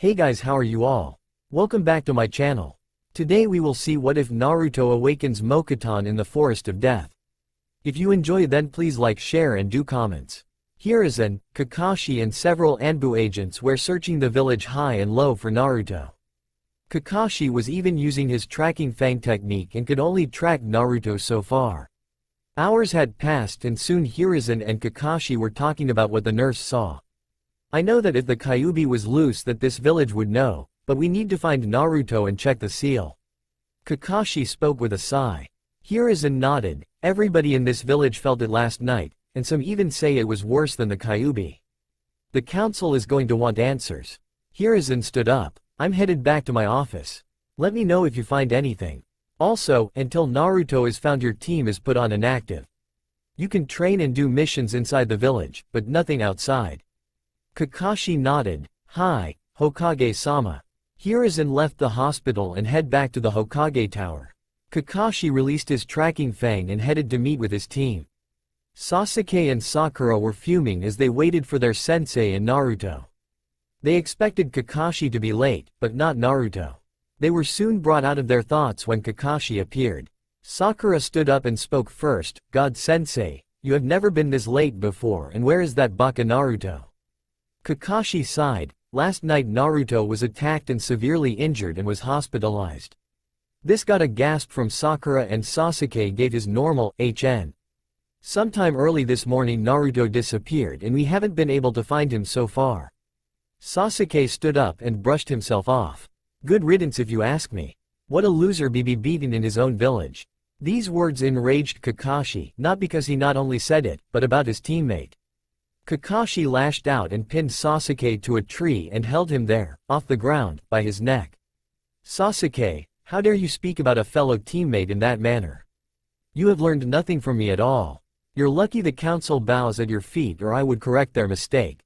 Hey guys, how are you all? Welcome back to my channel. Today we will see what if Naruto awakens Mokuton in the Forest of Death. If you enjoy, then please like, share and do comments. Hiruzen, Kakashi and several Anbu agents were searching the village high and low for Naruto. Kakashi was even using his tracking fang technique and could only track Naruto so far. Hours had passed and soon Hiruzen and Kakashi were talking about what the nurse saw. I know that if the Kyuubi was loose that this village would know, but we need to find Naruto and check the seal. Kakashi spoke with a sigh. Hiruzen nodded. Everybody in this village felt it last night, and some even say it was worse than the Kyuubi. The council is going to want answers. Hiruzen stood up. I'm headed back to my office. Let me know if you find anything. Also, until Naruto is found, your team is put on inactive. You can train and do missions inside the village, but nothing outside. Kakashi nodded. Hi, Hokage-sama. Hiruzen left the hospital and head back to the Hokage Tower. Kakashi released his tracking fang and headed to meet with his team. Sasuke and Sakura were fuming as they waited for their sensei and Naruto. They expected Kakashi to be late, but not Naruto. They were soon brought out of their thoughts when Kakashi appeared. Sakura stood up and spoke first. God Sensei, you have never been this late before, and where is that baka Naruto? Kakashi sighed. Last night Naruto was attacked and severely injured and was hospitalized. This got a gasp from Sakura, and Sasuke gave his normal HN. Sometime early this morning Naruto disappeared and we haven't been able to find him so far. Sasuke stood up and brushed himself off. Good riddance if you ask me. What a loser be beaten in his own village. These words enraged Kakashi, not because he not only said it, but about his teammate. Kakashi lashed out and pinned Sasuke to a tree and held him there, off the ground, by his neck. Sasuke, how dare you speak about a fellow teammate in that manner? You have learned nothing from me at all. You're lucky the council bows at your feet, or I would correct their mistake.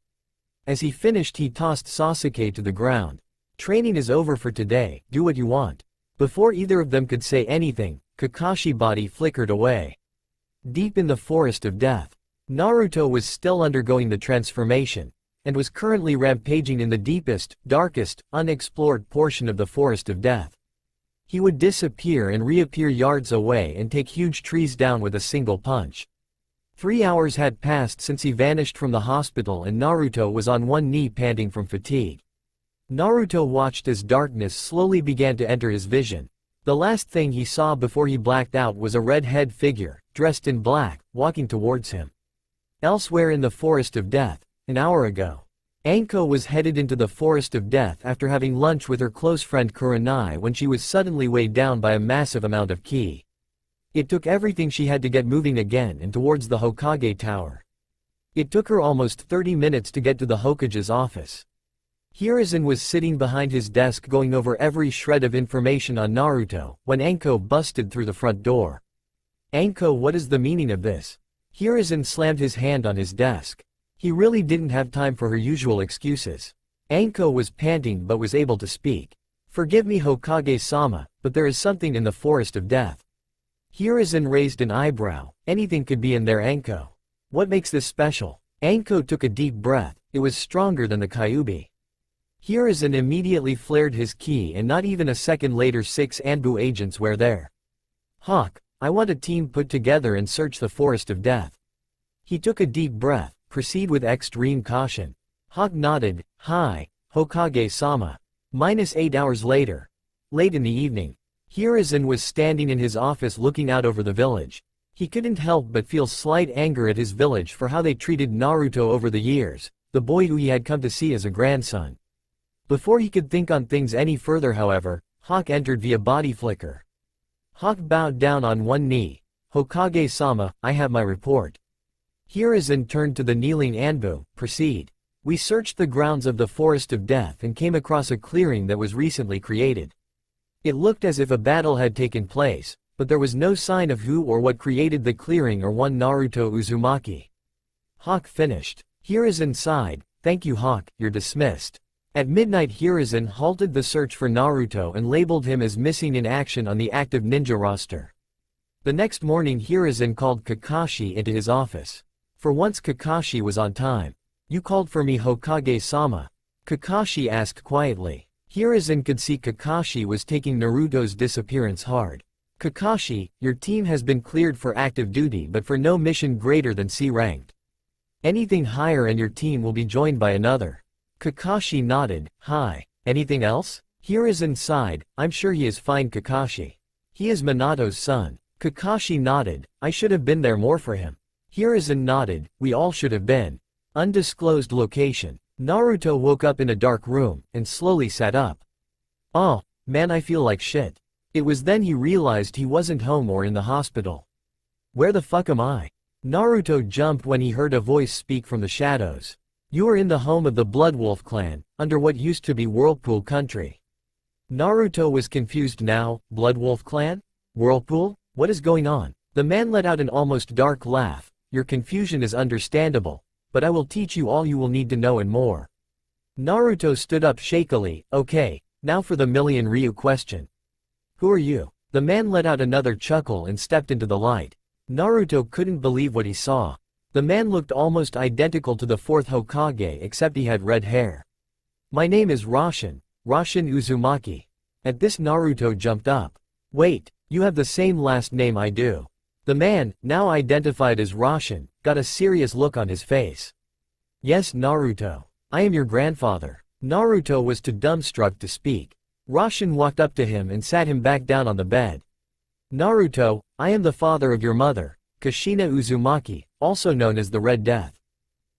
As he finished, he tossed Sasuke to the ground. Training is over for today, do what you want. Before either of them could say anything, Kakashi's body flickered away. Deep in the Forest of Death, Naruto was still undergoing the transformation, and was currently rampaging in the deepest, darkest, unexplored portion of the Forest of Death. He would disappear and reappear yards away and take huge trees down with a single punch. 3 hours had passed since he vanished from the hospital and Naruto was on one knee panting from fatigue. Naruto watched as darkness slowly began to enter his vision. The last thing he saw before he blacked out was a red-head figure, dressed in black, walking towards him. Elsewhere in the Forest of Death, an hour ago, Anko was headed into the Forest of Death after having lunch with her close friend Kurenai when she was suddenly weighed down by a massive amount of ki. It took everything she had to get moving again and towards the Hokage Tower. It took her almost 30 minutes to get to the Hokage's office. Hiruzen was sitting behind his desk going over every shred of information on Naruto, when Anko busted through the front door. Anko, what is the meaning of this? Hiruzen slammed his hand on his desk. He really didn't have time for her usual excuses. Anko was panting but was able to speak. Forgive me, Hokage-sama, but there is something in the Forest of Death. Hiruzen raised an eyebrow. Anything could be in there, Anko. What makes this special? Anko took a deep breath. It was stronger than the Kyuubi. Hiruzen immediately flared his ki and not even a second later 6 Anbu agents were there. Hawk, I want a team put together and search the Forest of Death. He took a deep breath. Proceed with extreme caution. Hawk nodded. Hi, Hokage-sama. -8 hours later. Late in the evening. Hiruzen was standing in his office looking out over the village. He couldn't help but feel slight anger at his village for how they treated Naruto over the years, the boy who he had come to see as a grandson. Before he could think on things any further, however, Hawk entered via body flicker. Hawk bowed down on one knee. Hokage-sama, I have my report. Hiruzen turned to the kneeling Anbu. Proceed. We searched the grounds of the Forest of Death and came across a clearing that was recently created. It looked as if a battle had taken place, but there was no sign of who or what created the clearing or one Naruto Uzumaki. Hawk finished. Hiruzen sighed. Thank you, Hawk, you're dismissed. At midnight Hiruzen halted the search for Naruto and labeled him as missing in action on the active ninja roster. The next morning Hiruzen called Kakashi into his office. For once Kakashi was on time. You called for me, Hokage-sama. Kakashi asked quietly. Hiruzen could see Kakashi was taking Naruto's disappearance hard. Kakashi, your team has been cleared for active duty but for no mission greater than C-ranked. Anything higher and your team will be joined by another. Kakashi nodded. Hi. Anything else? Hiruzen sighed. I'm sure he is fine, Kakashi. He is Minato's son. Kakashi nodded. I should have been there more for him. Hiruzen nodded. We all should have been. Undisclosed location. Naruto woke up in a dark room, and slowly sat up. Oh, man, I feel like shit. It was then he realized he wasn't home or in the hospital. Where the fuck am I? Naruto jumped when he heard a voice speak from the shadows. You are in the home of the Bloodwolf clan, under what used to be Whirlpool country. Naruto was confused now. Bloodwolf clan? Whirlpool? What is going on? The man let out an almost dark laugh. Your confusion is understandable, but I will teach you all you will need to know and more. Naruto stood up shakily. Okay, now for the million Ryu question. Who are you? The man let out another chuckle and stepped into the light. Naruto couldn't believe what he saw. The man looked almost identical to the fourth Hokage except he had red hair. My name is Roshin Uzumaki. At this Naruto jumped up. Wait, you have the same last name I do. The man, now identified as Roshin, got a serious look on his face. Yes, Naruto. I am your grandfather. Naruto was too dumbstruck to speak. Roshin walked up to him and sat him back down on the bed. Naruto, I am the father of your mother, Kushina Uzumaki, also known as the Red Death.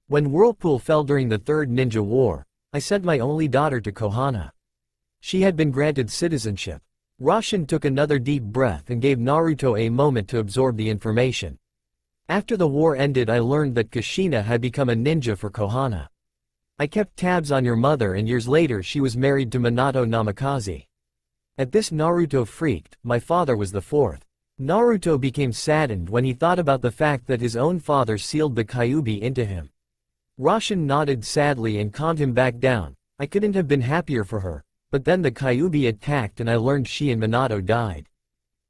When Whirlpool fell during the Third Ninja War, I sent my only daughter to Konoha. She had been granted citizenship. Roshin took another deep breath and gave Naruto a moment to absorb the information. After the war ended, I learned that Kushina had become a ninja for Konoha. I kept tabs on your mother and years later she was married to Minato Namikaze. At this Naruto freaked. My father was the fourth. Naruto became saddened when he thought about the fact that his own father sealed the Kyuubi into him. Roshin nodded sadly and calmed him back down. I couldn't have been happier for her. But then the Kyuubi attacked and I learned she and Minato died.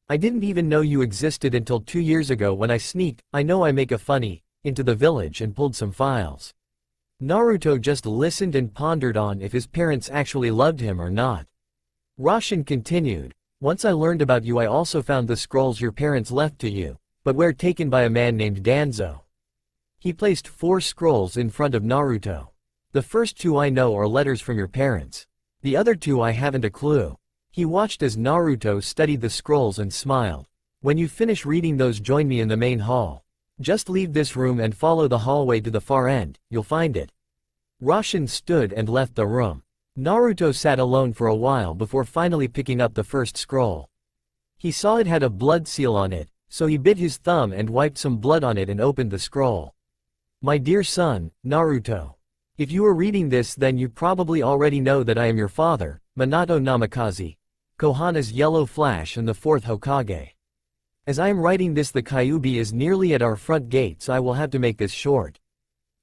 I didn't even know you existed until 2 years ago when I sneaked, I know I make a funny, into the village and pulled some files. Naruto just listened and pondered on if his parents actually loved him or not. Roshin continued, once I learned about you I also found the scrolls your parents left to you, but were taken by a man named Danzo. He placed 4 scrolls in front of Naruto. The first 2 I know are letters from your parents. The other 2 I haven't a clue. He watched as Naruto studied the scrolls and smiled. When you finish reading those, join me in the main hall. Just leave this room and follow the hallway to the far end, you'll find it. Roshin stood and left the room. Naruto sat alone for a while before finally picking up the first scroll. He saw it had a blood seal on it, so he bit his thumb and wiped some blood on it and opened the scroll. My dear son, Naruto. If you are reading this then you probably already know that I am your father, Minato Namikaze, Konoha's Yellow Flash and the 4th Hokage. As I am writing this the Kyuubi is nearly at our front gate so I will have to make this short.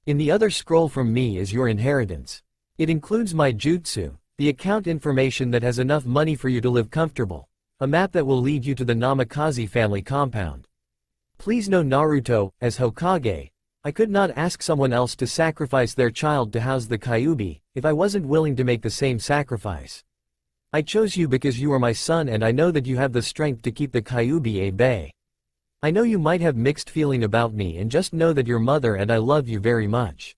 In the other scroll from me is your inheritance. It includes my jutsu, the account information that has enough money for you to live comfortable, a map that will lead you to the Namikaze family compound. Please know Naruto, as Hokage, I could not ask someone else to sacrifice their child to house the Kyuubi, if I wasn't willing to make the same sacrifice. I chose you because you are my son and I know that you have the strength to keep the Kyuubi at bay. I know you might have mixed feeling about me and just know that your mother and I love you very much.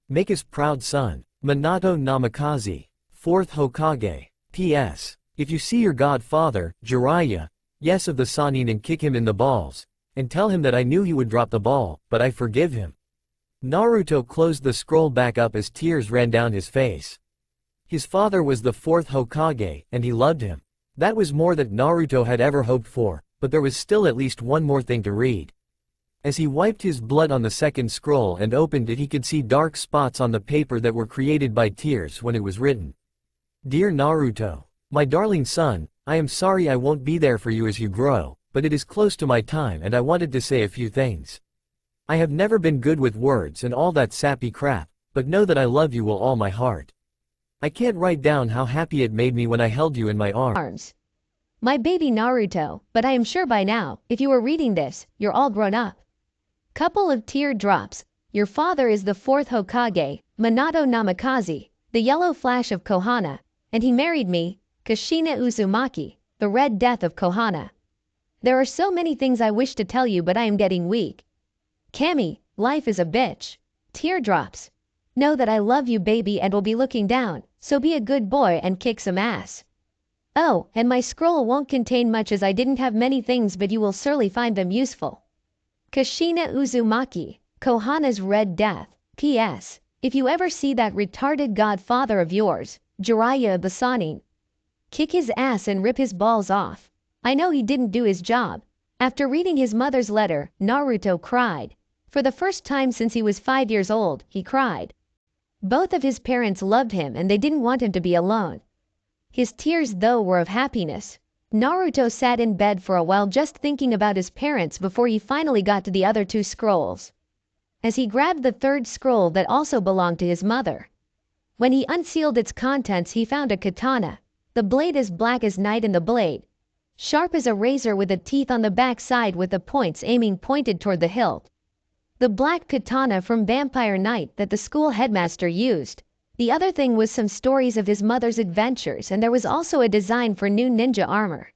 Make us proud, son. Minato Namikaze, 4th Hokage. P.S. If you see your godfather, Jiraiya, yes of the Sannin and kick him in the balls, and tell him that I knew he would drop the ball, but I forgive him. Naruto closed the scroll back up as tears ran down his face. His father was the 4th Hokage, and he loved him. That was more than Naruto had ever hoped for, but there was still at least one more thing to read. As he wiped his blood on the second scroll and opened it he could see dark spots on the paper that were created by tears when it was written. Dear Naruto, my darling son, I am sorry I won't be there for you as you grow, but it is close to my time and I wanted to say a few things. I have never been good with words and all that sappy crap, but know that I love you with all my heart. I can't write down how happy it made me when I held you in my arms. My baby Naruto, but I am sure by now, if you are reading this, you're all grown up. Couple of tear drops. Your father is the 4th Hokage, Minato Namikaze, the yellow flash of Konoha, and he married me, Kushina Uzumaki, the red death of Konoha. There are so many things I wish to tell you, but I am getting weak. Kami, life is a bitch. Teardrops. Know that I love you, baby, and will be looking down, so be a good boy and kick some ass. Oh, and my scroll won't contain much as I didn't have many things, but you will surely find them useful. Kushina Uzumaki, Konoha's red death. P.S. If you ever see that retarded godfather of yours, Jiraiya the Sannin, kick his ass and rip his balls off. I know he didn't do his job. After reading his mother's letter, Naruto cried. For the first time since he was 5 years old, he cried. Both of his parents loved him and they didn't want him to be alone. His tears, though, were of happiness. Naruto sat in bed for a while just thinking about his parents before he finally got to the other 2 scrolls. As he grabbed the 3rd scroll that also belonged to his mother. When he unsealed its contents, he found a katana. The blade as black as night and the blade sharp as a razor with the teeth on the back side with the points aiming pointed toward the hilt. The black katana from Vampire Knight that the school headmaster used. The other thing was some stories of his mother's adventures, and there was also a design for new ninja armor.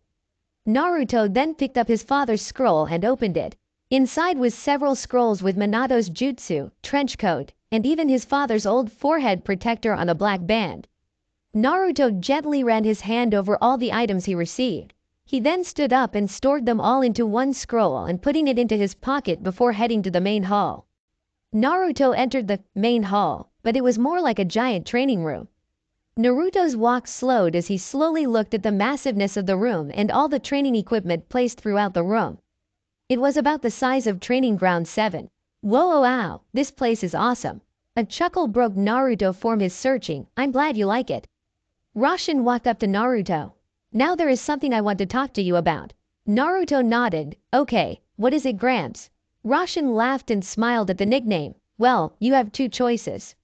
Naruto then picked up his father's scroll and opened it. Inside was several scrolls with Minato's jutsu, trench coat, and even his father's old forehead protector on a black band. Naruto gently ran his hand over all the items he received. He then stood up and stored them all into one scroll and putting it into his pocket before heading to the main hall. Naruto entered the main hall, but it was more like a giant training room. Naruto's walk slowed as he slowly looked at the massiveness of the room and all the training equipment placed throughout the room. It was about the size of Training Ground 7. Whoa, wow, this place is awesome. A chuckle broke Naruto from his searching. I'm glad you like it. Roshin walked up to Naruto. Now there is something I want to talk to you about. Naruto nodded. Okay, what is it, Gramps? Roshin laughed and smiled at the nickname. Well, you have 2 choices.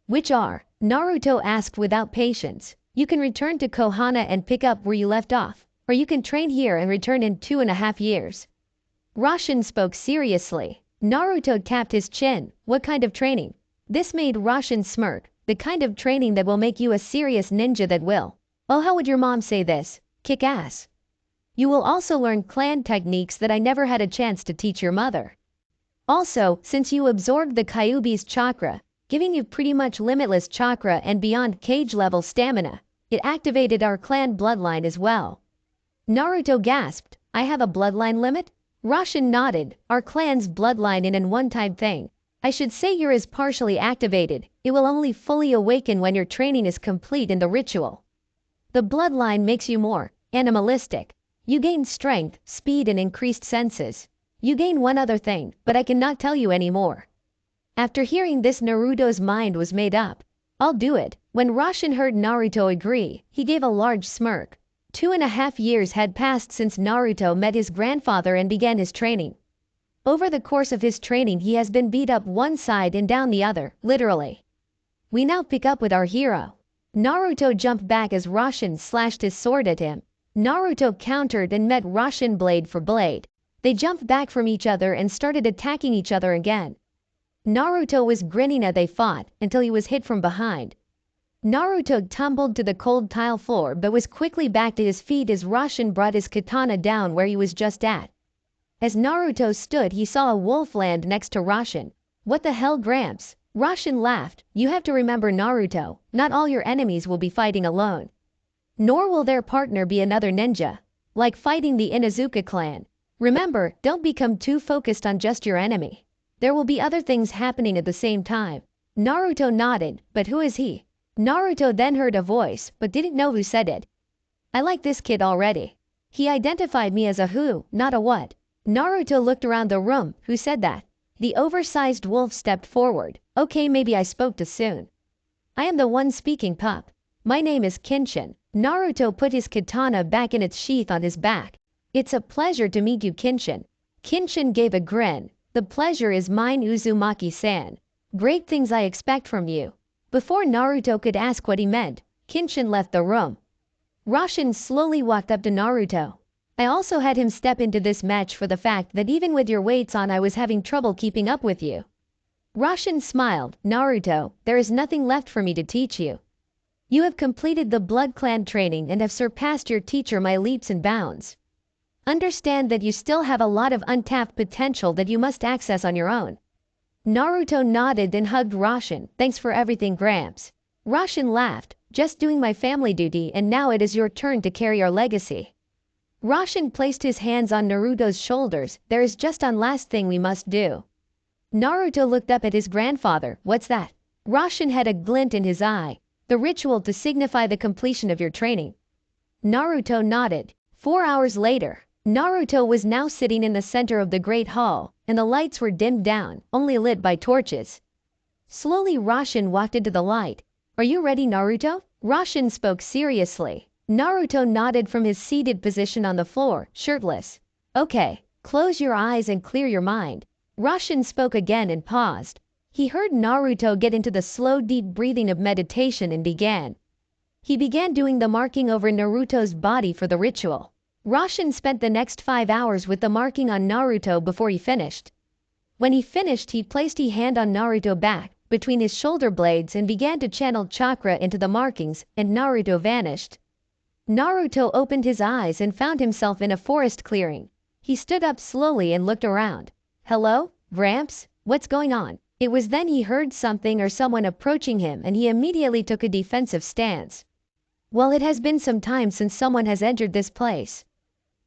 Which are? Naruto asked without patience. You can return to Konoha and pick up where you left off, or you can train here and return in 2.5 years. Roshin spoke seriously. Naruto tapped his chin. What kind of training? This made Roshin smirk. The kind of training that will make you a serious ninja that will. Oh, how would your mom say this? Kick ass. You will also learn clan techniques that I never had a chance to teach your mother. Also, since you absorbed the Kyuubi's chakra, giving you pretty much limitless chakra and beyond cage level stamina, it activated our clan bloodline as well. Naruto gasped. I have a bloodline limit? Roshin nodded. Our clan's bloodline in an one-time thing. I should say yours is partially activated. It will only fully awaken when your training is complete in the ritual. The bloodline makes you more animalistic. You gain strength, speed, and increased senses. You gain one other thing, but I cannot tell you any more. After hearing this, Naruto's mind was made up. I'll do it. When Roshin heard Naruto agree, he gave a large smirk. 2.5 years had passed since Naruto met his grandfather and began his training. Over the course of his training he has been beat up one side and down the other, literally. We now pick up with our hero. Naruto jumped back as Roshin slashed his sword at him. Naruto countered and met Roshin blade for blade. They jumped back from each other and started attacking each other again. Naruto was grinning as they fought until he was hit from behind. Naruto tumbled to the cold tile floor but was quickly back to his feet as Roshin brought his katana down where he was just at. As Naruto stood, he saw a wolf land next to Roshin. What the hell, Gramps? Roshin laughed. You have to remember, Naruto, not all your enemies will be fighting alone. Nor will their partner be another ninja. Like fighting the Inuzuka clan. Remember, don't become too focused on just your enemy. There will be other things happening at the same time. Naruto nodded, but who is he? Naruto then heard a voice, but didn't know who said it. I like this kid already. He identified me as a who, not a what. Naruto looked around the room. Who said that? The oversized wolf stepped forward. Okay, maybe I spoke too soon. I am the one speaking, pup. My name is Kenshin. Naruto put his katana back in its sheath on his back. It's a pleasure to meet you, Kenshin. Kenshin gave a grin. The pleasure is mine, Uzumaki-san. Great things I expect from you. Before Naruto could ask what he meant, Kenshin left the room. Roshin slowly walked up to Naruto. I also had him step into this match for the fact that even with your weights on I was having trouble keeping up with you. Roshin smiled. Naruto, there is nothing left for me to teach you. You have completed the Blood Clan training and have surpassed your teacher by leaps and bounds. Understand that you still have a lot of untapped potential that you must access on your own. Naruto nodded and hugged Roshan. Thanks for everything, Gramps. Roshan laughed. Just doing my family duty, and now it is your turn to carry our legacy. Roshan placed his hands on Naruto's shoulders. There is just one last thing we must do. Naruto looked up at his grandfather. What's that? Roshan had a glint in his eye. The ritual to signify the completion of your training. Naruto nodded. 4 hours later, Naruto was now sitting in the center of the Great Hall, and the lights were dimmed down, only lit by torches. Slowly Roshan walked into the light. Are you ready, Naruto? Roshan spoke seriously. Naruto nodded from his seated position on the floor, shirtless. Okay, close your eyes and clear your mind. Roshan spoke again and paused. He heard Naruto get into the slow deep breathing of meditation and began. He began doing the marking over Naruto's body for the ritual. Roshan spent the next 5 hours with the marking on Naruto before he finished. When he finished, he placed his hand on Naruto's back, between his shoulder blades, and began to channel chakra into the markings, and Naruto vanished. Naruto opened his eyes and found himself in a forest clearing. He stood up slowly and looked around. Hello, Gramps? What's going on? It was then he heard something or someone approaching him, and he immediately took a defensive stance. Well, it has been some time since someone has entered this place.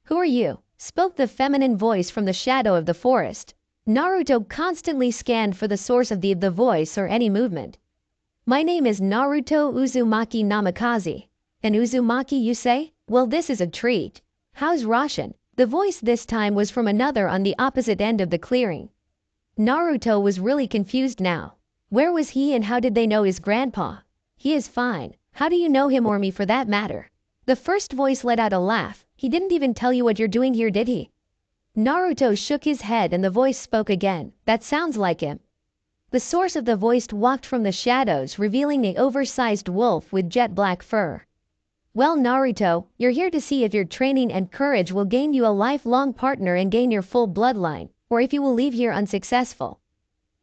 Who are you? Spoke the feminine voice from the shadow of the forest. Naruto constantly scanned for the source of the voice or any movement. My name is Naruto Uzumaki Namikaze. And Uzumaki, you say? Well, this is a treat. How's Roshan? The voice this time was from another on the opposite end of the clearing. Naruto was really confused now. Where was he and how did they know his grandpa? He is fine. How do you know him or me for that matter? The first voice let out a laugh. He didn't even tell you what you're doing here, did he? Naruto shook his head and the voice spoke again. That sounds like him. The source of the voice walked from the shadows, revealing an oversized wolf with jet black fur. Well, Naruto, you're here to see if your training and courage will gain you a lifelong partner and gain your full bloodline, or if you will leave here unsuccessful.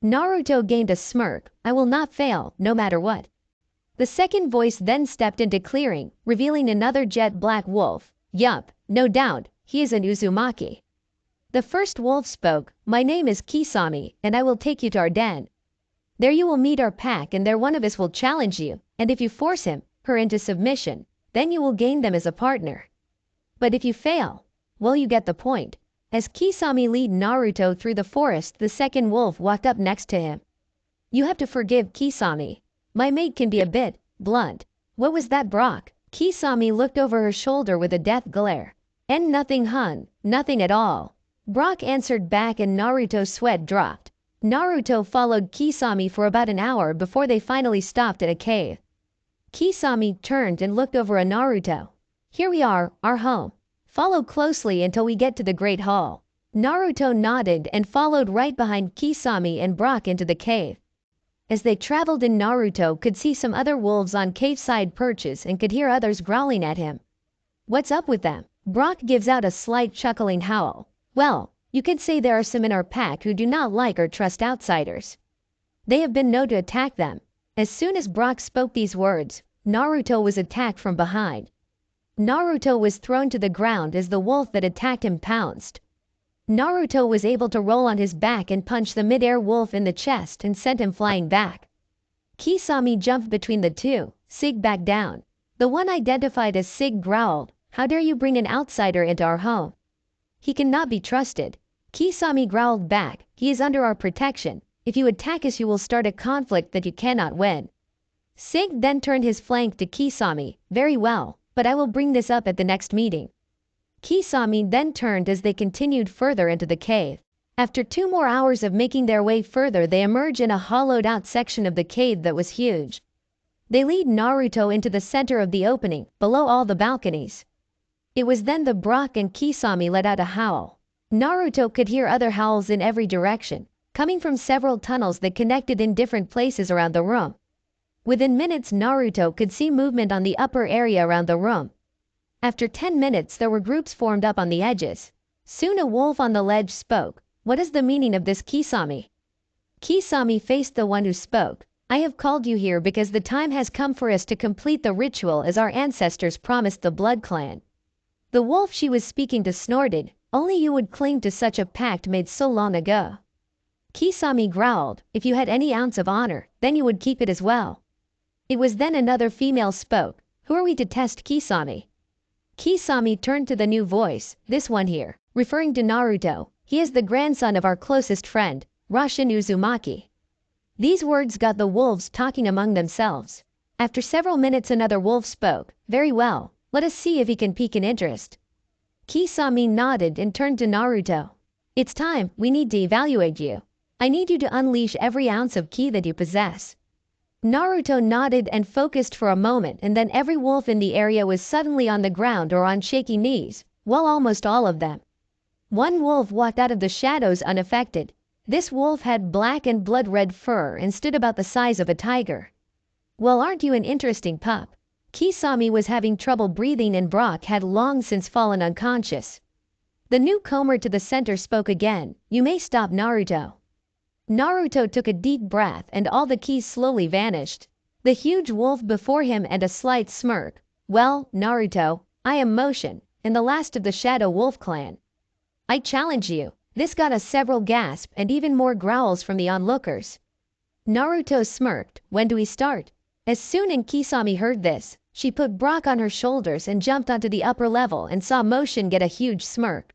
Naruto gained a smirk. I will not fail, no matter what. The second voice then stepped into clearing, revealing another jet black wolf. Yup, no doubt, he is an Uzumaki. The first wolf spoke. My name is Kisame, and I will take you to our den. There you will meet our pack, and there one of us will challenge you, and if you force him, her into submission, then you will gain them as a partner. But if you fail, well, you get the point. As Kisame led Naruto through the forest, the second wolf walked up next to him. You have to forgive Kisame. My mate can be a bit blunt. What was that, Brock? Kisame looked over her shoulder with a death glare. And nothing, hun, nothing at all. Brock answered back and Naruto's sweat dropped. Naruto followed Kisame for about an hour before they finally stopped at a cave. Kisame turned and looked over at Naruto. Here we are, our home. Follow closely until we get to the Great Hall. Naruto nodded and followed right behind Kisame and Brock into the cave. As they traveled in, Naruto could see some other wolves on cave-side perches and could hear others growling at him. What's up with them? Brock gives out a slight chuckling howl. Well, you could say there are some in our pack who do not like or trust outsiders. They have been known to attack them. As soon as Brock spoke these words, Naruto was attacked from behind. Naruto was thrown to the ground as the wolf that attacked him pounced. Naruto was able to roll on his back and punch the mid-air wolf in the chest and sent him flying back. Kisame jumped between the two. Sig back down. The one identified as Sig growled, "How dare you bring an outsider into our home? He cannot be trusted." Kisame growled back, "He is under our protection. If you attack us, you will start a conflict that you cannot win." Sig then turned his flank to Kisame. "Very well, but I will bring this up at the next meeting." Kisame then turned as they continued further into the cave. After 2 more hours of making their way further, they emerged in a hollowed-out section of the cave that was huge. They lead Naruto into the center of the opening, below all the balconies. It was then the Brock and Kisame let out a howl. Naruto could hear other howls in every direction, coming from several tunnels that connected in different places around the room. Within minutes, Naruto could see movement on the upper area around the room. After 10 minutes, there were groups formed up on the edges. Soon a wolf on the ledge spoke. "What is the meaning of this, Kisame?" Kisame faced the one who spoke. I have called you here because the time has come for us to complete the ritual as our ancestors promised the Blood Clan. The wolf she was speaking to snorted, only you would cling to such a pact made so long ago. Kisame growled, if you had any ounce of honor, then you would keep it as well. It was then another female spoke, who are we to test Kisame? Kisame turned to the new voice, this one here, referring to Naruto. He is the grandson of our closest friend, Rashin Uzumaki. These words got the wolves talking among themselves. After several minutes another wolf spoke, very well, let us see if he can pique an interest. Kisame nodded and turned to Naruto. It's time, we need to evaluate you. I need you to unleash every ounce of ki that you possess. Naruto nodded and focused for a moment, and then every wolf in the area was suddenly on the ground or on shaky knees, well, almost all of them. One wolf walked out of the shadows unaffected. This wolf had black and blood-red fur and stood about the size of a tiger. Well, aren't you an interesting pup? Kisame was having trouble breathing and Brock had long since fallen unconscious. The newcomer to the center spoke again, you may stop Naruto. Naruto took a deep breath and all the keys slowly vanished. The huge wolf before him and a slight smirk. Well, Naruto, I am Motion, and the last of the Shadow Wolf clan. I challenge you. This got us several gasps and even more growls from the onlookers. Naruto smirked, when do we start? As soon as Kisame heard this, she put Brock on her shoulders and jumped onto the upper level and saw Motion get a huge smirk.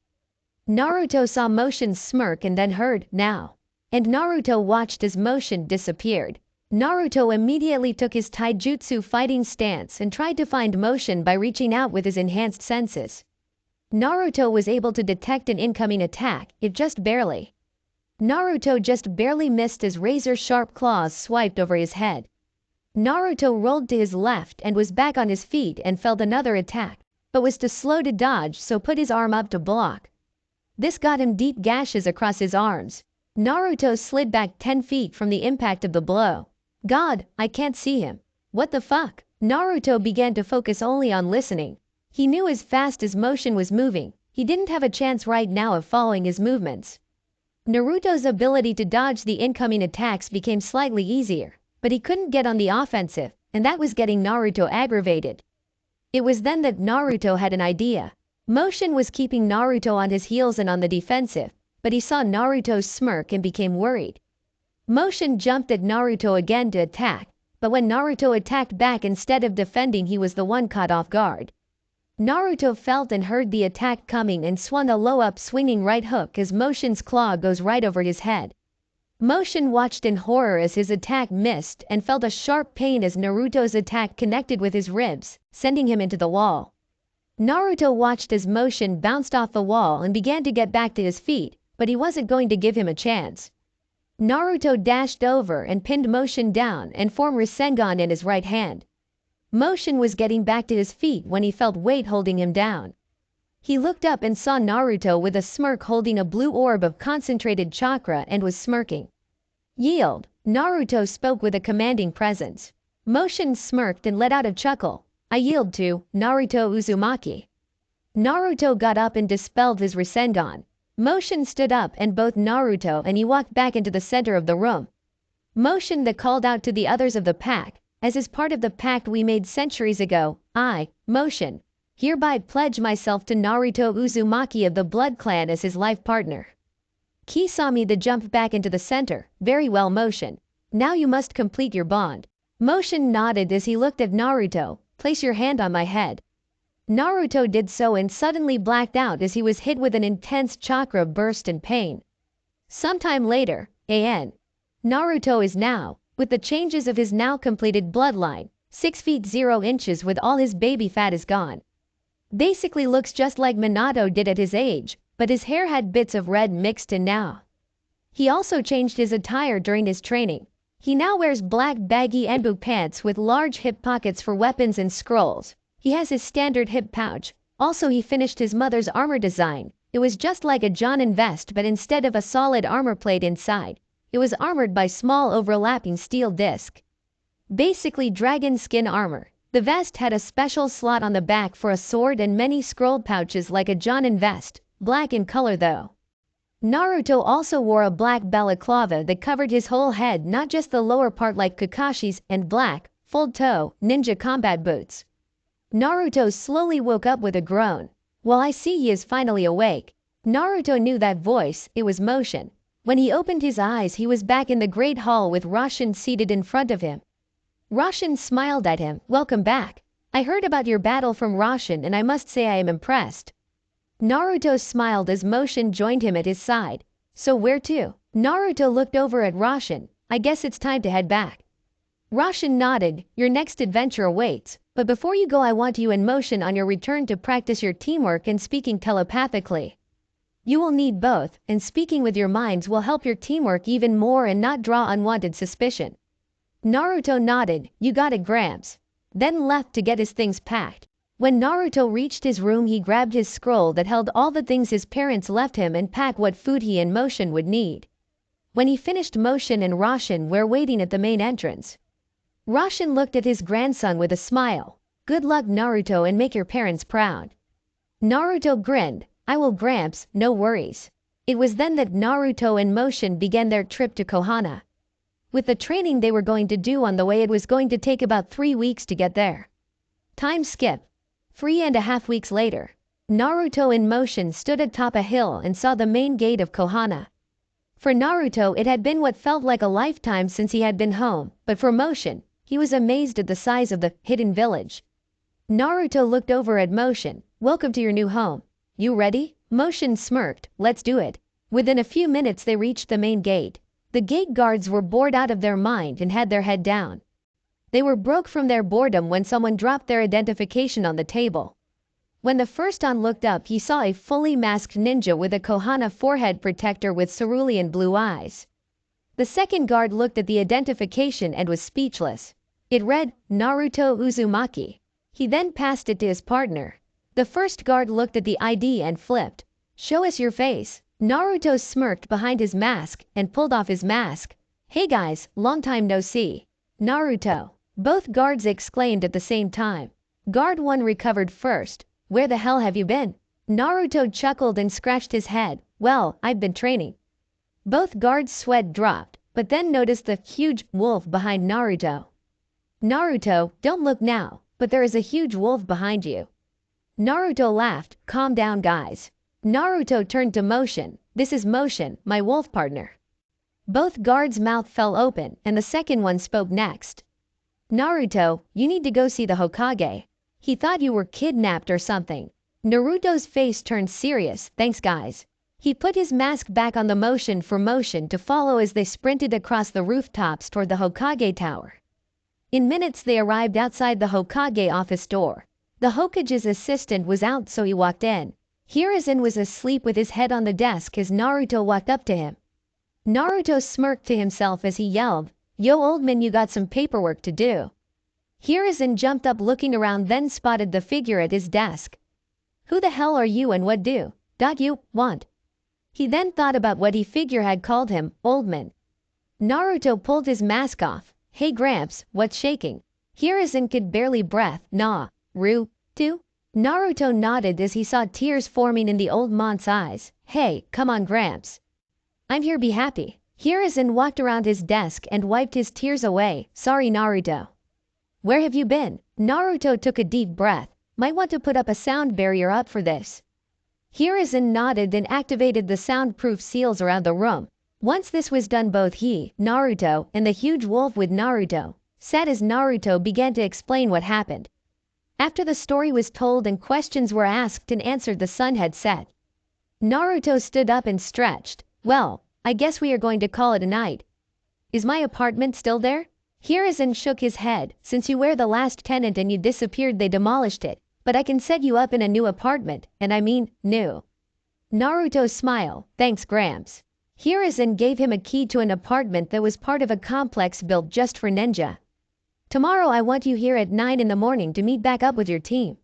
Naruto saw Motion's smirk and then heard, now. And Naruto watched as Motion disappeared. Naruto immediately took his taijutsu fighting stance and tried to find Motion by reaching out with his enhanced senses. Naruto was able to detect an incoming attack, if just barely. Naruto just barely missed as razor-sharp claws swiped over his head. Naruto rolled to his left and was back on his feet and felt another attack, but was too slow to dodge, so put his arm up to block. This got him deep gashes across his arms. Naruto slid back 10 feet from the impact of the blow. God, I can't see him. What the fuck? Naruto began to focus only on listening. He knew as fast as Motion was moving, he didn't have a chance right now of following his movements. Naruto's ability to dodge the incoming attacks became slightly easier, but he couldn't get on the offensive, and that was getting Naruto aggravated. It was then that Naruto had an idea. Motion was keeping Naruto on his heels and on the defensive, but he saw Naruto's smirk and became worried. Motion jumped at Naruto again to attack, but when Naruto attacked back instead of defending, he was the one caught off guard. Naruto felt and heard the attack coming and swung a low-up swinging right hook as Motion's claw goes right over his head. Motion watched in horror as his attack missed and felt a sharp pain as Naruto's attack connected with his ribs, sending him into the wall. Naruto watched as Motion bounced off the wall and began to get back to his feet, but he wasn't going to give him a chance. Naruto dashed over and pinned Motion down and formed Rasengan in his right hand. Motion was getting back to his feet when he felt weight holding him down. He looked up and saw Naruto with a smirk holding a blue orb of concentrated chakra and was smirking. Yield, Naruto spoke with a commanding presence. Motion smirked and let out a chuckle. I yield to Naruto Uzumaki. Naruto got up and dispelled his Rasengan. Motion stood up and both Naruto and he walked back into the center of the room. Motion that called out to the others of the pack, as is part of the pact we made centuries ago, I, Motion, hereby pledge myself to Naruto Uzumaki of the Blood Clan as his life partner. Kisame the jumped back into the center, very well Motion. Now you must complete your bond. Motion nodded as he looked at Naruto, place your hand on my head. Naruto did so and suddenly blacked out as he was hit with an intense chakra burst in pain. Sometime later, Naruto is now, with the changes of his now completed bloodline, 6 feet 0 inches with all his baby fat is gone. Basically looks just like Minato did at his age, but his hair had bits of red mixed in now. He also changed his attire during his training. He now wears black baggy enbu pants with large hip pockets for weapons and scrolls. He has his standard hip pouch. Also he finished his mother's armor design. It was just like a Jonin vest, but instead of a solid armor plate inside, it was armored by small overlapping steel disc. Basically dragon skin armor. The vest had a special slot on the back for a sword and many scroll pouches like a Jonin vest, black in color though. Naruto also wore a black balaclava that covered his whole head, not just the lower part like Kakashi's, and black, full-toe, ninja combat boots. Naruto slowly woke up with a groan. "Well, I see he is finally awake." Naruto knew that voice, it was motion. When he opened his eyes, he was back in the great hall with Roshin seated in front of him. Roshin smiled at him. "Welcome back. I heard about your battle from Roshin and I must say I am impressed." Naruto smiled as Motion joined him at his side. "So where to?" Naruto looked over at Roshin. "I guess it's time to head back." Roshin nodded. "Your next adventure awaits, but before you go I want you and Motion on your return to practice your teamwork and speaking telepathically. You will need both, and speaking with your minds will help your teamwork even more and not draw unwanted suspicion." Naruto nodded. "You got it, Gramps." Then left to get his things packed. When Naruto reached his room, he grabbed his scroll that held all the things his parents left him and packed what food he and Motion would need. When he finished, Motion and Roshin were waiting at the main entrance. Roshin looked at his grandson with a smile. "Good luck, Naruto, and make your parents proud." Naruto grinned. "I will, Gramps, no worries." It was then that Naruto and Motion began their trip to Konoha. With the training they were going to do on the way, it was going to take about 3 weeks to get there. Time skip. 3.5 weeks later. Naruto in Motion stood atop a hill and saw the main gate of Konoha. For Naruto it had been what felt like a lifetime since he had been home, but for Motion, he was amazed at the size of the hidden village. Naruto looked over at Motion. "Welcome to your new home. You ready?" Motion smirked. "Let's do it." Within a few minutes they reached the main gate. The gate guards were bored out of their mind and had their head down. They were broke from their boredom when someone dropped their identification on the table. When the first on looked up, he saw a fully masked ninja with a Konoha forehead protector with cerulean blue eyes. The second guard looked at the identification and was speechless. It read, Naruto Uzumaki. He then passed it to his partner. The first guard looked at the ID and flipped. "Show us your face." Naruto smirked behind his mask and pulled off his mask. "Hey guys, long time no see." "Naruto." Both guards exclaimed at the same time. Guard 1 recovered first. "Where the hell have you been?" Naruto chuckled and scratched his head. "Well, I've been training." Both guards' sweat dropped, but then noticed the huge wolf behind Naruto. "Naruto, don't look now, but there is a huge wolf behind you." Naruto laughed. "Calm down, guys." Naruto turned to Motion. "This is Motion, my wolf partner." Both guards' mouth fell open, and the second one spoke next. "Naruto, you need to go see the Hokage. He thought you were kidnapped or something." Naruto's face turned serious. "Thanks, guys." He put his mask back on the Motion for Motion to follow as they sprinted across the rooftops toward the Hokage tower. In minutes they arrived outside the Hokage office door. The Hokage's assistant was out, so he walked in. Hiruzen was asleep with his head on the desk as Naruto walked up to him. Naruto smirked to himself as he yelled, "Yo, old man, you got some paperwork to do." Hiruzen jumped up looking around, then spotted the figure at his desk. "Who the hell are you and what do you want?" He then thought about what he figure had called him, old man. Naruto pulled his mask off. "Hey Gramps, what's shaking?" Hiruzen could barely breath. "Nah, Ru-tu?" Naruto nodded as he saw tears forming in the old man's eyes. "Hey, come on Gramps. I'm here, be happy." Hiruzen walked around his desk and wiped his tears away. "Sorry Naruto." "Where have you been?" Naruto took a deep breath. "Might want to put up a sound barrier up for this." Hiruzen nodded and activated the soundproof seals around the room. Once this was done, both he, Naruto, and the huge wolf with Naruto sat as Naruto began to explain what happened. After the story was told and questions were asked and answered, the sun had set. Naruto stood up and stretched. "Well, I guess we are going to call it a night. Is my apartment still there?" Hiruzen shook his head. "Since you were the last tenant and you disappeared, they demolished it. But I can set you up in a new apartment, and I mean, new." Naruto smiled. "Thanks, Gramps." Hiruzen gave him a key to an apartment that was part of a complex built just for ninja. "Tomorrow I want you here at 9 in the morning to meet back up with your team."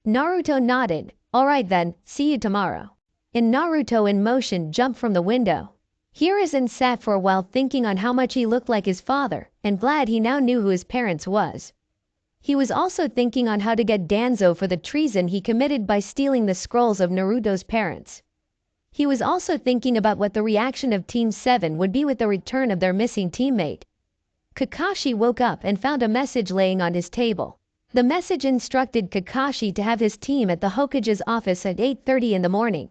Naruto nodded. "Alright then, see you tomorrow." And Naruto in Motion jumped from the window. Hiruzen sat for a while thinking on how much he looked like his father, and glad he now knew who his parents was. He was also thinking on how to get Danzo for the treason he committed by stealing the scrolls of Naruto's parents. He was also thinking about what the reaction of Team 7 would be with the return of their missing teammate. Kakashi woke up and found a message laying on his table. The message instructed Kakashi to have his team at the Hokage's office at 8:30 in the morning.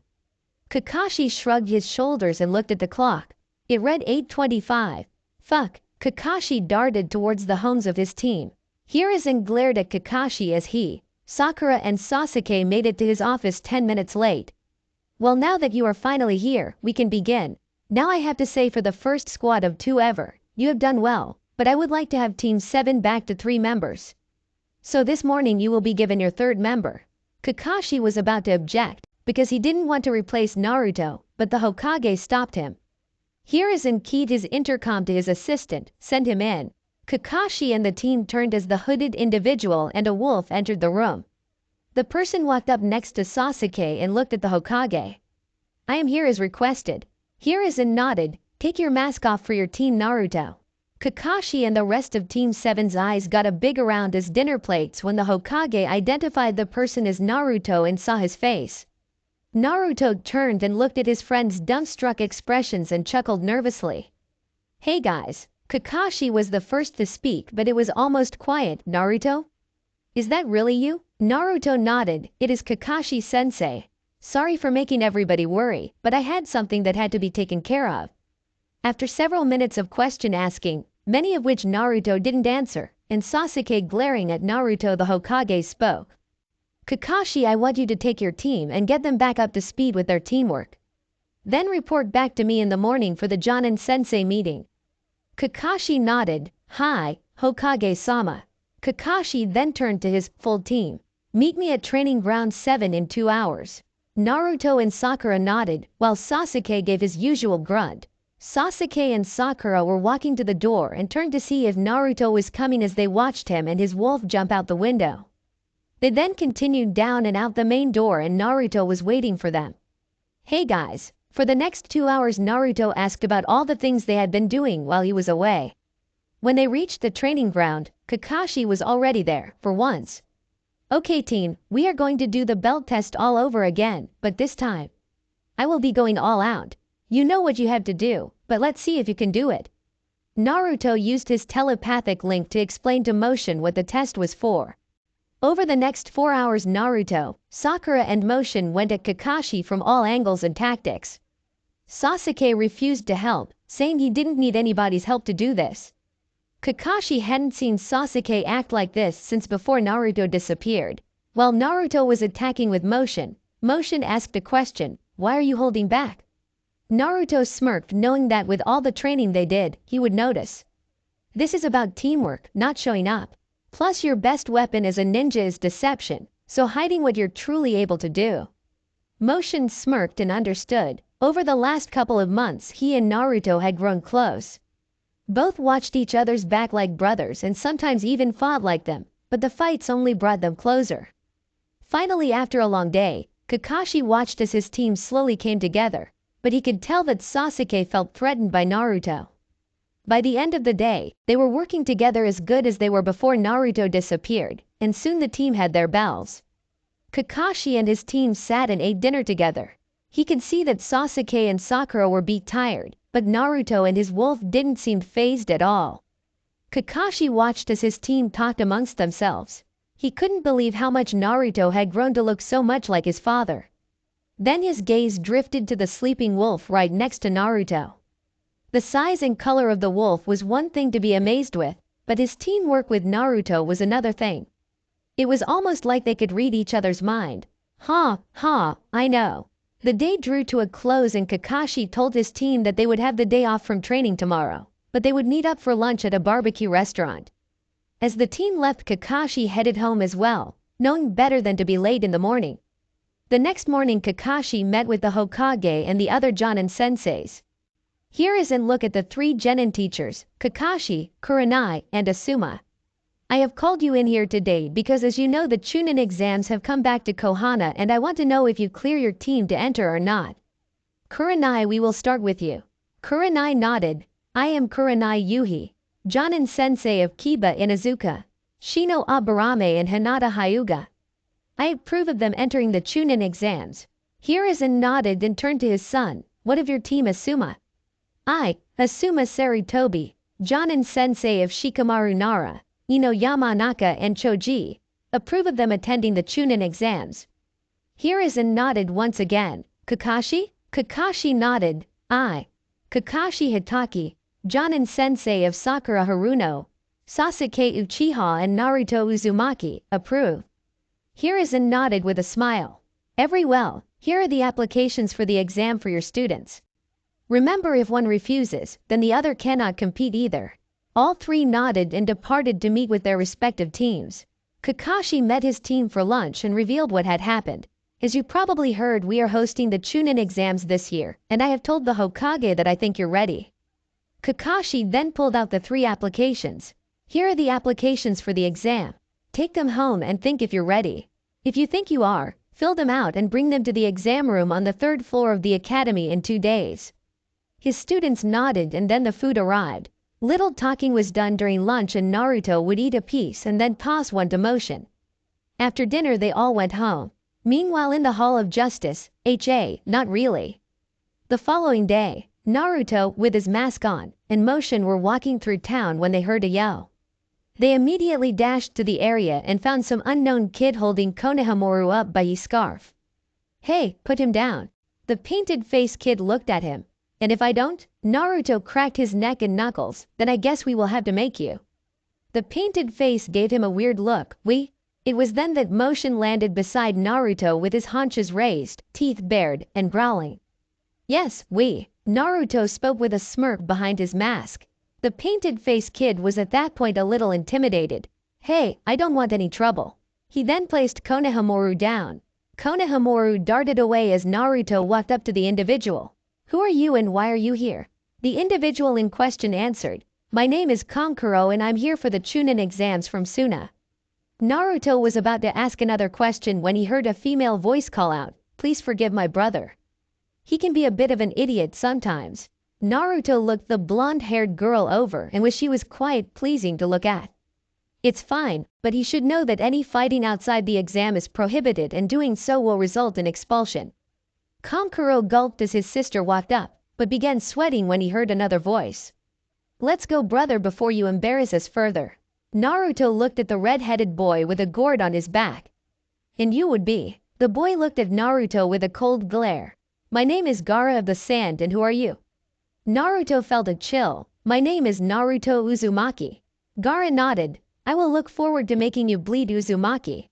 Kakashi shrugged his shoulders and looked at the clock. It read 8:25. Fuck. Kakashi darted towards the homes of his team. Hiruzen glared at Kakashi as he, Sakura and Sasuke made it to his office 10 minutes late. Well, now that you are finally here, we can begin. Now I have to say, for the first squad of 2 ever, you have done well, but I would like to have Team 7 back to 3 members. So this morning you will be given your 3rd member. Kakashi was about to object, because he didn't want to replace Naruto, but the Hokage stopped him. Hiruzen keyed his intercom to his assistant, sent him in. Kakashi and the team turned as the hooded individual and a wolf entered the room. The person walked up next to Sasuke and looked at the Hokage. I am here as requested. Hiruzen nodded. Take your mask off for your team, Naruto. Kakashi and the rest of Team 7's eyes got a big around as dinner plates when the Hokage identified the person as Naruto and saw his face. Naruto turned and looked at his friend's dumbstruck expressions and chuckled nervously. Hey guys. Kakashi was the first to speak, but it was almost quiet. Naruto? Is that really you? Naruto nodded. It is Kakashi-sensei. Sorry for making everybody worry, but I had something that had to be taken care of. After several minutes of question asking, many of which Naruto didn't answer, and Sasuke glaring at Naruto, the Hokage spoke. Kakashi, I want you to take your team and get them back up to speed with their teamwork. Then report back to me in the morning for the Jonin-sensei meeting. Kakashi nodded. Hi, Hokage-sama. Kakashi then turned to his full team. Meet me at training ground 7 in 2 hours. Naruto and Sakura nodded, while Sasuke gave his usual grunt. Sasuke and Sakura were walking to the door and turned to see if Naruto was coming as they watched him and his wolf jump out the window. They then continued down and out the main door and Naruto was waiting for them. Hey guys. For the next 2 hours Naruto asked about all the things they had been doing while he was away. When they reached the training ground, Kakashi was already there, for once. Okay team, we are going to do the belt test all over again, but this time I will be going all out. You know what you have to do, but let's see if you can do it. Naruto used his telepathic link to explain to Motion what the test was for. Over the next 4 hours Naruto, Sakura and Motion went at Kakashi from all angles and tactics. Sasuke refused to help, saying he didn't need anybody's help to do this. Kakashi hadn't seen Sasuke act like this since before Naruto disappeared. While Naruto was attacking with Motion, Motion asked a question, why are you holding back? Naruto smirked, knowing that with all the training they did, he would notice. This is about teamwork, not showing up. Plus your best weapon as a ninja is deception, so hiding what you're truly able to do. Motion smirked and understood. Over the last couple of months he and Naruto had grown close. Both watched each other's back like brothers and sometimes even fought like them, but the fights only brought them closer. Finally, after a long day, Kakashi watched as his team slowly came together, but he could tell that Sasuke felt threatened by Naruto. By the end of the day, they were working together as good as they were before Naruto disappeared, and soon the team had their bells. Kakashi and his team sat and ate dinner together. He could see that Sasuke and Sakura were beat tired, but Naruto and his wolf didn't seem fazed at all. Kakashi watched as his team talked amongst themselves. He couldn't believe how much Naruto had grown to look so much like his father. Then his gaze drifted to the sleeping wolf right next to Naruto. The size and color of the wolf was one thing to be amazed with, but his teamwork with Naruto was another thing. It was almost like they could read each other's mind. I know. The day drew to a close and Kakashi told his team that they would have the day off from training tomorrow, but they would meet up for lunch at a barbecue restaurant. As the team left, Kakashi headed home as well, knowing better than to be late in the morning. The next morning Kakashi met with the Hokage and the other Jonin senseis. Here is a look at the 3 Genin teachers, Kakashi, Kurenai, and Asuma. I have called you in here today because, as you know, the Chunin exams have come back to Konoha and I want to know if you clear your team to enter or not. Kurenai, we will start with you. Kurenai nodded. I am Kurenai Yuhi, Jonin sensei of Kiba Inuzuka, Shino Aburame and Hinata Hyuga. I approve of them entering the Chunin exams. Hiruzen nodded and turned to his son. What of your team Asuma? I, Asuma Sarutobi, Jonin Sensei of Shikamaru Nara, Ino Yamanaka and Choji, approve of them attending the Chunin exams. Hiruzen nodded once again. Kakashi? Kakashi nodded. I, Kakashi Hitaki, Jonin Sensei of Sakura Haruno, Sasuke Uchiha and Naruto Uzumaki, approve. Hiruzen nodded with a smile. Very well, here are the applications for the exam for your students. Remember, if one refuses, then the other cannot compete either. All three nodded and departed to meet with their respective teams. Kakashi met his team for lunch and revealed what had happened. As you probably heard, we are hosting the Chunin exams this year, and I have told the Hokage that I think you're ready. Kakashi then pulled out the 3 applications. Here are the applications for the exam. Take them home and think if you're ready. If you think you are, fill them out and bring them to the exam room on the 3rd floor of the academy in 2 days. His students nodded and then the food arrived. Little talking was done during lunch and Naruto would eat a piece and then toss one to Motion. After dinner they all went home. Meanwhile in the Hall of Justice, not really. The following day, Naruto, with his mask on, and Motion were walking through town when they heard a yell. They immediately dashed to the area and found some unknown kid holding Konohamaru up by his scarf. Hey, put him down. The painted-faced kid looked at him. And if I don't? Naruto cracked his neck and knuckles, then I guess we will have to make you. The painted face gave him a weird look. It was then that Motion landed beside Naruto with his haunches raised, teeth bared, and growling. Yes, Naruto spoke with a smirk behind his mask. The painted-faced kid was at that point a little intimidated. Hey, I don't want any trouble. He then placed Konohamaru down. Konohamaru darted away as Naruto walked up to the individual. Who are you and why are you here? The individual in question answered, my name is Kankuro and I'm here for the Chunin exams from Suna. Naruto was about to ask another question when he heard a female voice call out, please forgive my brother. He can be a bit of an idiot sometimes. Naruto looked the blonde-haired girl over and she was quite pleasing to look at. It's fine, but he should know that any fighting outside the exam is prohibited and doing so will result in expulsion. Kankuro gulped as his sister walked up, but began sweating when he heard another voice. Let's go, brother, before you embarrass us further. Naruto looked at the red-headed boy with a gourd on his back. And you would be. The boy looked at Naruto with a cold glare. My name is Gaara of the Sand and who are you? Naruto felt a chill. My name is Naruto Uzumaki. Gaara nodded. I will look forward to making you bleed, Uzumaki.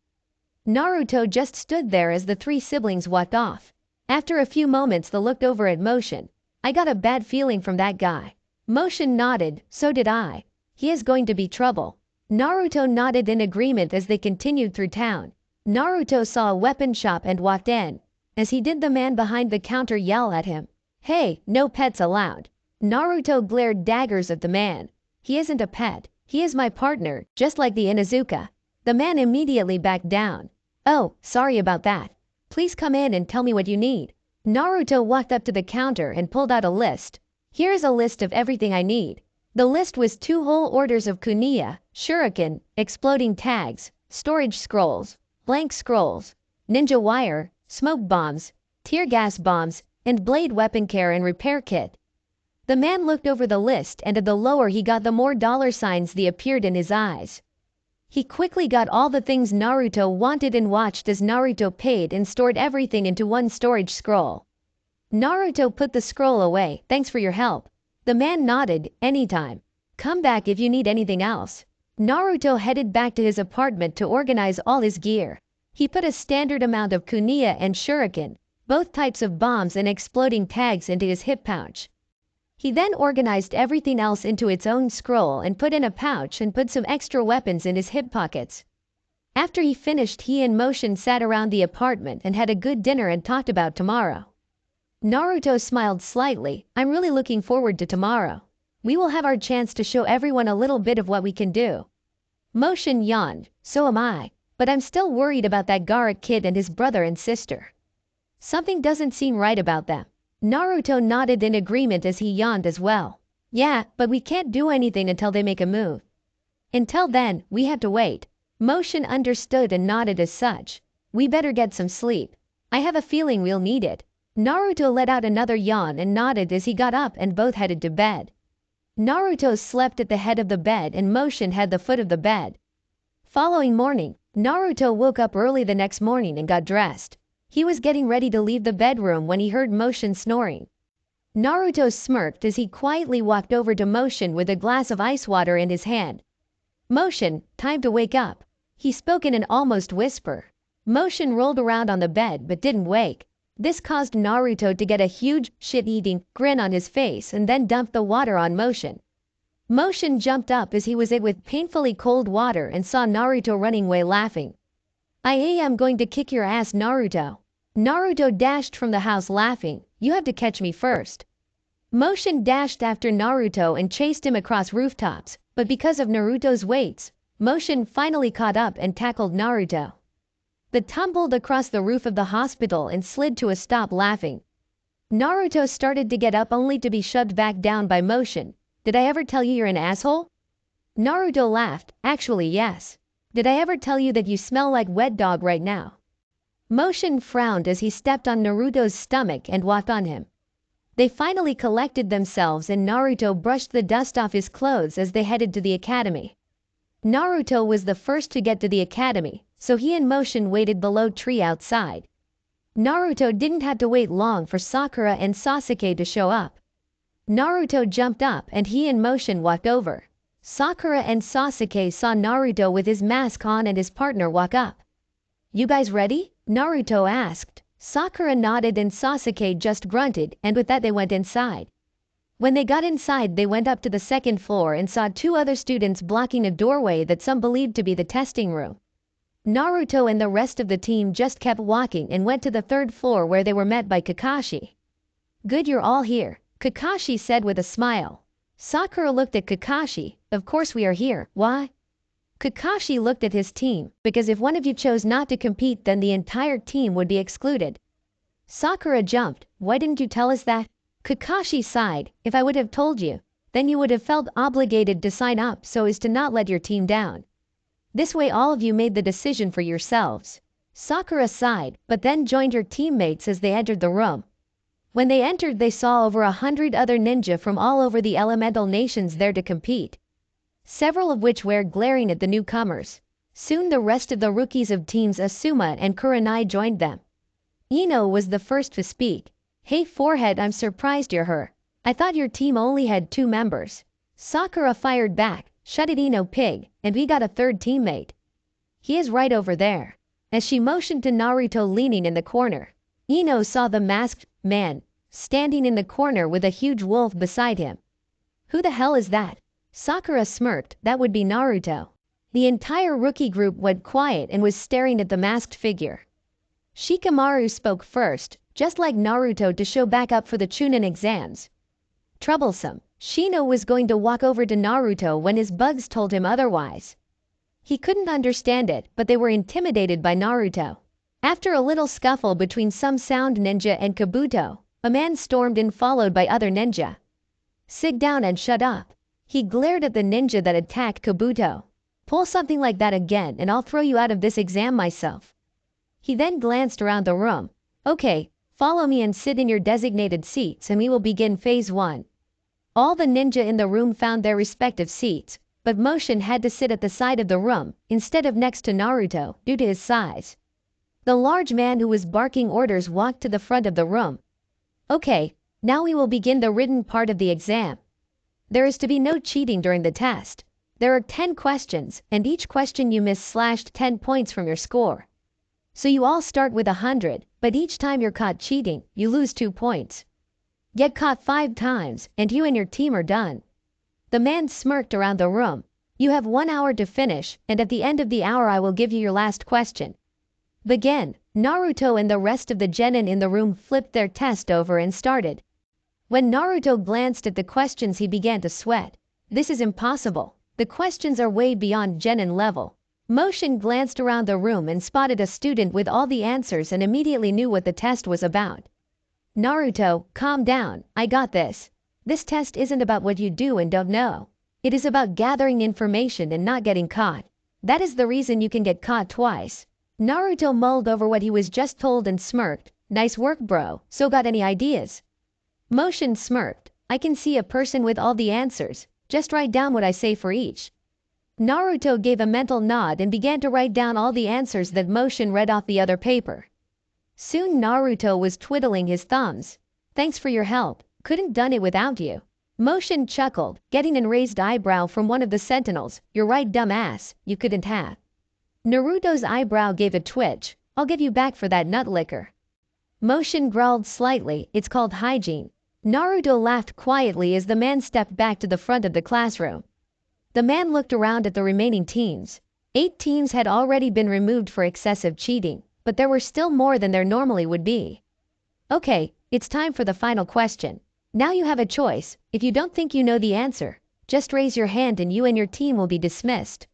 Naruto just stood there as the 3 siblings walked off. After a few moments they looked over at Motion. I got a bad feeling from that guy. Motion nodded, so did I. He is going to be trouble. Naruto nodded in agreement as they continued through town. Naruto saw a weapon shop and walked in. As he did, the man behind the counter yelled at him. Hey, no pets allowed. Naruto glared daggers at the man. He isn't a pet. He is my partner, just like the Inuzuka. The man immediately backed down. Oh, sorry about that. Please come in and tell me what you need. Naruto walked up to the counter and pulled out a list. Here's a list of everything I need. The list was 2 whole orders of kunai, shuriken, exploding tags, storage scrolls, blank scrolls, ninja wire, smoke bombs, tear gas bombs, and blade weapon care and repair kit. The man looked over the list and the lower he got the more dollar signs they appeared in his eyes. He quickly got all the things Naruto wanted and watched as Naruto paid and stored everything into one storage scroll. Naruto put the scroll away. Thanks for your help. The man nodded. Anytime. Come back if you need anything else. Naruto headed back to his apartment to organize all his gear. He put a standard amount of kunai and shuriken, both types of bombs and exploding tags, into his hip pouch. He then organized everything else into its own scroll and put in a pouch and put some extra weapons in his hip pockets. After he finished, he and Motion sat around the apartment and had a good dinner and talked about tomorrow. Naruto smiled slightly. I'm really looking forward to tomorrow. We will have our chance to show everyone a little bit of what we can do. Motion yawned. So am I. But I'm still worried about that Gaara kid and his brother and sister. Something doesn't seem right about them. Naruto nodded in agreement as he yawned as well. Yeah, but we can't do anything until they make a move. Until then, we have to wait. Motion understood and nodded as such. We better get some sleep. I have a feeling we'll need it. Naruto let out another yawn and nodded as he got up and both headed to bed. Naruto slept at the head of the bed and Motion had the foot of the bed. Following morning, Naruto woke up early the next morning and got dressed. He was getting ready to leave the bedroom when he heard Motion snoring. Naruto smirked as he quietly walked over to Motion with a glass of ice water in his hand. "Motion, time to wake up," he spoke in an almost whisper. Motion rolled around on the bed but didn't wake. This caused Naruto to get a huge, shit-eating grin on his face and then dumped the water on Motion. Motion jumped up as he was hit with painfully cold water and saw Naruto running away laughing. "I am going to kick your ass, Naruto." Naruto dashed from the house laughing. "You have to catch me first." Motion dashed after Naruto and chased him across rooftops, but because of Naruto's weights, Motion finally caught up and tackled Naruto. They tumbled across the roof of the hospital and slid to a stop laughing. Naruto started to get up only to be shoved back down by Motion. "Did I ever tell you you're an asshole?" Naruto laughed. "Actually, yes. Did I ever tell you that you smell like wet dog right now?" Motion frowned as he stepped on Naruto's stomach and walked on him. They finally collected themselves and Naruto brushed the dust off his clothes as they headed to the academy. Naruto was the first to get to the academy, so he and Motion waited below tree outside. Naruto didn't have to wait long for Sakura and Sasuke to show up. Naruto jumped up and he and Motion walked over. Sakura and Sasuke saw Naruto with his mask on and his partner walk up. "You guys ready?" Naruto asked. Sakura nodded and Sasuke just grunted, and with that they went inside. When they got inside they went up to the second floor and saw two other students blocking a doorway that some believed to be the testing room. Naruto and the rest of the team just kept walking and went to the third floor where they were met by Kakashi. "Good you're all here," Kakashi said with a smile. Sakura looked at Kakashi. "Of course we are here, why?" Kakashi looked at his team, because if one of you chose not to compete then the entire team would be excluded. Sakura jumped. "Why didn't you tell us that?" Kakashi sighed. "If I would have told you, then you would have felt obligated to sign up so as to not let your team down. This way all of you made the decision for yourselves." Sakura sighed, but then joined her teammates as they entered the room. When they entered they saw over 100 other ninja from all over the elemental nations there to compete, several of which were glaring at the newcomers. Soon the rest of the rookies of teams Asuma and Kurenai joined them. Ino was the first to speak. "Hey Forehead, I'm surprised you're here. I thought your team only had 2 members. Sakura fired back. "Shut it Ino pig, and we got a third teammate. He is right over there." As she motioned to Naruto leaning in the corner, Ino saw the masked man standing in the corner with a huge wolf beside him. "Who the hell is that?" Sakura smirked. "That would be Naruto." The entire rookie group went quiet and was staring at the masked figure. Shikamaru spoke first, just like Naruto, to show back up for the Chunin exams. Troublesome. Shino was going to walk over to Naruto when his bugs told him otherwise. He couldn't understand it, but they were intimidated by Naruto. After a little scuffle between some sound ninja and Kabuto, a man stormed in followed by other ninja. "Sit down and shut up." He glared at the ninja that attacked Kabuto. "Pull something like that again and I'll throw you out of this exam myself." He then glanced around the room. "Okay, follow me and sit in your designated seats and we will begin phase 1. All the ninja in the room found their respective seats, but Motion had to sit at the side of the room, instead of next to Naruto, due to his size. The large man who was barking orders walked to the front of the room. "Okay, now we will begin the written part of the exam. There is to be no cheating during the test. There are 10 questions, and each question you miss slashed 10 points from your score. So you all start with 100, but each time you're caught cheating, you lose 2 points. Get caught 5 times, and you and your team are done." The man smirked around the room. "You have 1 hour to finish, and at the end of the hour I will give you your last question. Begin." Naruto and the rest of the genin in the room flipped their test over and started. When Naruto glanced at the questions he began to sweat. This is impossible. The questions are way beyond genin level. Motion glanced around the room and spotted a student with all the answers and immediately knew what the test was about. "Naruto, calm down, I got this. This test isn't about what you do and don't know. It is about gathering information and not getting caught. That is the reason you can get caught twice. Naruto mulled over what he was just told and smirked. Nice work, bro. So got any ideas? Motion smirked. I can see a person with all the answers. Just write down what I say for each. Naruto gave a mental nod and began to write down all the answers that Motion read off the other paper. Soon Naruto was twiddling his thumbs. Thanks for your help. Couldn't done it without you. Motion chuckled, getting an raised eyebrow from one of the sentinels. You're right, dumbass. You couldn't have. Naruto's eyebrow gave a twitch. I'll give you back for that nut licker. Motion growled slightly. It's called hygiene. Naruto laughed quietly as the man stepped back to the front of the classroom. The man looked around at the remaining teams. 8 teams had already been removed for excessive cheating, but there were still more than there normally would be. Okay, it's time for the final question. Now you have a choice. If you don't think you know the answer, just raise your hand and you and your team will be dismissed.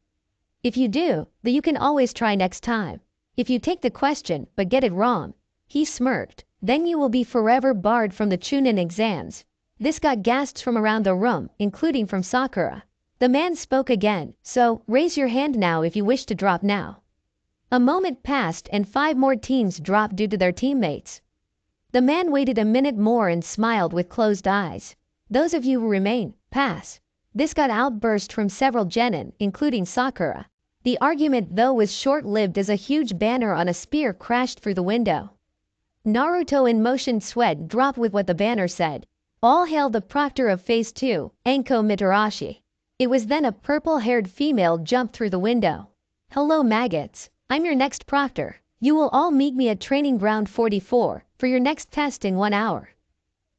If you do, then you can always try next time. If you take the question but get it wrong, he smirked, then you will be forever barred from the Chunin exams. This got gasps from around the room, including from Sakura. The man spoke again, so raise your hand now if you wish to drop now. A moment passed and 5 more teams dropped due to their teammates. The man waited a minute more and smiled with closed eyes. Those of you who remain, pass. This got outburst from several genin, including Sakura. The argument though was short-lived as a huge banner on a spear crashed through the window. Naruto in motion sweat dropped with what the banner said. All hail the proctor of Phase 2, Anko Mitarashi. It was then a purple-haired female jumped through the window. Hello maggots, I'm your next proctor. You will all meet me at Training Ground 44 for your next test in 1 hour.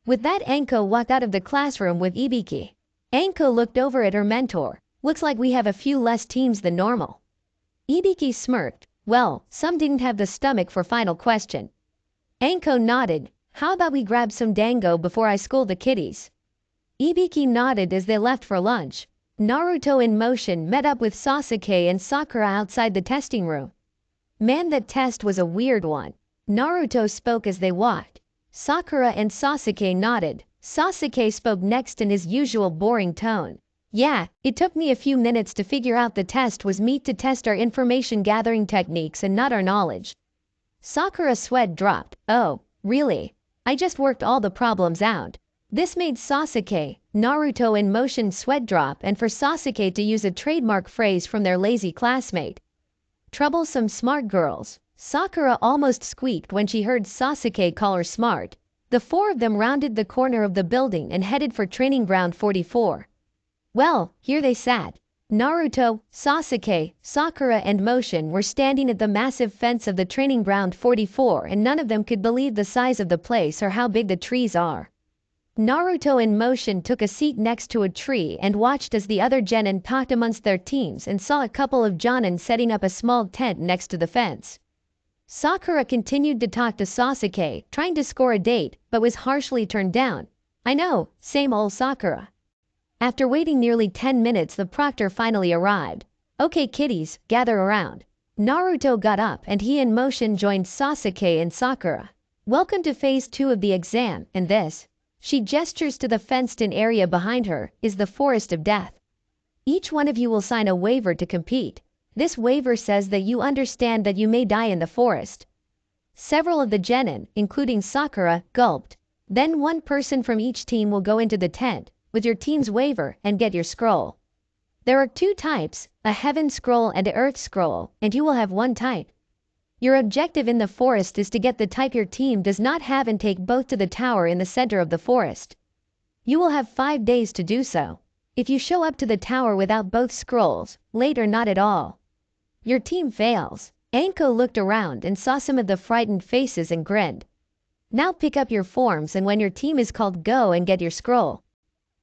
With that Anko walked out of the classroom with Ibiki. Anko looked over at her mentor. Looks like we have a few less teams than normal. Ibiki smirked. Well, some didn't have the stomach for final question. Anko nodded. How about we grab some dango before I school the kiddies? Ibiki nodded as they left for lunch. Naruto in motion met up with Sasuke and Sakura outside the testing room. Man, that test was a weird one. Naruto spoke as they walked. Sakura and Sasuke nodded. Sasuke spoke next in his usual boring tone. Yeah, it took me a few minutes to figure out the test was meant to test our information gathering techniques and not our knowledge. Sakura's sweat dropped. Oh, really? I just worked all the problems out. This made Sasuke, Naruto in motion sweat drop and for Sasuke to use a trademark phrase from their lazy classmate. Troublesome smart girls. Sakura almost squeaked when she heard Sasuke call her smart. The 4 of them rounded the corner of the building and headed for Training Ground 44. Well, here they sat. Naruto, Sasuke, Sakura and Motion were standing at the massive fence of the Training Ground 44 and none of them could believe the size of the place or how big the trees are. Naruto in motion took a seat next to a tree and watched as the other genin talked amongst their teams and saw a couple of jonin setting up a small tent next to the fence. Sakura continued to talk to Sasuke, trying to score a date, but was harshly turned down. I know, same old Sakura. After waiting nearly 10 minutes, the proctor finally arrived. Okay kiddies, gather around. Naruto got up and he in motion joined Sasuke and Sakura. Welcome to Phase 2 of the exam, and this, she gestures to the fenced-in area behind her, is the Forest of Death. Each one of you will sign a waiver to compete. This waiver says that you understand that you may die in the forest. Several of the genin, including Sakura, gulped. Then one person from each team will go into the tent with your team's waiver and get your scroll. There are 2 types, a heaven scroll and an earth scroll, and you will have 1 type. Your objective in the forest is to get the type your team does not have and take both to the tower in the center of the forest. You will have 5 days to do so. If you show up to the tower without both scrolls, late or not at all, your team fails. Anko looked around and saw some of the frightened faces and grinned. Now pick up your forms and when your team is called, go and get your scroll.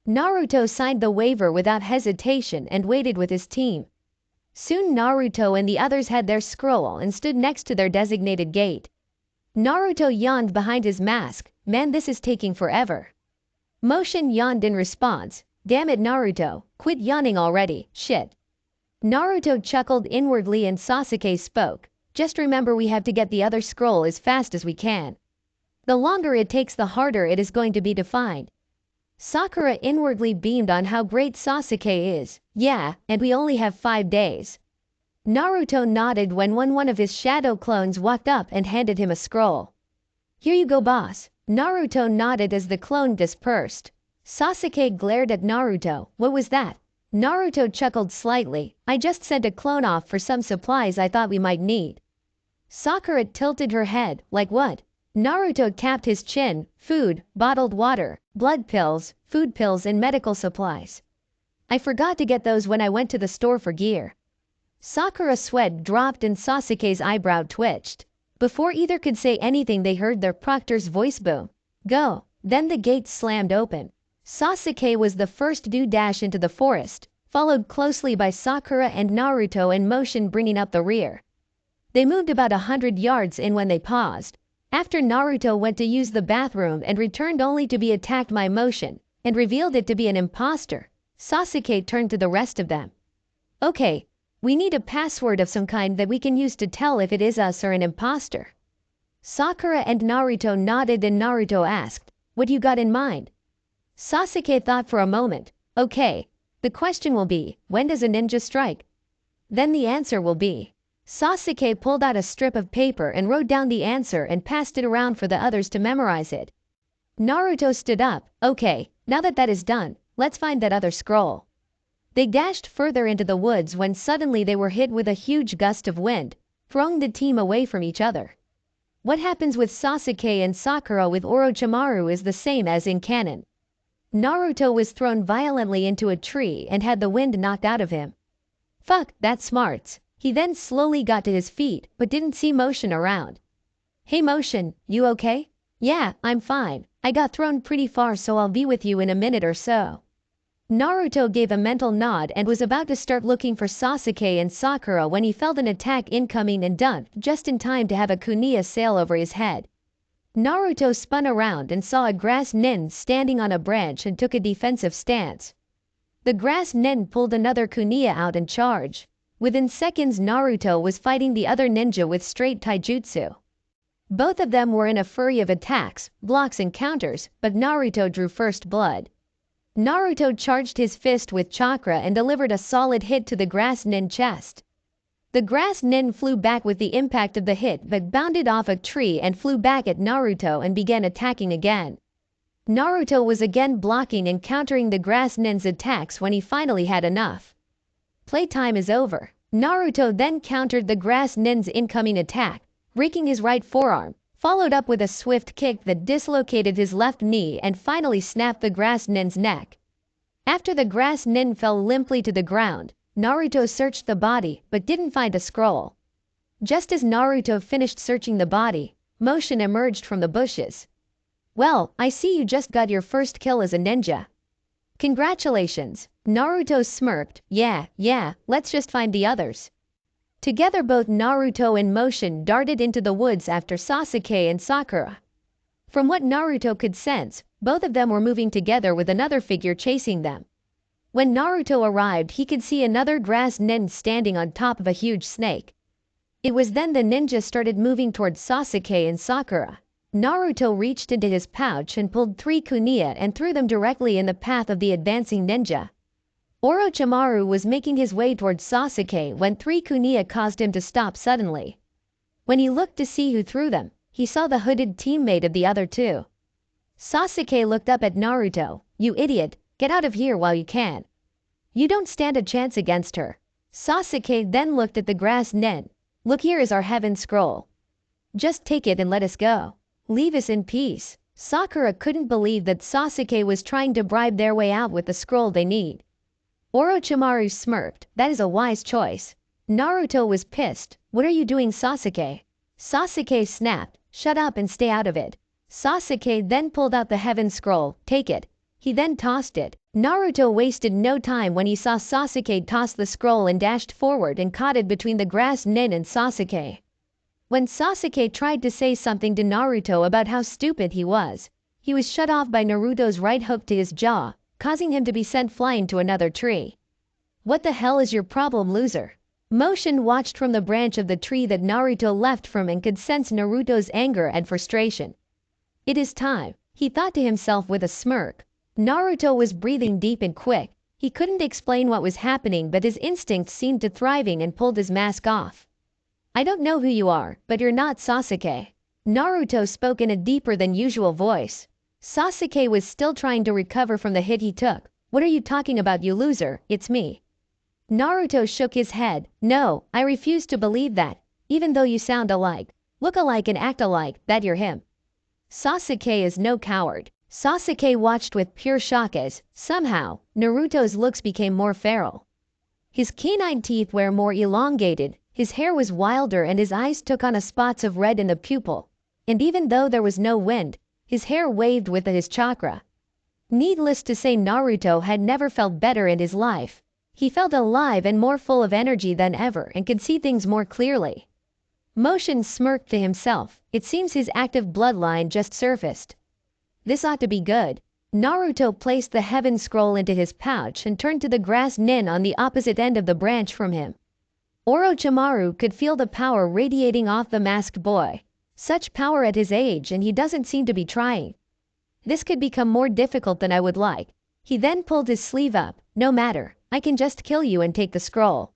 Naruto signed the waiver without hesitation and waited with his team. Soon Naruto and the others had their scroll and stood next to their designated gate. Naruto yawned behind his mask. Man, this is taking forever. Motion yawned in response. Damn it Naruto, quit yawning already, shit. Naruto chuckled inwardly and Sasuke spoke. Just remember we have to get the other scroll as fast as we can. The longer it takes the harder it is going to be to find. Sakura inwardly beamed on how great Sasuke is. Yeah, and we only have 5 days. Naruto nodded when one of his shadow clones walked up and handed him a scroll. Here you go, boss. Naruto nodded as the clone dispersed. Sasuke glared at Naruto. What was that? Naruto chuckled slightly. I just sent a clone off for some supplies I thought we might need. Sakura tilted her head. Like what? Naruto capped his chin. Food, bottled water, blood pills, food pills and medical supplies. I forgot to get those when I went to the store for gear. Sakura's sweat dropped and Sasuke's eyebrow twitched. Before either could say anything they heard their proctor's voice boom. Go. Then the gates slammed open. Sasuke was the first to dash into the forest, followed closely by Sakura and Naruto in motion bringing up the rear. They moved about 100 yards in when they paused. After Naruto went to use the bathroom and returned only to be attacked by motion, and revealed it to be an imposter, Sasuke turned to the rest of them. Okay, we need a password of some kind that we can use to tell if it is us or an imposter. Sakura and Naruto nodded and Naruto asked, what you got in mind? Sasuke thought for a moment. Okay, the question will be, when does a ninja strike? Then the answer will be. Sasuke pulled out a strip of paper and wrote down the answer and passed it around for the others to memorize it. Naruto stood up. Okay, now that is done, let's find that other scroll. They dashed further into the woods when suddenly they were hit with a huge gust of wind, throwing the team away from each other. What happens with Sasuke and Sakura with Orochimaru is the same as in canon. Naruto was thrown violently into a tree and had the wind knocked out of him. Fuck, that's smarts. He then slowly got to his feet, but didn't see Motion around. Hey Motion, you okay? Yeah, I'm fine. I got thrown pretty far so I'll be with you in a minute or so. Naruto gave a mental nod and was about to start looking for Sasuke and Sakura when he felt an attack incoming and ducked just in time to have a kunai sail over his head. Naruto spun around and saw a grass nin standing on a branch and took a defensive stance. The grass nin pulled another kunai out and charged. Within seconds Naruto was fighting the other ninja with straight taijutsu. Both of them were in a flurry of attacks, blocks and counters, but Naruto drew first blood. Naruto charged his fist with chakra and delivered a solid hit to the grass nin chest. The grass nin flew back with the impact of the hit but bounded off a tree and flew back at Naruto and began attacking again. Naruto was again blocking and countering the grass nin's attacks when he finally had enough. Playtime is over. Naruto then countered the grass nin's incoming attack, breaking his right forearm, followed up with a swift kick that dislocated his left knee and finally snapped the grass nin's neck. After the grass nin fell limply to the ground, Naruto searched the body but didn't find a scroll. Just as Naruto finished searching the body, Motion emerged from the bushes. Well, I see you just got your first kill as a ninja. Congratulations. Naruto smirked. Yeah, let's just find the others. Together both Naruto and Motion darted into the woods after Sasuke and Sakura. From what Naruto could sense, both of them were moving together with another figure chasing them. When Naruto arrived, he could see another grass nin standing on top of a huge snake. It was then the ninja started moving towards Sasuke and Sakura. Naruto reached into his pouch and pulled 3 kunai and threw them directly in the path of the advancing ninja. Orochimaru was making his way towards Sasuke when 3 kunai caused him to stop suddenly. When he looked to see who threw them, he saw the hooded teammate of the other 2. Sasuke looked up at Naruto. You idiot, get out of here while you can. You don't stand a chance against her. Sasuke then looked at the grass nin. Look, here is our heaven scroll. Just take it and let us go. Leave us in peace. Sakura couldn't believe that Sasuke was trying to bribe their way out with the scroll they need. Orochimaru smirked. That is a wise choice. Naruto was pissed. What are you doing, Sasuke? Sasuke snapped. Shut up and stay out of it. Sasuke then pulled out the heaven scroll. Take it. He then tossed it. Naruto wasted no time when he saw Sasuke toss the scroll and dashed forward and caught it between the grass nin and Sasuke. When Sasuke tried to say something to Naruto about how stupid he was shut off by Naruto's right hook to his jaw, causing him to be sent flying to another tree. What the hell is your problem, loser? Motion watched from the branch of the tree that Naruto left from and could sense Naruto's anger and frustration. It is time, he thought to himself with a smirk. Naruto was breathing deep and quick. He couldn't explain what was happening, but his instincts seemed to thriving and pulled his mask off. I don't know who you are, but you're not Sasuke. Naruto spoke in a deeper than usual voice. Sasuke was still trying to recover from the hit he took. What are you talking about, you loser? It's me. Naruto shook his head. No, I refuse to believe that. Even though you sound alike, look alike and act alike, that you're him. Sasuke is no coward. Sasuke watched with pure shock as, somehow, Naruto's looks became more feral. His canine teeth were more elongated, his hair was wilder and his eyes took on a spots of red in the pupil. And even though there was no wind, his hair waved with his chakra. Needless to say, Naruto had never felt better in his life. He felt alive and more full of energy than ever and could see things more clearly. Motion smirked to himself. It seems his active bloodline just surfaced. This ought to be good. Naruto placed the heaven scroll into his pouch and turned to the grass nin on the opposite end of the branch from him. Orochimaru could feel the power radiating off the masked boy. Such power at his age, and he doesn't seem to be trying. This could become more difficult than I would like. He then pulled his sleeve up. No matter, I can just kill you and take the scroll.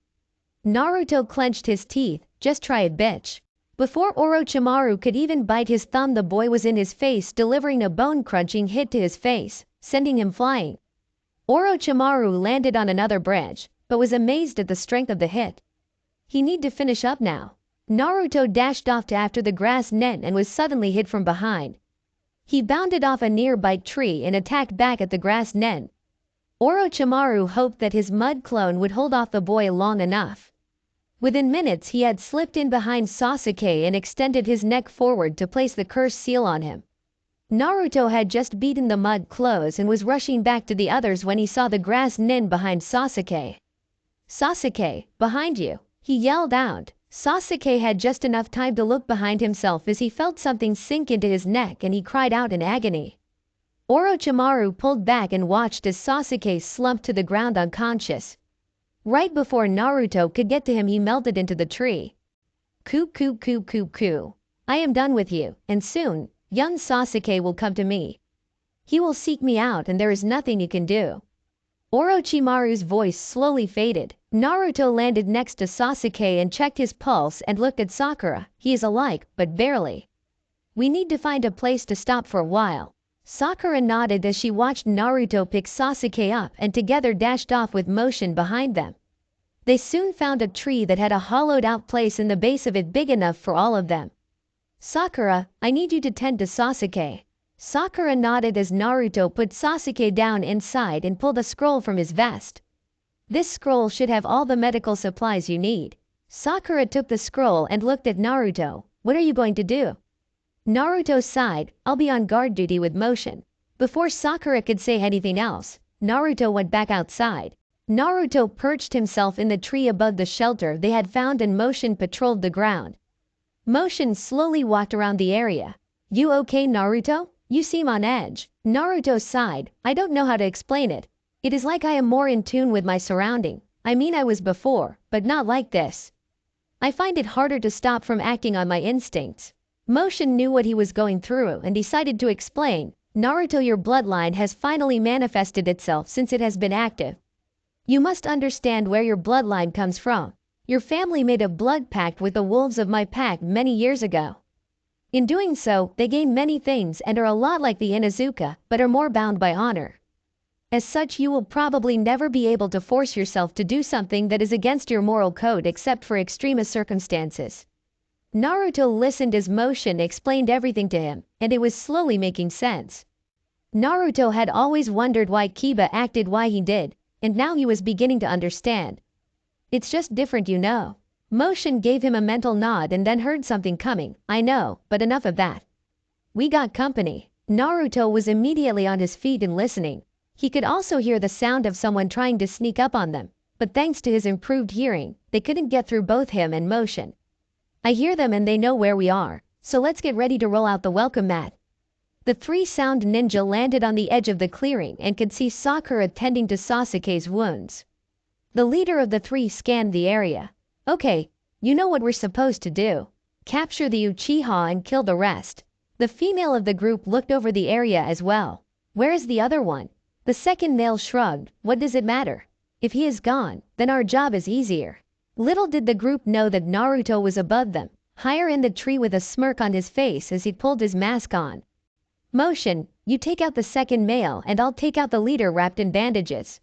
Naruto clenched his teeth. Just try it, bitch. Before Orochimaru could even bite his thumb, the boy was in his face, delivering a bone-crunching hit to his face, sending him flying. Orochimaru landed on another branch, but was amazed at the strength of the hit. He need to finish up now. Naruto dashed off to after the grass net and was suddenly hit from behind. He bounded off a nearby tree and attacked back at the grass net. Orochimaru hoped that his mud clone would hold off the boy long enough. Within minutes he had slipped in behind Sasuke and extended his neck forward to place the curse seal on him. Naruto had just beaten the mud close and was rushing back to the others when he saw the grass nin behind Sasuke. Sasuke, behind you, he yelled out. Sasuke had just enough time to look behind himself as he felt something sink into his neck and he cried out in agony. Orochimaru pulled back and watched as Sasuke slumped to the ground unconscious. Right before Naruto could get to him, he melted into the tree. Ku. I am done with you, and soon, young Sasuke will come to me. He will seek me out and there is nothing you can do. Orochimaru's voice slowly faded. Naruto landed next to Sasuke and checked his pulse and looked at Sakura. He is alike, but barely. We need to find a place to stop for a while. Sakura nodded as she watched Naruto pick Sasuke up and together dashed off with motion behind them. They soon found a tree that had a hollowed out place in the base of it big enough for all of them. Sakura, I need you to tend to Sasuke. Sakura nodded as Naruto put Sasuke down inside and pulled a scroll from his vest. This scroll should have all the medical supplies you need. Sakura took the scroll and looked at Naruto. What are you going to do? Naruto sighed. I'll be on guard duty with motion. Before Sakura could say anything else, Naruto went back outside. Naruto perched himself in the tree above the shelter they had found and Motion patrolled the ground. Motion slowly walked around the area. You okay, Naruto? You seem on edge. Naruto sighed. I don't know how to explain it. It is like I am more in tune with my surrounding. I mean, I was before, but not like this. I find it harder to stop from acting on my instincts. Motion knew what he was going through and decided to explain. Naruto, your bloodline has finally manifested itself since it has been active. You must understand where your bloodline comes from. Your family made a blood pact with the wolves of my pack many years ago. In doing so, they gain many things and are a lot like the Inuzuka, but are more bound by honor. As such, you will probably never be able to force yourself to do something that is against your moral code except for extremist circumstances. Naruto listened as Motion explained everything to him, and it was slowly making sense. Naruto had always wondered why Kiba acted why he did, and now he was beginning to understand. It's just different, you know. Motion gave him a mental nod and then heard something coming. I know, but enough of that. We got company. Naruto was immediately on his feet and listening. He could also hear the sound of someone trying to sneak up on them, but thanks to his improved hearing, they couldn't get through both him and Motion. I hear them and they know where we are, so let's get ready to roll out the welcome mat. The three sound ninja landed on the edge of the clearing and could see Sakura tending to Sasuke's wounds. The leader of the three scanned the area. Okay, you know what we're supposed to do. Capture the Uchiha and kill the rest. The female of the group looked over the area as well. Where is the other one? The second male shrugged. What does it matter? If he is gone, then our job is easier. Little did the group know that Naruto was above them, higher in the tree with a smirk on his face as he pulled his mask on. Motion, you take out the second male and I'll take out the leader wrapped in bandages.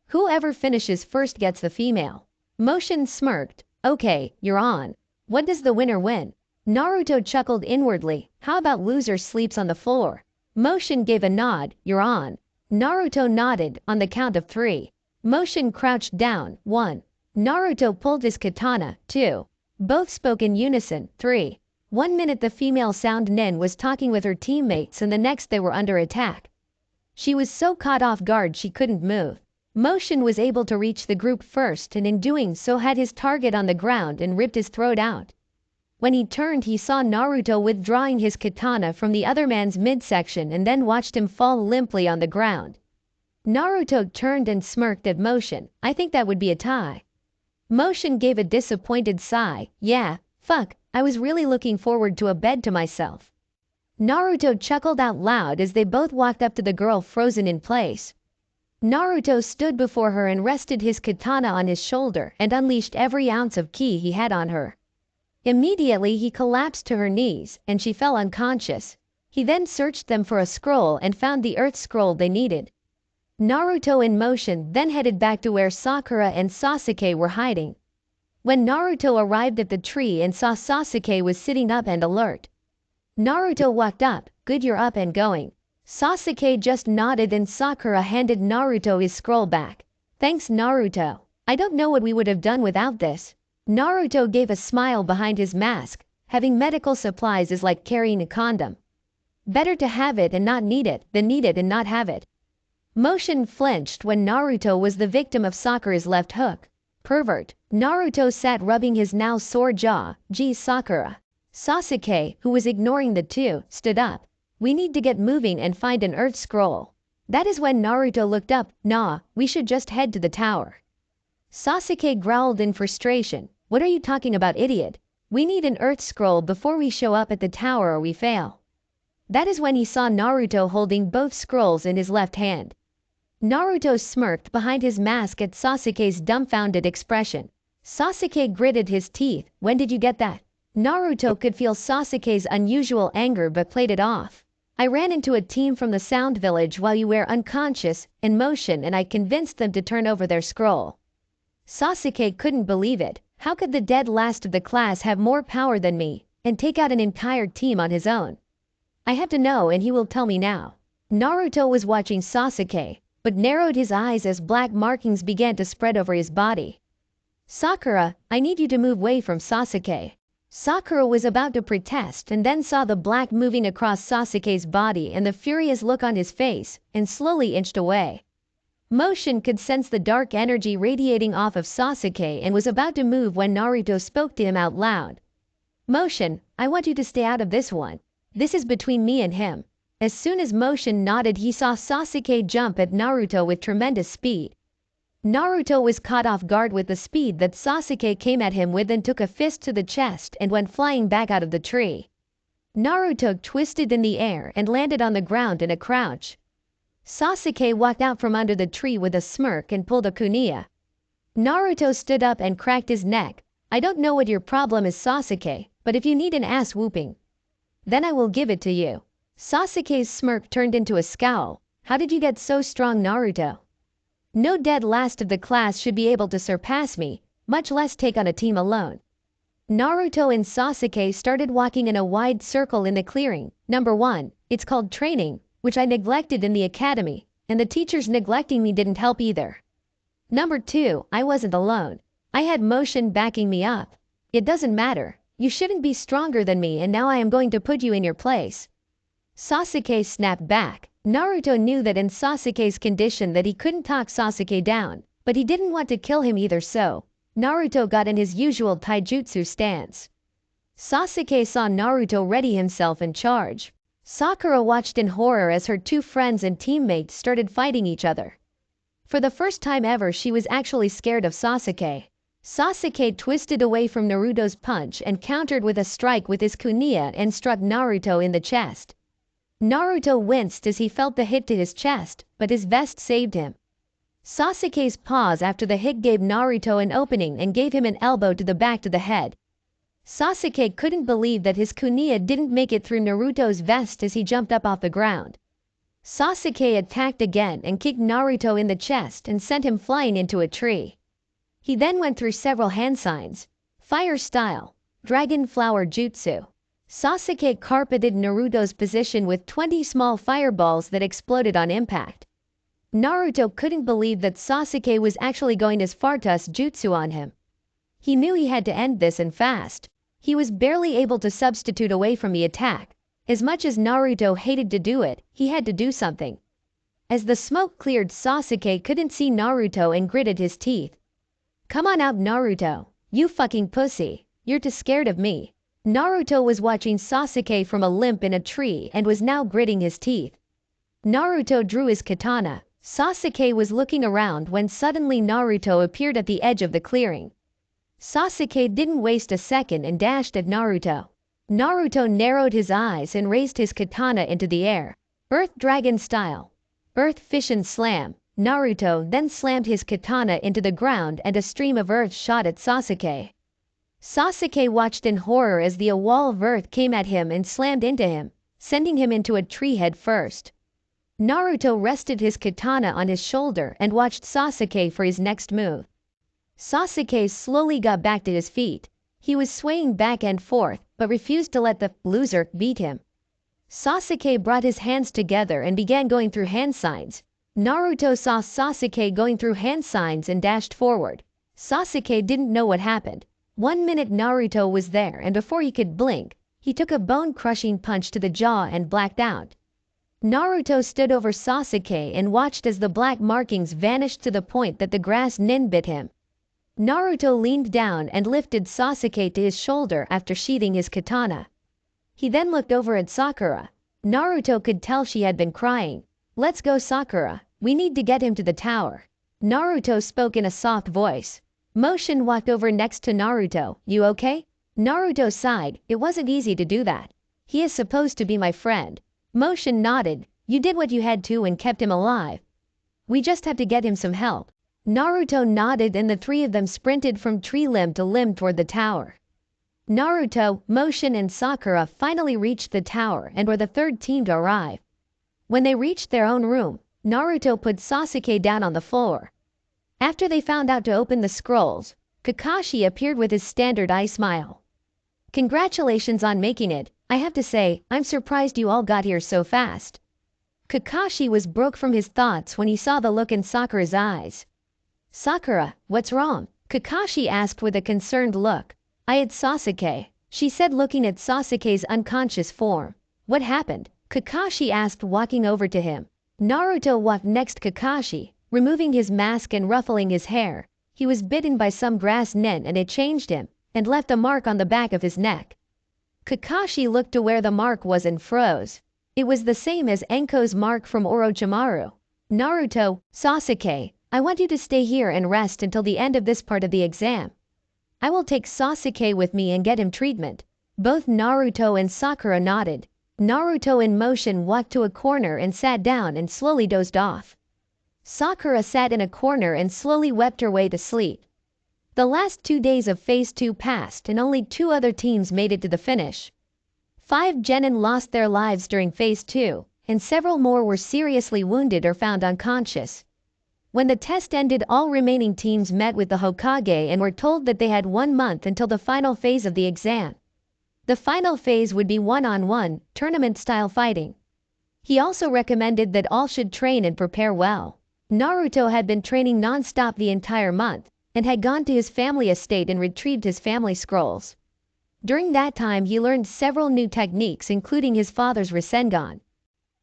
Whoever finishes first gets the female. Motion smirked. Okay, you're on. What does the winner win? Naruto chuckled inwardly. How about loser sleeps on the floor? Motion gave a nod. You're on. Naruto nodded. On the count of 3. Motion crouched down. 1. Naruto pulled his katana. 2. Both spoke in unison. 3. 1 minute the female sound Nin was talking with her teammates and the next they were under attack. She was so caught off guard she couldn't move. Motion was able to reach the group first and in doing so had his target on the ground and ripped his throat out. When he turned he saw Naruto withdrawing his katana from the other man's midsection and then watched him fall limply on the ground. Naruto turned and smirked at Motion. I think that would be a tie. Motion gave a disappointed sigh. Yeah, fuck, I was really looking forward to a bed to myself. Naruto chuckled out loud as they both walked up to the girl frozen in place. Naruto stood before her and rested his katana on his shoulder and unleashed every ounce of ki he had on her. Immediately he collapsed to her knees and she fell unconscious. He then searched them for a scroll and found the earth scroll they needed. Naruto in motion then headed back to where Sakura and Sasuke were hiding. When Naruto arrived at the tree and saw Sasuke was sitting up and alert, Naruto walked up. Good, you're up and going. Sasuke just nodded and Sakura handed Naruto his scroll back. Thanks Naruto. I don't know what we would have done without this. Naruto gave a smile behind his mask. Having medical supplies is like carrying a condom. Better to have it and not need it than need it and not have it. Motion flinched when Naruto was the victim of Sakura's left hook. Pervert. Naruto sat rubbing his now sore jaw. Geez Sakura. Sasuke, who was ignoring the two, stood up. We need to get moving and find an earth scroll. That is when Naruto looked up. Nah, we should just head to the tower. Sasuke growled in frustration. What are you talking about, idiot? We need an earth scroll before we show up at the tower or we fail. That is when he saw Naruto holding both scrolls in his left hand. Naruto smirked behind his mask at Sasuke's dumbfounded expression. Sasuke gritted his teeth. When did you get that? Naruto could feel Sasuke's unusual anger but played it off. I ran into a team from the Sound Village while you were unconscious, in motion, and I convinced them to turn over their scroll. Sasuke couldn't believe it. How could the dead last of the class have more power than me, and take out an entire team on his own? I have to know and he will tell me now. Naruto was watching Sasuke, but narrowed his eyes as black markings began to spread over his body. Sakura, I need you to move away from Sasuke. Sakura was about to protest and then saw the black moving across Sasuke's body and the furious look on his face, and slowly inched away. Motion could sense the dark energy radiating off of Sasuke and was about to move when Naruto spoke to him out loud. Motion, I want you to stay out of this one. This is between me and him. As soon as Motion nodded, he saw Sasuke jump at Naruto with tremendous speed. Naruto was caught off guard with the speed that Sasuke came at him with and took a fist to the chest and went flying back out of the tree. Naruto twisted in the air and landed on the ground in a crouch. Sasuke walked out from under the tree with a smirk and pulled a kunai. Naruto stood up and cracked his neck. I don't know what your problem is, Sasuke, but if you need an ass whooping, then I will give it to you. Sasuke's smirk turned into a scowl. How did you get so strong, Naruto? No dead last of the class should be able to surpass me, much less take on a team alone. Naruto and Sasuke started walking in a wide circle in the clearing. Number 1, it's called training, which I neglected in the academy, and the teachers neglecting me didn't help either. Number 2, I wasn't alone. I had Motion backing me up. It doesn't matter. You shouldn't be stronger than me and now I am going to put you in your place. Sasuke snapped back. Naruto knew that in Sasuke's condition that he couldn't talk Sasuke down, but he didn't want to kill him either, so Naruto got in his usual taijutsu stance. Sasuke saw Naruto ready himself and charge. Sakura watched in horror as her two friends and teammates started fighting each other. For the first time ever she was actually scared of Sasuke. Sasuke twisted away from Naruto's punch and countered with a strike with his kunai and struck Naruto in the chest. Naruto winced as he felt the hit to his chest, but his vest saved him. Sasuke's pause after the hit gave Naruto an opening and gave him an elbow to the back of the head. Sasuke couldn't believe that his kunai didn't make it through Naruto's vest as he jumped up off the ground. Sasuke attacked again and kicked Naruto in the chest and sent him flying into a tree. He then went through several hand signs. Fire style, dragon flower jutsu. Sasuke carpeted Naruto's position with 20 small fireballs that exploded on impact. Naruto couldn't believe that Sasuke was actually going as far to us jutsu on him. He knew he had to end this and fast. He was barely able to substitute away from the attack. As much as Naruto hated to do it, he had to do something. As the smoke cleared, Sasuke couldn't see Naruto and gritted his teeth. "Come on out, Naruto. You fucking pussy. You're too scared of me." Naruto was watching Sasuke from a limp in a tree and was now gritting his teeth. Naruto drew his katana. Sasuke was looking around when suddenly Naruto appeared at the edge of the clearing. Sasuke didn't waste a second and dashed at Naruto. Naruto narrowed his eyes and raised his katana into the air. Earth Dragon style. Earth Fission Slam. Naruto then slammed his katana into the ground and a stream of earth shot at Sasuke. Sasuke watched in horror as the wall of earth came at him and slammed into him, sending him into a tree head first. Naruto rested his katana on his shoulder and watched Sasuke for his next move. Sasuke slowly got back to his feet. He was swaying back and forth, but refused to let the loser beat him. Sasuke brought his hands together and began going through hand signs. Naruto saw Sasuke going through hand signs and dashed forward. Sasuke didn't know what happened. 1 minute Naruto was there, and before he could blink, he took a bone-crushing punch to the jaw and blacked out. Naruto stood over Sasuke and watched as the black markings vanished to the point that the grass nin bit him. Naruto leaned down and lifted Sasuke to his shoulder after sheathing his katana. He then looked over at Sakura. Naruto could tell she had been crying. "Let's go, Sakura. We need to get him to the tower." Naruto spoke in a soft voice. Motion walked over next to Naruto. "You okay?" Naruto sighed. "It wasn't easy to do that. He is supposed to be my friend." Motion nodded. "You did what you had to and kept him alive. We just have to get him some help." Naruto nodded and the three of them sprinted from tree limb to limb toward the tower. Naruto, Motion and Sakura finally reached the tower and were the third team to arrive. When they reached their own room, Naruto put Sasuke down on the floor. After they found out to open the scrolls, Kakashi appeared with his standard eye smile. "Congratulations on making it. I have to say, I'm surprised you all got here so fast." Kakashi was broke from his thoughts when he saw the look in Sakura's eyes. "Sakura, what's wrong?" Kakashi asked with a concerned look. "It's Sasuke," she said, looking at Sasuke's unconscious form. "What happened?" Kakashi asked, walking over to him. Naruto walked next to Kakashi, removing his mask and ruffling his hair. He was bitten by some grass nen and it changed him, and left a mark on the back of his neck. Kakashi looked to where the mark was and froze. It was the same as Enko's mark from Orochimaru. "Naruto, Sasuke, I want you to stay here and rest until the end of this part of the exam. I will take Sasuke with me and get him treatment." Both Naruto and Sakura nodded. Naruto in motion walked to a corner and sat down and slowly dozed off. Sakura sat in a corner and slowly wept her way to sleep. The last 2 days of Phase 2 passed and only 2 other teams made it to the finish. 5 genin lost their lives during Phase 2, and several more were seriously wounded or found unconscious. When the test ended, all remaining teams met with the Hokage and were told that they had 1 month until the final phase of the exam. The final phase would be one-on-one, tournament-style fighting. He also recommended that all should train and prepare well. Naruto had been training non-stop the entire month, and had gone to his family estate and retrieved his family scrolls. During that time he learned several new techniques, including his father's Rasengan.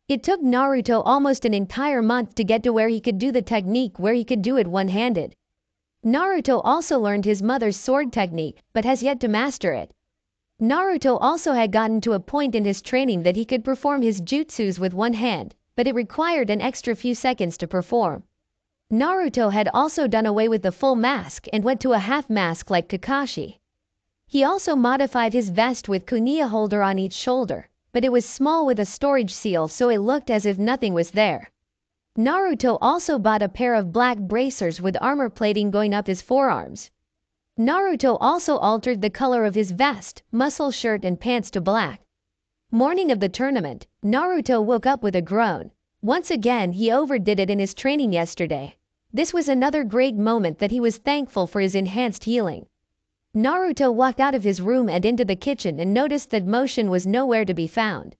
It took Naruto almost an entire month to get to where he could do the technique where he could do it one-handed. Naruto also learned his mother's sword technique, but has yet to master it. Naruto also had gotten to a point in his training that he could perform his jutsus with one hand, but it required an extra few seconds to perform. Naruto had also done away with the full mask and went to a half mask like Kakashi. He also modified his vest with kunai holder on each shoulder, but it was small with a storage seal, so it looked as if nothing was there. Naruto also bought a pair of black bracers with armor plating going up his forearms. Naruto also altered the color of his vest, muscle shirt and pants to black. Morning of the tournament, Naruto woke up with a groan. Once again he overdid it in his training yesterday. This was another great moment that he was thankful for his enhanced healing. Naruto walked out of his room and into the kitchen and noticed that Motion was nowhere to be found.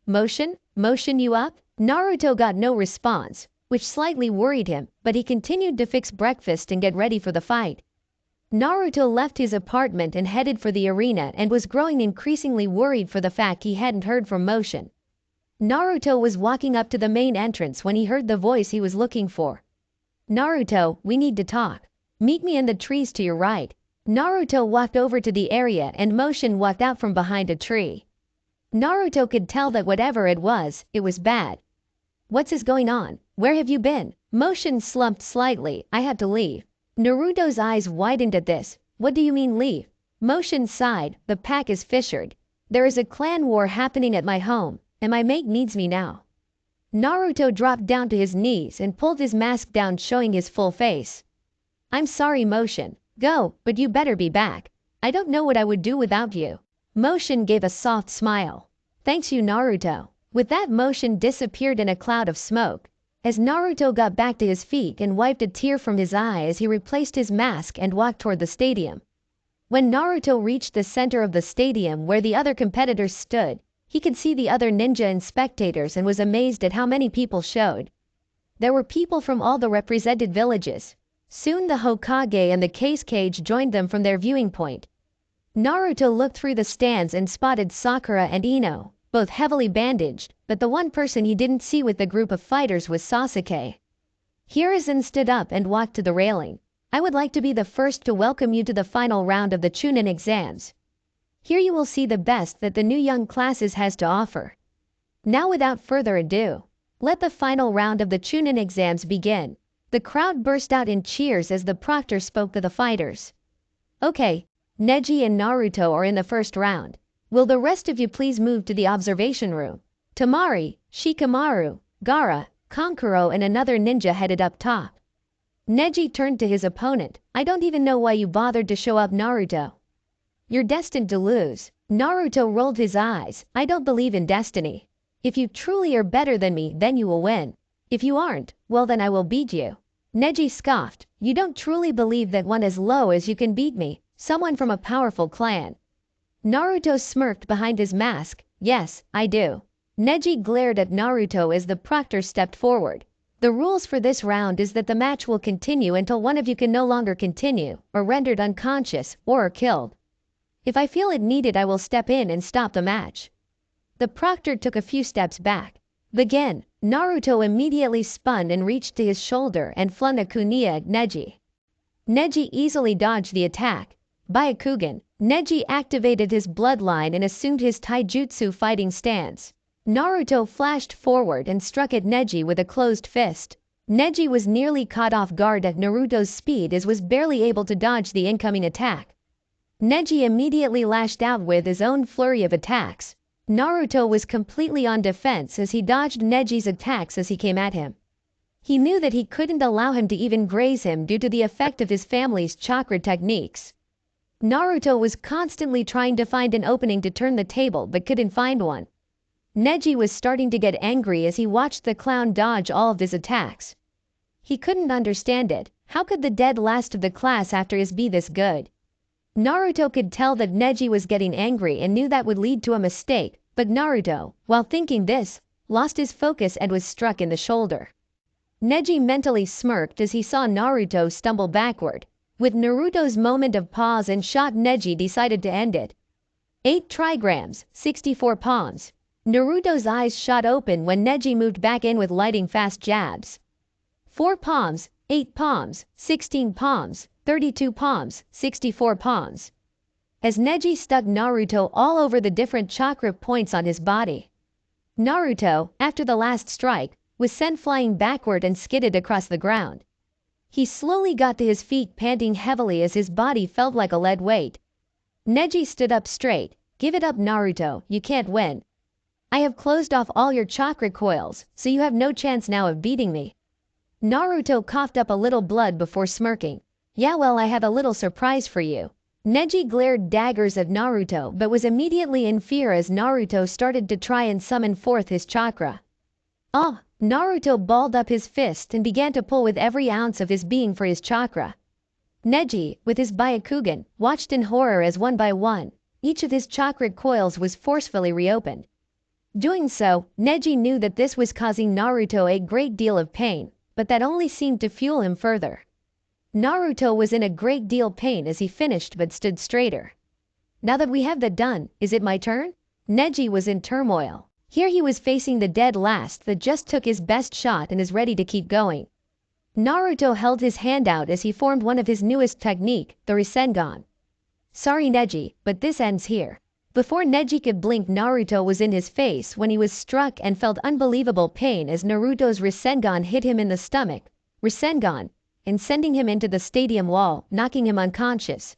Motion? Motion, you up? Naruto got no response, which slightly worried him, but he continued to fix breakfast and get ready for the fight. Naruto left his apartment and headed for the arena and was growing increasingly worried for the fact he hadn't heard from Motion. Naruto was walking up to the main entrance when he heard the voice he was looking for. Naruto, we need to talk. Meet me in the trees to your right. Naruto walked over to the area and Motion walked out from behind a tree. Naruto could tell that whatever it was bad. What's going on? Where have you been? Motion slumped slightly. I had to leave. Naruto's eyes widened at this. What do you mean leave? Motion sighed. The pack is fissured. There is a clan war happening at my home, and my mate needs me now. Naruto dropped down to his knees and pulled his mask down, showing his full face. I'm sorry, Motion. Go, but you better be back. I don't know what I would do without you. Motion gave a soft smile. Thanks you, Naruto. With that, Motion disappeared in a cloud of smoke. As Naruto got back to his feet and wiped a tear from his eye as he replaced his mask and walked toward the stadium. When Naruto reached the center of the stadium where the other competitors stood, he could see the other ninja and spectators and was amazed at how many people showed. There were people from all the represented villages. Soon the Hokage and the Case Cage joined them from their viewing point. Naruto looked through the stands and spotted Sakura and Ino, both heavily bandaged, but the one person he didn't see with the group of fighters was Sasuke. Hiruzen stood up and walked to the railing. I would like to be the first to welcome you to the final round of the Chunin exams. Here you will see the best that the new young classes has to offer. Now without further ado, let the final round of the Chunin exams begin. The crowd burst out in cheers as the proctor spoke to the fighters. Okay, Neji and Naruto are in the first round. Will the rest of you please move to the observation room? Temari, Shikamaru, Gaara, Kankuro and another ninja headed up top. Neji turned to his opponent. I don't even know why you bothered to show up, Naruto. You're destined to lose. Naruto rolled his eyes. I don't believe in destiny. If you truly are better than me, then you will win. If you aren't, well then I will beat you. Neji scoffed. You don't truly believe that one as low as you can beat me, someone from a powerful clan. Naruto smirked behind his mask. Yes, I do. Neji glared at Naruto as the proctor stepped forward. The rules for this round is that the match will continue until one of you can no longer continue, or rendered unconscious, or are killed. If I feel it needed, I will step in and stop the match. The proctor took a few steps back. Begin. Naruto immediately spun and reached to his shoulder and flung a kunai at Neji. Neji easily dodged the attack. Byakugan. Neji activated his bloodline and assumed his taijutsu fighting stance. Naruto flashed forward and struck at Neji with a closed fist. Neji was nearly caught off guard at Naruto's speed as was barely able to dodge the incoming attack. Neji immediately lashed out with his own flurry of attacks. Naruto was completely on defense as he dodged Neji's attacks as he came at him. He knew that he couldn't allow him to even graze him due to the effect of his family's chakra techniques. Naruto was constantly trying to find an opening to turn the table but couldn't find one. Neji was starting to get angry as he watched the clown dodge all of his attacks. He couldn't understand it. How could the dead last of the class after his be this good? Naruto could tell that Neji was getting angry and knew that would lead to a mistake, but Naruto, while thinking this, lost his focus and was struck in the shoulder. Neji mentally smirked as he saw Naruto stumble backward. With Naruto's moment of pause and shot, Neji decided to end it. 8 trigrams, 64 palms. Naruto's eyes shot open when Neji moved back in with lightning fast jabs. 4 palms, 8 palms, 16 palms, 32 palms, 64 palms. As Neji stuck Naruto all over the different chakra points on his body. Naruto, after the last strike, was sent flying backward and skidded across the ground. He slowly got to his feet, panting heavily as his body felt like a lead weight. Neji stood up straight. Give it up, Naruto, you can't win. I have closed off all your chakra coils, so you have no chance now of beating me. Naruto coughed up a little blood before smirking. Yeah, well, I had a little surprise for you. Neji glared daggers at Naruto but was immediately in fear as Naruto started to try and summon forth his chakra. Oh, Naruto balled up his fist and began to pull with every ounce of his being for his chakra. Neji, with his Byakugan, watched in horror as one by one, each of his chakra coils was forcefully reopened. Doing so, Neji knew that this was causing Naruto a great deal of pain, but that only seemed to fuel him further. Naruto was in a great deal pain as he finished but stood straighter. Now that we have that done, is it my turn? Neji was in turmoil. Here he was facing the dead last that just took his best shot and is ready to keep going. Naruto held his hand out as he formed one of his newest technique, the Rasengan. Sorry Neji, but this ends here. Before Neji could blink, Naruto was in his face when he was struck and felt unbelievable pain as Naruto's Rasengan hit him in the stomach, Rasengan, and sending him into the stadium wall, knocking him unconscious.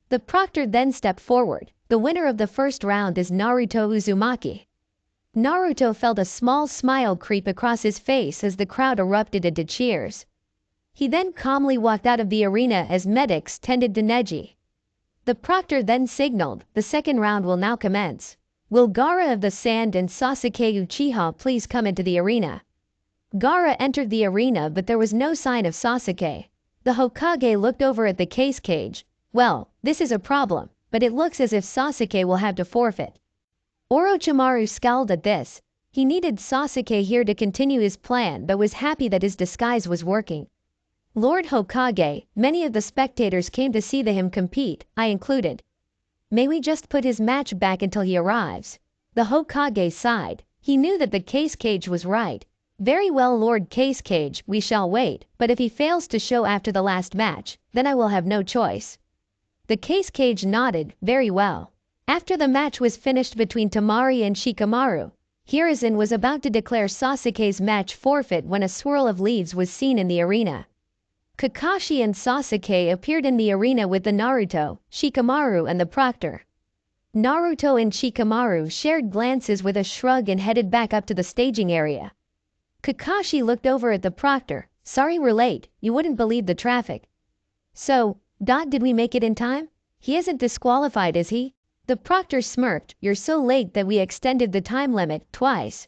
The proctor then stepped forward. The winner of the first round is Naruto Uzumaki. Naruto felt a small smile creep across his face as the crowd erupted into cheers. He then calmly walked out of the arena as medics tended to Neji. The proctor then signaled, the second round will now commence. Will Gaara of the Sand and Sasuke Uchiha please come into the arena? Gaara entered the arena but there was no sign of Sasuke. The Hokage looked over at the case cage. Well, this is a problem, but it looks as if Sasuke will have to forfeit. Orochimaru scowled at this. He needed Sasuke here to continue his plan but was happy that his disguise was working. Lord Hokage, many of the spectators came to see him compete, I included. May we just put his match back until he arrives? The Hokage sighed. He knew that the case cage was right. Very well, Lord Case Cage, we shall wait, but if he fails to show after the last match, then I will have no choice. The case cage nodded, very well. After the match was finished between Temari and Shikamaru, Hiruzen was about to declare Sasuke's match forfeit when a swirl of leaves was seen in the arena. Kakashi and Sasuke appeared in the arena with the Naruto, Shikamaru and the proctor. Naruto and Shikamaru shared glances with a shrug and headed back up to the staging area. Kakashi looked over at the proctor. Sorry we're late, you wouldn't believe the traffic. So, did we make it in time? He isn't disqualified, is he? The proctor smirked. You're so late that we extended the time limit twice.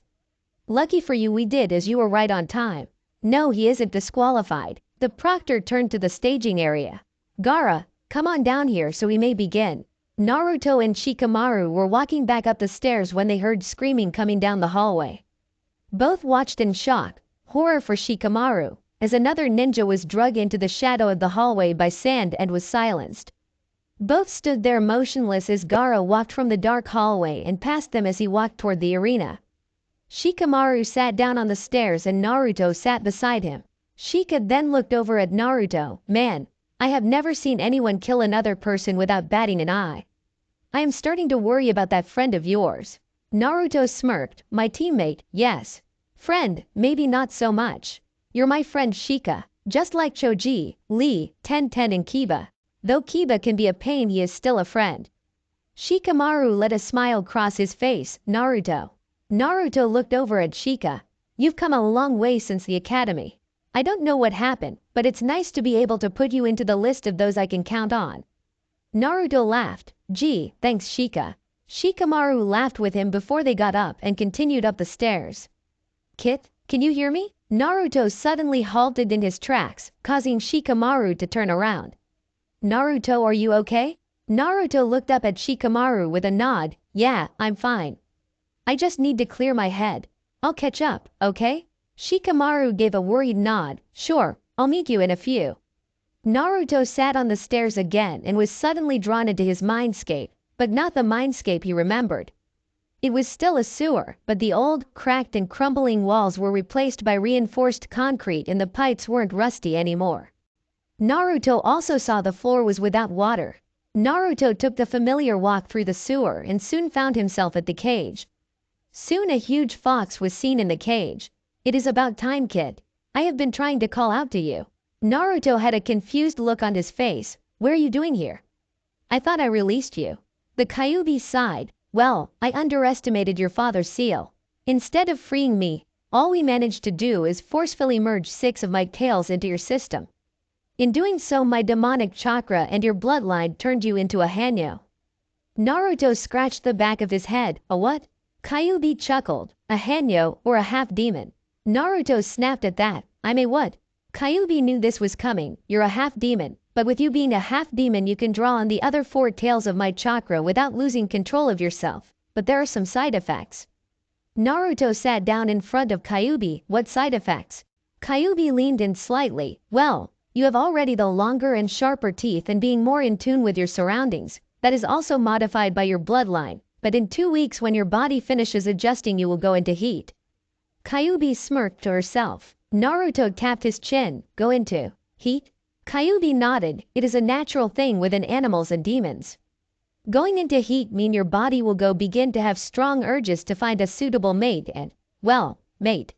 Lucky for you we did as you were right on time. No, he isn't disqualified. The proctor turned to the staging area. Gaara, come on down here so we may begin. Naruto and Shikamaru were walking back up the stairs when they heard screaming coming down the hallway. Both watched in shock, horror for Shikamaru, as another ninja was dragged into the shadow of the hallway by sand and was silenced. Both stood there motionless as Gaara walked from the dark hallway and past them as he walked toward the arena. Shikamaru sat down on the stairs and Naruto sat beside him. Shika then looked over at Naruto. Man, I have never seen anyone kill another person without batting an eye. I am starting to worry about that friend of yours. Naruto smirked. My teammate, yes. Friend, maybe not so much. You're my friend Shika, just like Choji, Lee, Ten and Kiba. Though Kiba can be a pain, he is still a friend. Shikamaru let a smile cross his face. Naruto. Naruto looked over at Shika. You've come a long way since the academy. I don't know what happened, but it's nice to be able to put you into the list of those I can count on. Naruto laughed. Gee, thanks Shika. Shikamaru laughed with him before they got up and continued up the stairs. Kit, can you hear me? Naruto suddenly halted in his tracks, causing Shikamaru to turn around. Naruto, are you okay? Naruto looked up at Shikamaru with a nod. Yeah, I'm fine. I just need to clear my head. I'll catch up, okay? Shikamaru gave a worried nod. Sure, I'll meet you in a few. Naruto sat on the stairs again and was suddenly drawn into his mindscape, but not the mindscape he remembered. It was still a sewer, but the old, cracked and crumbling walls were replaced by reinforced concrete and the pipes weren't rusty anymore. Naruto also saw the floor was without water. Naruto took the familiar walk through the sewer and soon found himself at the cage. Soon a huge fox was seen in the cage. It is about time, kid. I have been trying to call out to you. Naruto had a confused look on his face. What are you doing here? I thought I released you. The Kyuubi sighed. Well, I underestimated your father's seal. Instead of freeing me, all we managed to do is forcefully merge 6 of my tails into your system. In doing so, my demonic chakra and your bloodline turned you into a Hanyo. Naruto scratched the back of his head. A what? Kyuubi chuckled. A Hanyo, or a half-demon. Naruto snapped at that. I'm a what? Kyuubi knew this was coming. You're a half-demon, but with you being a half-demon you can draw on the other 4 tails of my chakra without losing control of yourself. But there are some side effects. Naruto sat down in front of Kyuubi. What side effects? Kyuubi leaned in slightly. Well, you have already the longer and sharper teeth and being more in tune with your surroundings. That is also modified by your bloodline, but in 2 weeks when your body finishes adjusting you will go into heat. Kyuubi smirked to herself. Naruto tapped his chin. Go into heat? Kyuubi nodded. It is a natural thing within animals and demons. Going into heat mean your body will begin to have strong urges to find a suitable mate and, well, mate.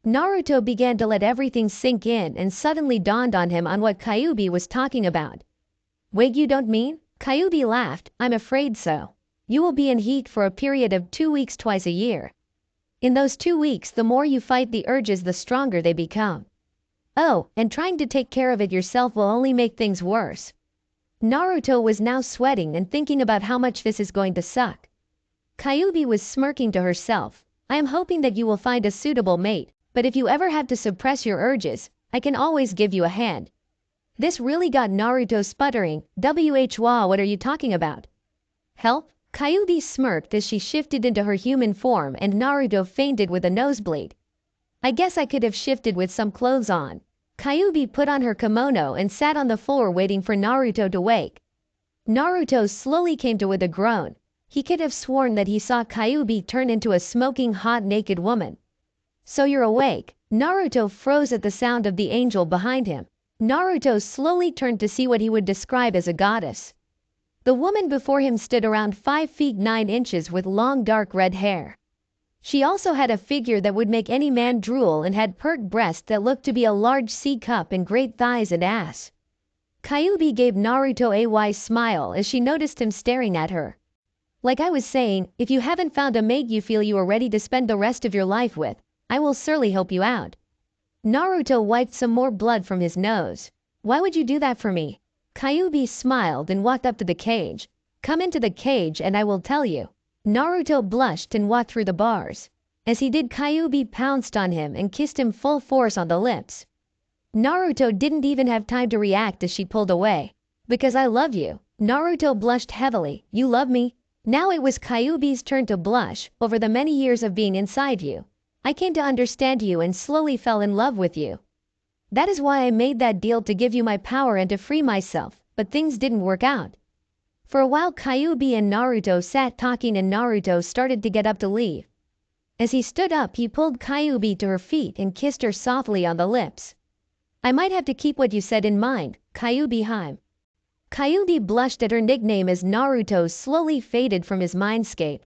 Naruto began to let everything sink in and suddenly dawned on him on what Kyuubi was talking about. Wait, you don't mean? Kyuubi laughed. I'm afraid so. You will be in heat for a period of 2 weeks twice a year. In those 2 weeks the more you fight the urges the stronger they become. Oh, and trying to take care of it yourself will only make things worse. Naruto was now sweating and thinking about how much this is going to suck. Kyuubi was smirking to herself. I am hoping that you will find a suitable mate, but if you ever have to suppress your urges, I can always give you a hand. This really got Naruto sputtering. Wha, what are you talking about? Help? Kyuubi smirked as she shifted into her human form and Naruto fainted with a nosebleed. I guess I could have shifted with some clothes on. Kyuubi put on her kimono and sat on the floor waiting for Naruto to wake. Naruto slowly came to with a groan. He could have sworn that he saw Kyuubi turn into a smoking hot naked woman. So you're awake? Naruto froze at the sound of the angel behind him. Naruto slowly turned to see what he would describe as a goddess. The woman before him stood around 5 feet 9 inches with long dark red hair. She also had a figure that would make any man drool and had pert breasts that looked to be a large C cup and great thighs and ass. Kyuubi gave Naruto a wise smile as she noticed him staring at her. Like I was saying, if you haven't found a mate you feel you are ready to spend the rest of your life with, I will surely help you out. Naruto wiped some more blood from his nose. Why would you do that for me? Kyuubi smiled and walked up to the cage. Come into the cage and I will tell you. Naruto blushed and walked through the bars. As he did, Kyuubi pounced on him and kissed him full force on the lips. Naruto didn't even have time to react as she pulled away. Because I love you. Naruto blushed heavily. You love me? Now it was Kyuubi's turn to blush. Over the many years of being inside you, I came to understand you and slowly fell in love with you. That is why I made that deal to give you my power and to free myself, but things didn't work out. For a while Kyuubi and Naruto sat talking and Naruto started to get up to leave. As he stood up he pulled Kyuubi to her feet and kissed her softly on the lips. I might have to keep what you said in mind, Kyuubi Haim. Kyuubi blushed at her nickname as Naruto slowly faded from his mindscape.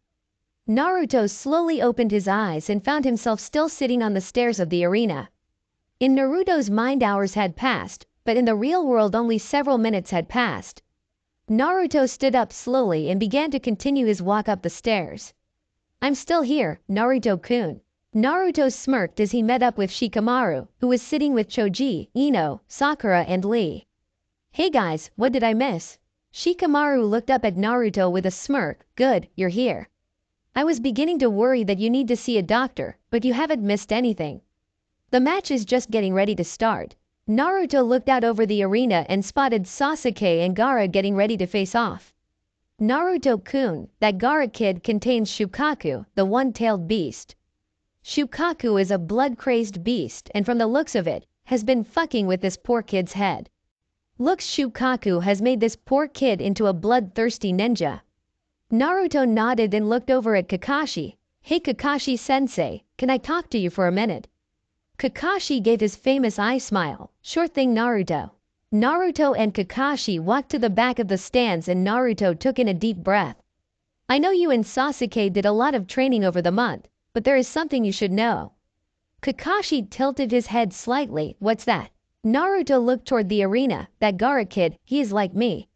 Naruto slowly opened his eyes and found himself still sitting on the stairs of the arena. In Naruto's mind hours had passed, but in the real world only several minutes had passed. Naruto stood up slowly and began to continue his walk up the stairs. I'm still here, Naruto-kun. Naruto smirked as he met up with Shikamaru, who was sitting with Choji, Ino, Sakura and Lee. Hey guys, what did I miss? Shikamaru looked up at Naruto with a smirk. Good, you're here. I was beginning to worry that you need to see a doctor, but you haven't missed anything. The match is just getting ready to start. Naruto looked out over the arena and spotted Sasuke and Gaara getting ready to face off. Naruto-kun, that Gaara kid contains Shukaku, the one-tailed beast. Shukaku is a blood-crazed beast and from the looks of it, has been fucking with this poor kid's head. Looks Shukaku has made this poor kid into a bloodthirsty ninja. Naruto nodded and looked over at Kakashi. Hey Kakashi-sensei, can I talk to you for a minute? Kakashi gave his famous eye smile. Sure thing Naruto. Naruto and Kakashi walked to the back of the stands and Naruto took in a deep breath. I know you and Sasuke did a lot of training over the month, but there is something you should know. Kakashi tilted his head slightly. What's that? Naruto looked toward the arena. That Gaara kid, he is like me.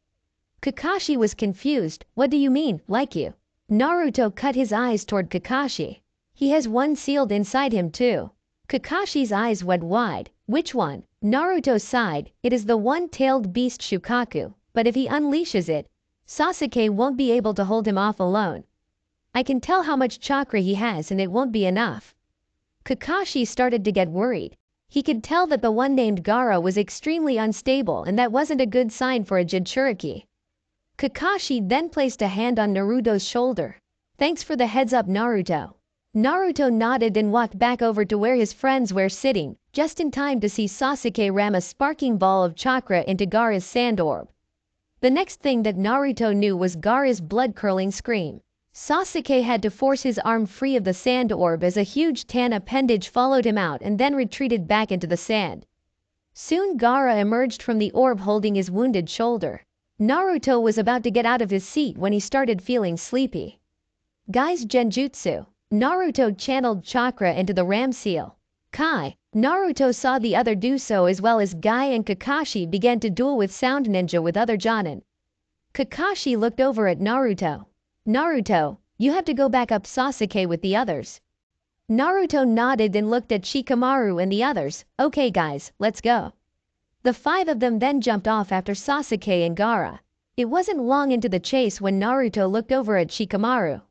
Kakashi was confused. What do you mean, like you? Naruto cut his eyes toward Kakashi. He has one sealed inside him too. Kakashi's eyes went wide. Which one? Naruto sighed. It is the one-tailed beast Shukaku, but if he unleashes it, Sasuke won't be able to hold him off alone. I can tell how much chakra he has and it won't be enough. Kakashi started to get worried. He could tell that the one named Gaara was extremely unstable and that wasn't a good sign for a Jinchuriki. Kakashi then placed a hand on Naruto's shoulder. Thanks for the heads up, Naruto. Naruto nodded and walked back over to where his friends were sitting, just in time to see Sasuke ram a sparking ball of chakra into Gaara's sand orb. The next thing that Naruto knew was Gaara's blood-curdling scream. Sasuke had to force his arm free of the sand orb as a huge tan appendage followed him out and then retreated back into the sand. Soon Gaara emerged from the orb holding his wounded shoulder. Naruto was about to get out of his seat when he started feeling sleepy. Guy's Genjutsu. Naruto channeled chakra into the ram seal. Kai. Naruto saw the other do so as well as Guy and Kakashi began to duel with Sound Ninja with other Jonin. Kakashi looked over at Naruto. Naruto, you have to go back up Sasuke with the others. Naruto nodded and looked at Shikamaru and the others. Okay guys, let's go. The five of them then jumped off after Sasuke and Gaara. It wasn't long into the chase when Naruto looked over at Shikamaru.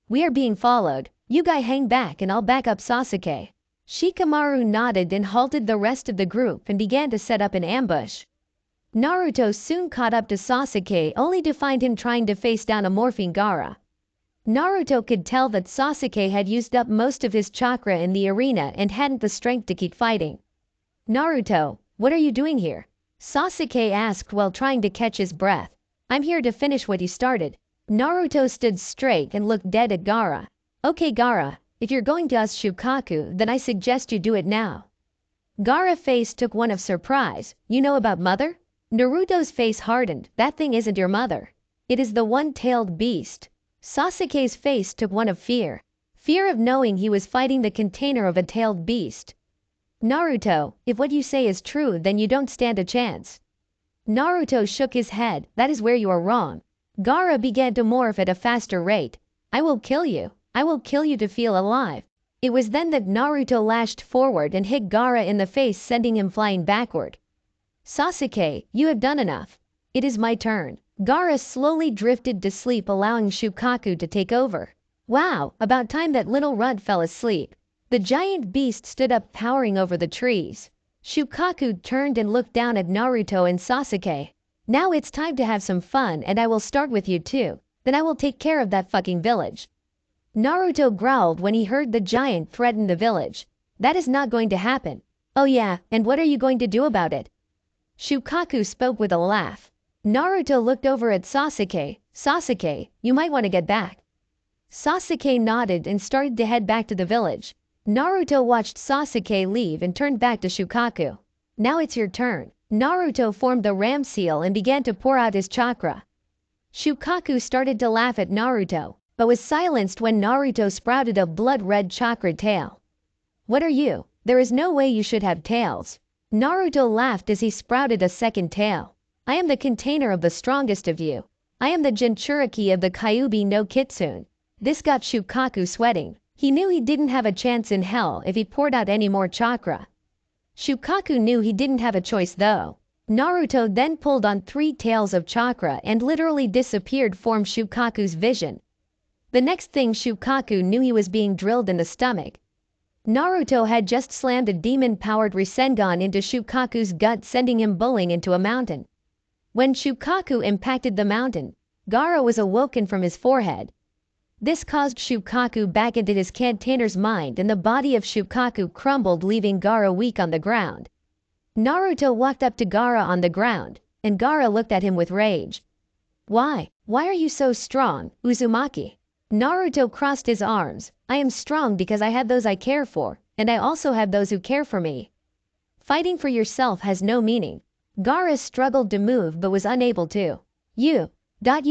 We are being followed. You guys hang back and I'll back up Sasuke. Shikamaru nodded and halted the rest of the group and began to set up an ambush. Naruto soon caught up to Sasuke only to find him trying to face down a morphine Gaara. Naruto could tell that Sasuke had used up most of his chakra in the arena and hadn't the strength to keep fighting. Naruto, what are you doing here? Sasuke asked while trying to catch his breath. I'm here to finish what you started. Naruto stood straight and looked dead at Gaara. Okay Gaara, if you're going to us Shukaku, then I suggest you do it now. Gaara's face took one of surprise. You know about mother? Naruto's face hardened. That thing isn't your mother. It is the one-tailed beast. Sasuke's face took one of fear. Fear of knowing he was fighting the container of a tailed beast. Naruto, if what you say is true, then you don't stand a chance. Naruto shook his head. That is where you are wrong. Gaara began to morph at a faster rate. I will kill you. I will kill you to feel alive. It was then that Naruto lashed forward and hit Gaara in the face, sending him flying backward. Sasuke, you have done enough. It is my turn. Gaara slowly drifted to sleep, allowing Shukaku to take over. Wow, about time that little runt fell asleep. The giant beast stood up, towering over the trees. Shukaku turned and looked down at Naruto and Sasuke. Now it's time to have some fun and I will start with you too. Then I will take care of that fucking village. Naruto growled when he heard the giant threaten the village. That is not going to happen. Oh yeah, and what are you going to do about it? Shukaku spoke with a laugh. Naruto looked over at Sasuke. Sasuke, you might want to get back. Sasuke nodded and started to head back to the village. Naruto watched Sasuke leave and turned back to Shukaku. Now it's your turn. Naruto formed the ram seal and began to pour out his chakra. Shukaku started to laugh at Naruto, but was silenced when Naruto sprouted a blood-red chakra tail. What are you? There is no way you should have tails. Naruto laughed as he sprouted a second tail. I am the container of the strongest of you. I am the Jinchuriki of the Kyuubi no Kitsune. This got Shukaku sweating. He knew he didn't have a chance in hell if he poured out any more chakra. Shukaku knew he didn't have a choice though. Naruto then pulled on 3 tails of chakra and literally disappeared from Shukaku's vision. The next thing Shukaku knew, he was being drilled in the stomach. Naruto had just slammed a demon-powered Rasengan into Shukaku's gut, sending him bowling into a mountain. When Shukaku impacted the mountain, Gaara was awoken from his forehead. This caused Shukaku back into his container's mind and the body of Shukaku crumbled, leaving Gaara weak on the ground. Naruto walked up to Gaara on the ground, and Gaara looked at him with rage. Why? Why are you so strong, Uzumaki? Naruto crossed his arms. I am strong because I have those I care for, and I also have those who care for me. Fighting for yourself has no meaning. Gaara struggled to move but was unable to. You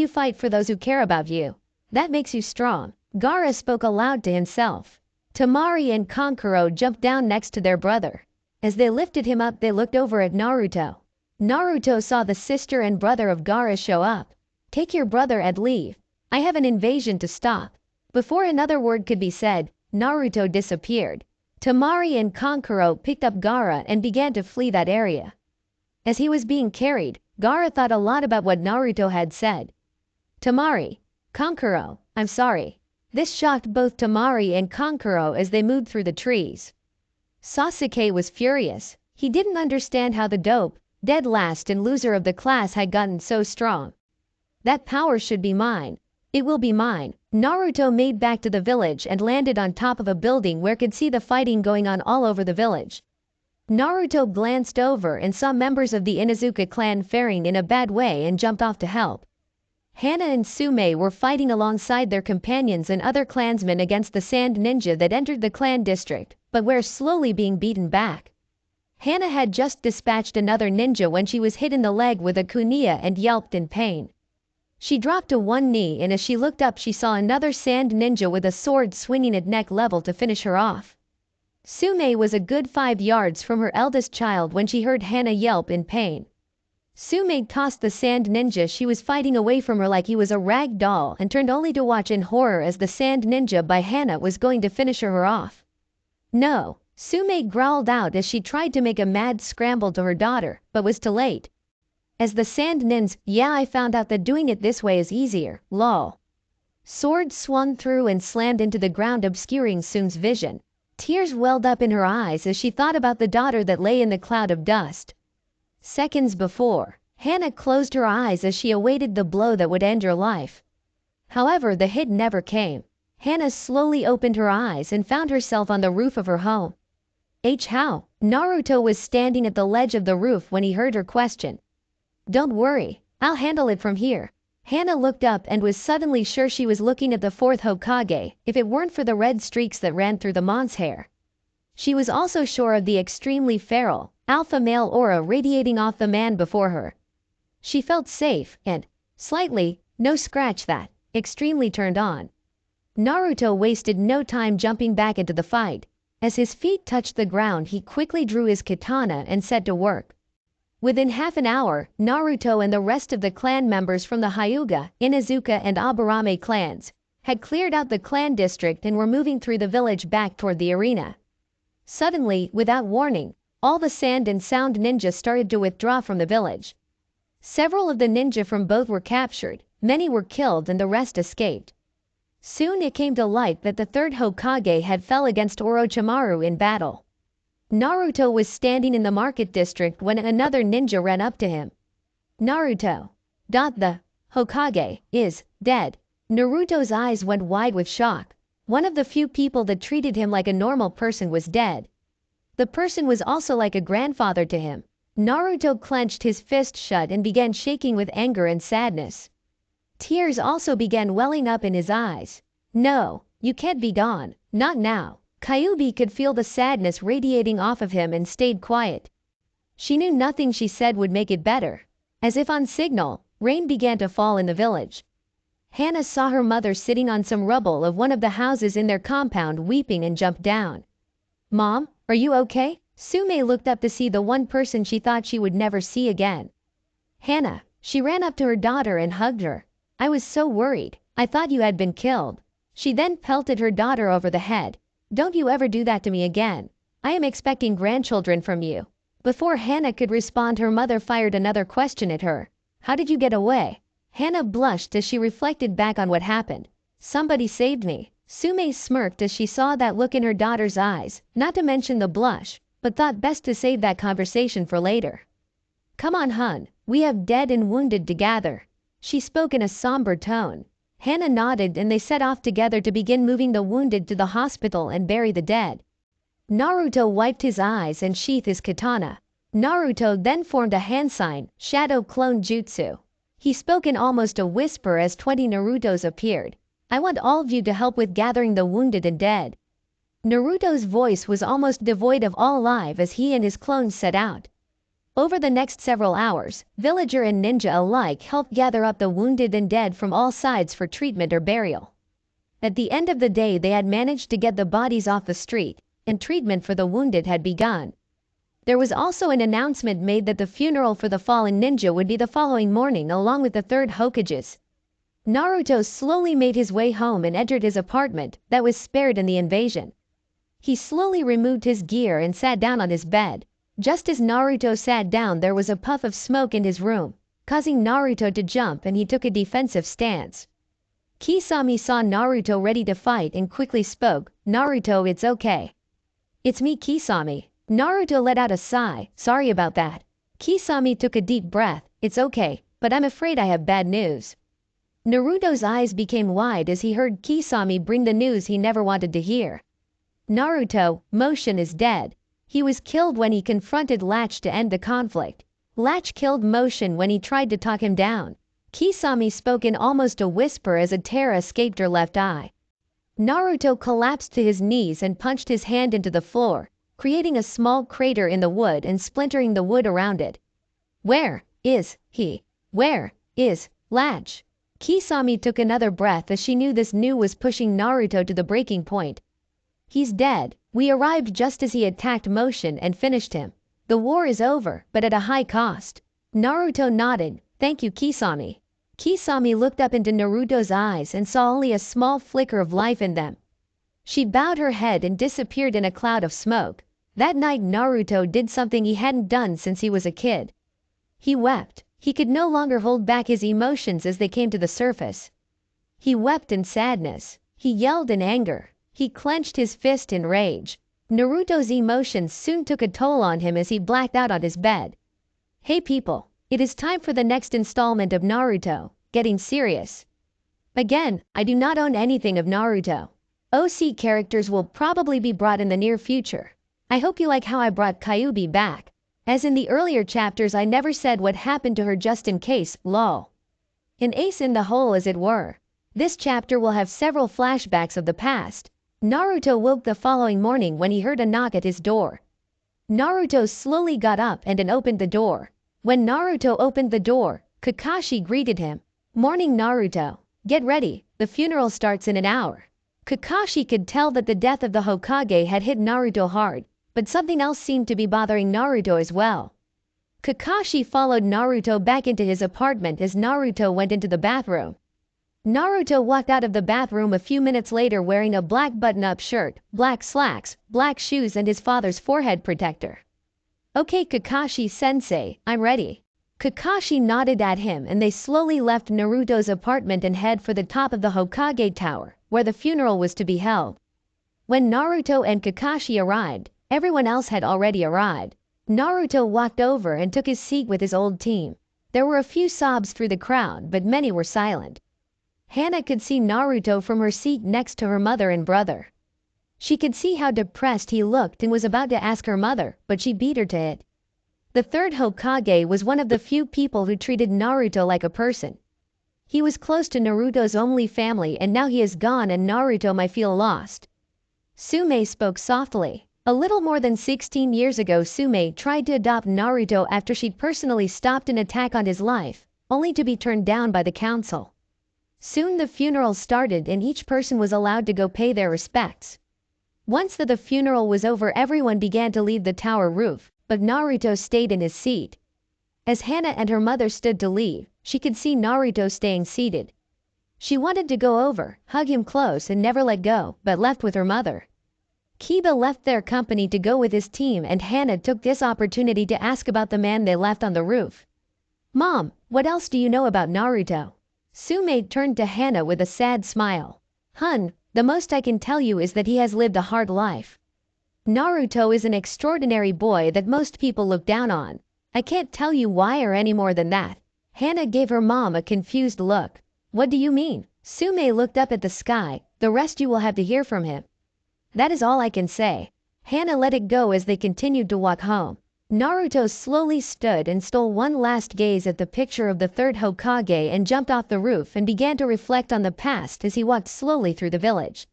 fight for those who care about you. That makes you strong. Gaara spoke aloud to himself. Temari and Kankuro jumped down next to their brother. As they lifted him up, they looked over at Naruto. Naruto saw the sister and brother of Gaara show up. Take your brother and leave. I have an invasion to stop. Before another word could be said, Naruto disappeared. Temari and Kankuro picked up Gaara and began to flee that area. As he was being carried, Gaara thought a lot about what Naruto had said. Temari, Kankuro, I'm sorry. This shocked both Temari and Kankuro as they moved through the trees. Sasuke was furious. He didn't understand how the dope, dead last and loser of the class had gotten so strong. That power should be mine. It will be mine. Naruto made back to the village and landed on top of a building where could see the fighting going on all over the village. Naruto glanced over and saw members of the Inuzuka clan faring in a bad way and jumped off to help. Hana and Sume were fighting alongside their companions and other clansmen against the sand ninja that entered the clan district, but were slowly being beaten back. Hana had just dispatched another ninja when she was hit in the leg with a kunai and yelped in pain. She dropped to one knee, and as she looked up she saw another sand ninja with a sword swinging at neck level to finish her off. Sume was a good 5 yards from her eldest child when she heard Hana yelp in pain. Sume tossed the sand ninja she was fighting away from her like he was a rag doll and turned only to watch in horror as the sand ninja by Hana was going to finish her off. No, Sume growled out as she tried to make a mad scramble to her daughter, but was too late. As the sand ninja, yeah, I found out that doing it this way is easier, lol. Sword swung through and slammed into the ground, obscuring Sun's vision. Tears welled up in her eyes as she thought about the daughter that lay in the cloud of dust. Seconds before, Hana closed her eyes as she awaited the blow that would end her life. However, the hit never came. Hana slowly opened her eyes and found herself on the roof of her home. How? Naruto was standing at the ledge of the roof when he heard her question. Don't worry, I'll handle it from here. Hana looked up and was suddenly sure she was looking at the 4th Hokage, if it weren't for the red streaks that ran through the mon's hair. She was also sure of the extremely feral, alpha male aura radiating off the man before her. She felt safe and, slightly, no scratch that, extremely turned on. Naruto wasted no time jumping back into the fight. As his feet touched the ground, he quickly drew his katana and set to work. Within half an hour, Naruto and the rest of the clan members from the Hyuga, Inuzuka and Aburame clans had cleared out the clan district and were moving through the village back toward the arena. Suddenly, without warning, all the sand and sound ninja started to withdraw from the village. Several of the ninja from both were captured, many were killed and the rest escaped. Soon it came to light that the 3rd Hokage had fell against Orochimaru in battle. Naruto was standing in the market district when another ninja ran up to him. Naruto. The Hokage is dead. Naruto's eyes went wide with shock. One of the few people that treated him like a normal person was dead. The person was also like a grandfather to him. Naruto clenched his fist shut and began shaking with anger and sadness. Tears also began welling up in his eyes. No, you can't be gone, not now. Kyuubi could feel the sadness radiating off of him and stayed quiet. She knew nothing she said would make it better. As if on signal, rain began to fall in the village. Hana saw her mother sitting on some rubble of one of the houses in their compound weeping and jumped down. Mom, are you okay? Sume looked up to see the one person she thought she would never see again. Hana, she ran up to her daughter and hugged her. I was so worried. I thought you had been killed. She then pelted her daughter over the head. Don't you ever do that to me again. I am expecting grandchildren from you. Before Hana could respond, her mother fired another question at her. How did you get away? Hana blushed as she reflected back on what happened. Somebody saved me. Sume smirked as she saw that look in her daughter's eyes, not to mention the blush, but thought best to save that conversation for later. Come on, hun, we have dead and wounded to gather. She spoke in a somber tone. Hana nodded and they set off together to begin moving the wounded to the hospital and bury the dead. Naruto wiped his eyes and sheathed his katana. Naruto then formed a hand sign, shadow clone jutsu. He spoke in almost a whisper as 20 Narutos appeared. I want all of you to help with gathering the wounded and dead. Naruto's voice was almost devoid of all life as he and his clones set out. Over the next several hours, villager and ninja alike helped gather up the wounded and dead from all sides for treatment or burial. At the end of the day they had managed to get the bodies off the street, and treatment for the wounded had begun. There was also an announcement made that the funeral for the fallen ninja would be the following morning along with the 3rd Hokages. Naruto slowly made his way home and entered his apartment that was spared in the invasion. He slowly removed his gear and sat down on his bed. Just as Naruto sat down, there was a puff of smoke in his room, causing Naruto to jump, and he took a defensive stance. Kisame saw Naruto ready to fight and quickly spoke, "Naruto, it's okay." "It's me, Kisame." Naruto let out a sigh, "Sorry about that." Kisame took a deep breath, "It's okay, but I'm afraid I have bad news." Naruto's eyes became wide as he heard Kisame bring the news he never wanted to hear. "Naruto, Motion is dead. He was killed when he confronted Latch to end the conflict. Latch killed Motion when he tried to talk him down." Kisame spoke in almost a whisper as a tear escaped her left eye. Naruto collapsed to his knees and punched his hand into the floor, creating a small crater in the wood and splintering the wood around it. "Where is he? Where is Latch?" Kisame took another breath as she knew this news was pushing Naruto to the breaking point. "He's dead. We arrived just as he attacked Motion and finished him. The war is over, but at a high cost." Naruto nodded, "Thank you, Kisame." Kisame looked up into Naruto's eyes and saw only a small flicker of life in them. She bowed her head and disappeared in a cloud of smoke. That night Naruto did something he hadn't done since he was a kid. He wept. He could no longer hold back his emotions as they came to the surface. He wept in sadness. He yelled in anger. He clenched his fist in rage. Naruto's emotions soon took a toll on him as he blacked out on his bed. "Hey people, it is time for the next installment of Naruto, Getting Serious." Again, I do not own anything of Naruto. OC characters will probably be brought in the near future. I hope you like how I brought Kyuubi back. As in the earlier chapters, I never said what happened to her just in case, lol. An ace in the hole, as it were. This chapter will have several flashbacks of the past. Naruto woke the following morning when he heard a knock at his door. Naruto slowly got up and opened the door. When Naruto opened the door, Kakashi greeted him. "Morning, Naruto. Get ready, the funeral starts in an hour." Kakashi could tell that the death of the Hokage had hit Naruto hard, but something else seemed to be bothering Naruto as well. Kakashi followed Naruto back into his apartment as Naruto went into the bathroom. Naruto walked out of the bathroom a few minutes later wearing a black button-up shirt, black slacks, black shoes, and his father's forehead protector. "Okay, Kakashi-sensei, I'm ready." Kakashi nodded at him and they slowly left Naruto's apartment and head for the top of the Hokage Tower, where the funeral was to be held. When Naruto and Kakashi arrived, everyone else had already arrived. Naruto walked over and took his seat with his old team. There were a few sobs through the crowd, but many were silent. Hana could see Naruto from her seat next to her mother and brother. She could see how depressed he looked and was about to ask her mother, but she beat her to it. The third Hokage was one of the few people who treated Naruto like a person. He was close to Naruto's only family, and now he is gone and Naruto might feel lost. Tsume spoke softly. A little more than 16 years ago, Tsume tried to adopt Naruto after she'd personally stopped an attack on his life, only to be turned down by the council. Soon the funeral started and each person was allowed to go pay their respects. Once the funeral was over, everyone began to leave the tower roof, but Naruto stayed in his seat. As Hana and her mother stood to leave, she could see Naruto staying seated. She wanted to go over, hug him close and never let go, but left with her mother. Kiba left their company to go with his team and Hana took this opportunity to ask about the man they left on the roof. "Mom, what else do you know about Naruto?" Tsume turned to Hana with a sad smile. "Hun, the most I can tell you is that he has lived a hard life. Naruto is an extraordinary boy that most people look down on. I can't tell you why or any more than that." Hana gave her mom a confused look. "What do you mean?" Tsume looked up at the sky. "The rest you will have to hear from him." "That is all I can say." Hana let it go as they continued to walk home. Naruto slowly stood and stole one last gaze at the picture of the third Hokage and jumped off the roof and began to reflect on the past as he walked slowly through the village.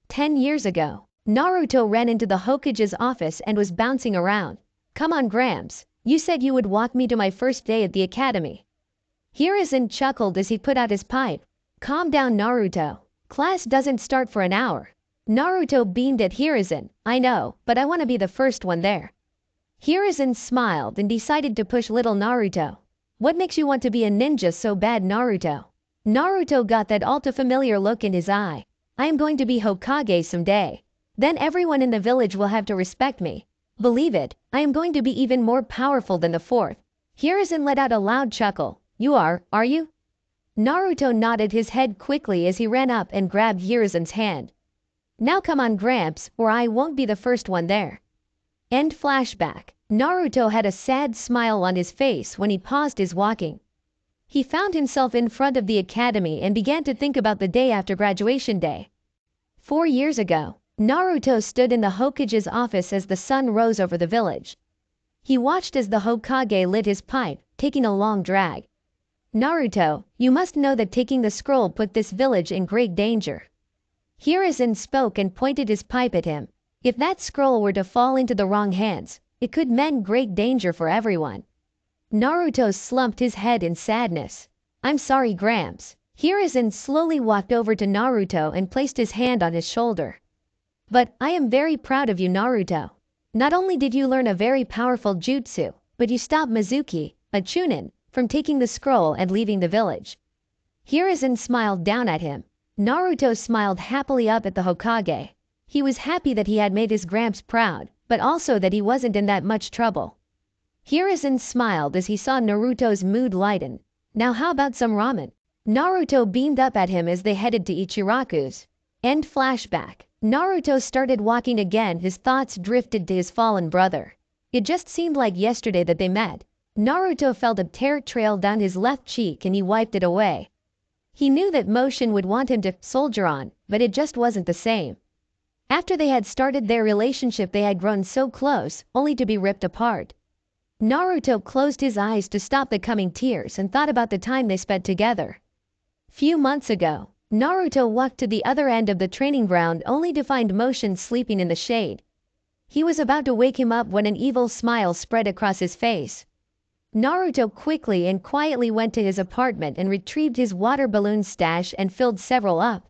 10 years ago, Naruto ran into the Hokage's office and was bouncing around. "Come on, Gramps, you said you would walk me to my first day at the academy." Hiruzen chuckled as he put out his pipe. "Calm down, Naruto. Class doesn't start for an hour." Naruto beamed at Hiruzen. "I know, but I want to be the first one there." Hiruzen smiled and decided to push little Naruto. "What makes you want to be a ninja so bad, Naruto?" Naruto got that all too familiar look in his eye. I am going to be Hokage someday. Then everyone in the village will have to respect me. Believe it, I am going to be even more powerful than the fourth. Hiruzen let out a loud chuckle. You are you? Naruto nodded his head quickly as he ran up and grabbed Hiruzen's hand. Now come on Gramps, or I won't be the first one there. End flashback. Naruto had a sad smile on his face when he paused his walking. He found himself in front of the academy and began to think about the day after graduation day. 4 years ago, Naruto stood in the Hokage's office as the sun rose over the village. He watched as the Hokage lit his pipe, taking a long drag. Naruto, you must know that taking the scroll put this village in great danger. Hiruzen spoke and pointed his pipe at him. If that scroll were to fall into the wrong hands, it could mean great danger for everyone. Naruto slumped his head in sadness. I'm sorry, Gramps. Hiruzen slowly walked over to Naruto and placed his hand on his shoulder. But I am very proud of you, Naruto. Not only did you learn a very powerful jutsu, but you stopped Mizuki, a chunin, from taking the scroll and leaving the village. Hiruzen smiled down at him. Naruto smiled happily up at the Hokage. He was happy that he had made his Gramps proud, but also that he wasn't in that much trouble. Hiruzen smiled as he saw Naruto's mood lighten. Now how about some ramen? Naruto beamed up at him as they headed to Ichiraku's. End flashback. Naruto started walking again, his thoughts drifted to his fallen brother. It just seemed like yesterday that they met. Naruto felt a tear trail down his left cheek and he wiped it away. He knew that Motion would want him to soldier on, but it just wasn't the same. After they had started their relationship they had grown so close, only to be ripped apart. Naruto closed his eyes to stop the coming tears and thought about the time they spent together. Few months ago, Naruto walked to the other end of the training ground only to find Motion sleeping in the shade. He was about to wake him up when an evil smile spread across his face. Naruto quickly and quietly went to his apartment and retrieved his water balloon stash and filled several up.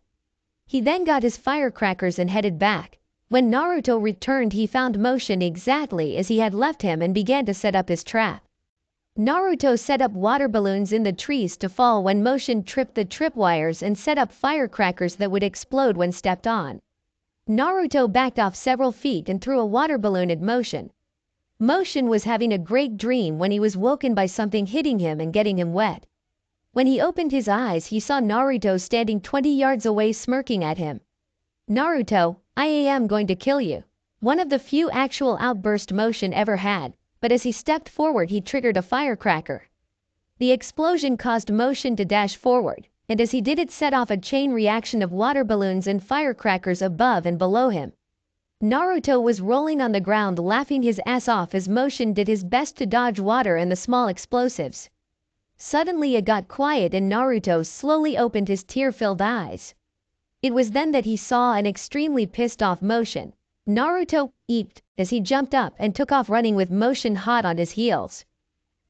He then got his firecrackers and headed back. When Naruto returned he found Motion exactly as he had left him and began to set up his trap. Naruto set up water balloons in the trees to fall when Motion tripped the tripwires and set up firecrackers that would explode when stepped on. Naruto backed off several feet and threw a water balloon at Motion. Motion was having a great dream when he was woken by something hitting him and getting him wet. When he opened his eyes he saw Naruto standing 20 yards away smirking at him. Naruto, I am going to kill you. One of the few actual outburst Motion ever had, but as he stepped forward he triggered a firecracker. The explosion caused Motion to dash forward, and as he did it set off a chain reaction of water balloons and firecrackers above and below him. Naruto was rolling on the ground laughing his ass off as Motion did his best to dodge water and the small explosives. Suddenly it got quiet and Naruto slowly opened his tear-filled eyes. It was then that he saw an extremely pissed off Motion. Naruto eeped as he jumped up and took off running with Motion hot on his heels.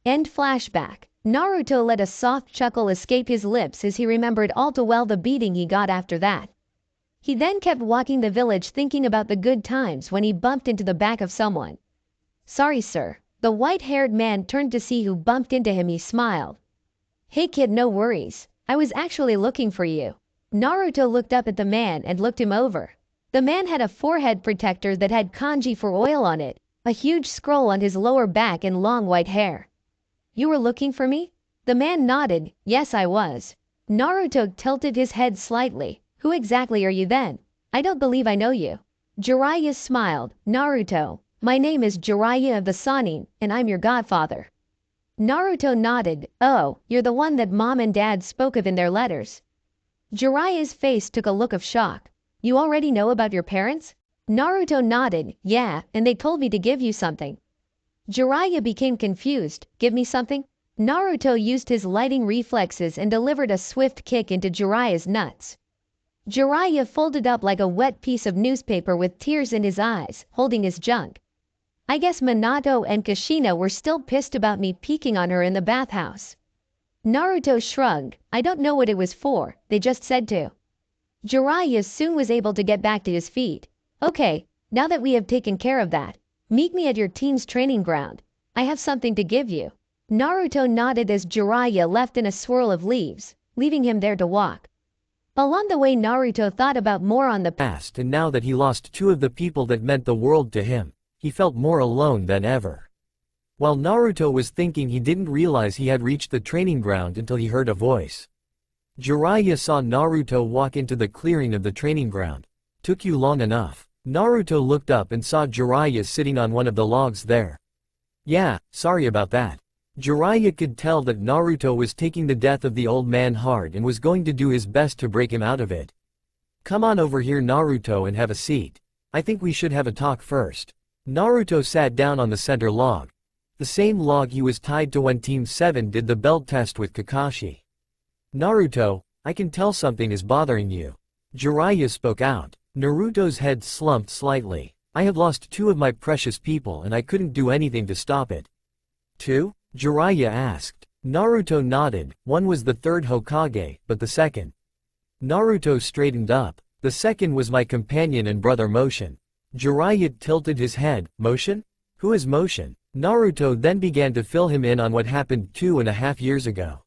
End flashback. Naruto let a soft chuckle escape his lips as he remembered all too well the beating he got after that. He then kept walking the village thinking about the good times when he bumped into the back of someone. Sorry sir. The white-haired man turned to see who bumped into him. He smiled. Hey kid, no worries. I was actually looking for you. Naruto looked up at the man and looked him over. The man had a forehead protector that had kanji for oil on it, a huge scroll on his lower back and long white hair. You were looking for me? The man nodded. Yes, I was. Naruto tilted his head slightly. Who exactly are you then? I don't believe I know you. Jiraiya smiled. Naruto, my name is Jiraiya of the Sannin, and I'm your godfather. Naruto nodded. Oh, you're the one that mom and dad spoke of in their letters. Jiraiya's face took a look of shock. You already know about your parents? Naruto nodded. Yeah, and they told me to give you something. Jiraiya became confused. Give me something? Naruto used his lighting reflexes and delivered a swift kick into Jiraiya's nuts. Jiraiya folded up like a wet piece of newspaper with tears in his eyes, holding his junk. I guess Minato and Kushina were still pissed about me peeking on her in the bathhouse. Naruto shrugged. I don't know what it was for, they just said to. Jiraiya soon was able to get back to his feet. Okay, now that we have taken care of that, meet me at your team's training ground. I have something to give you. Naruto nodded as Jiraiya left in a swirl of leaves. leaving him there to walk. Along the way, Naruto thought about more on the past, and now that he lost two of the people that meant the world to him, he felt more alone than ever. While Naruto was thinking, he didn't realize he had reached the training ground until he heard a voice. Jiraiya saw Naruto walk into the clearing of the training ground. Took you long enough. Naruto looked up and saw Jiraiya sitting on one of the logs there. Yeah, sorry about that. Jiraiya could tell that Naruto was taking the death of the old man hard and was going to do his best to break him out of it. Come on over here, Naruto, and have a seat. I think we should have a talk first. Naruto sat down on the center log. The same log he was tied to when Team 7 did the belt test with Kakashi. Naruto, I can tell something is bothering you. Jiraiya spoke out. Naruto's head slumped slightly. I have lost two of my precious people and I couldn't do anything to stop it. Two? Jiraiya asked. Naruto nodded. One was the third Hokage, but the second? Naruto straightened up. The second was my companion and brother Motion. Jiraiya tilted his head. Motion? Who is Motion? Naruto then began to fill him in on what happened 2.5 years ago.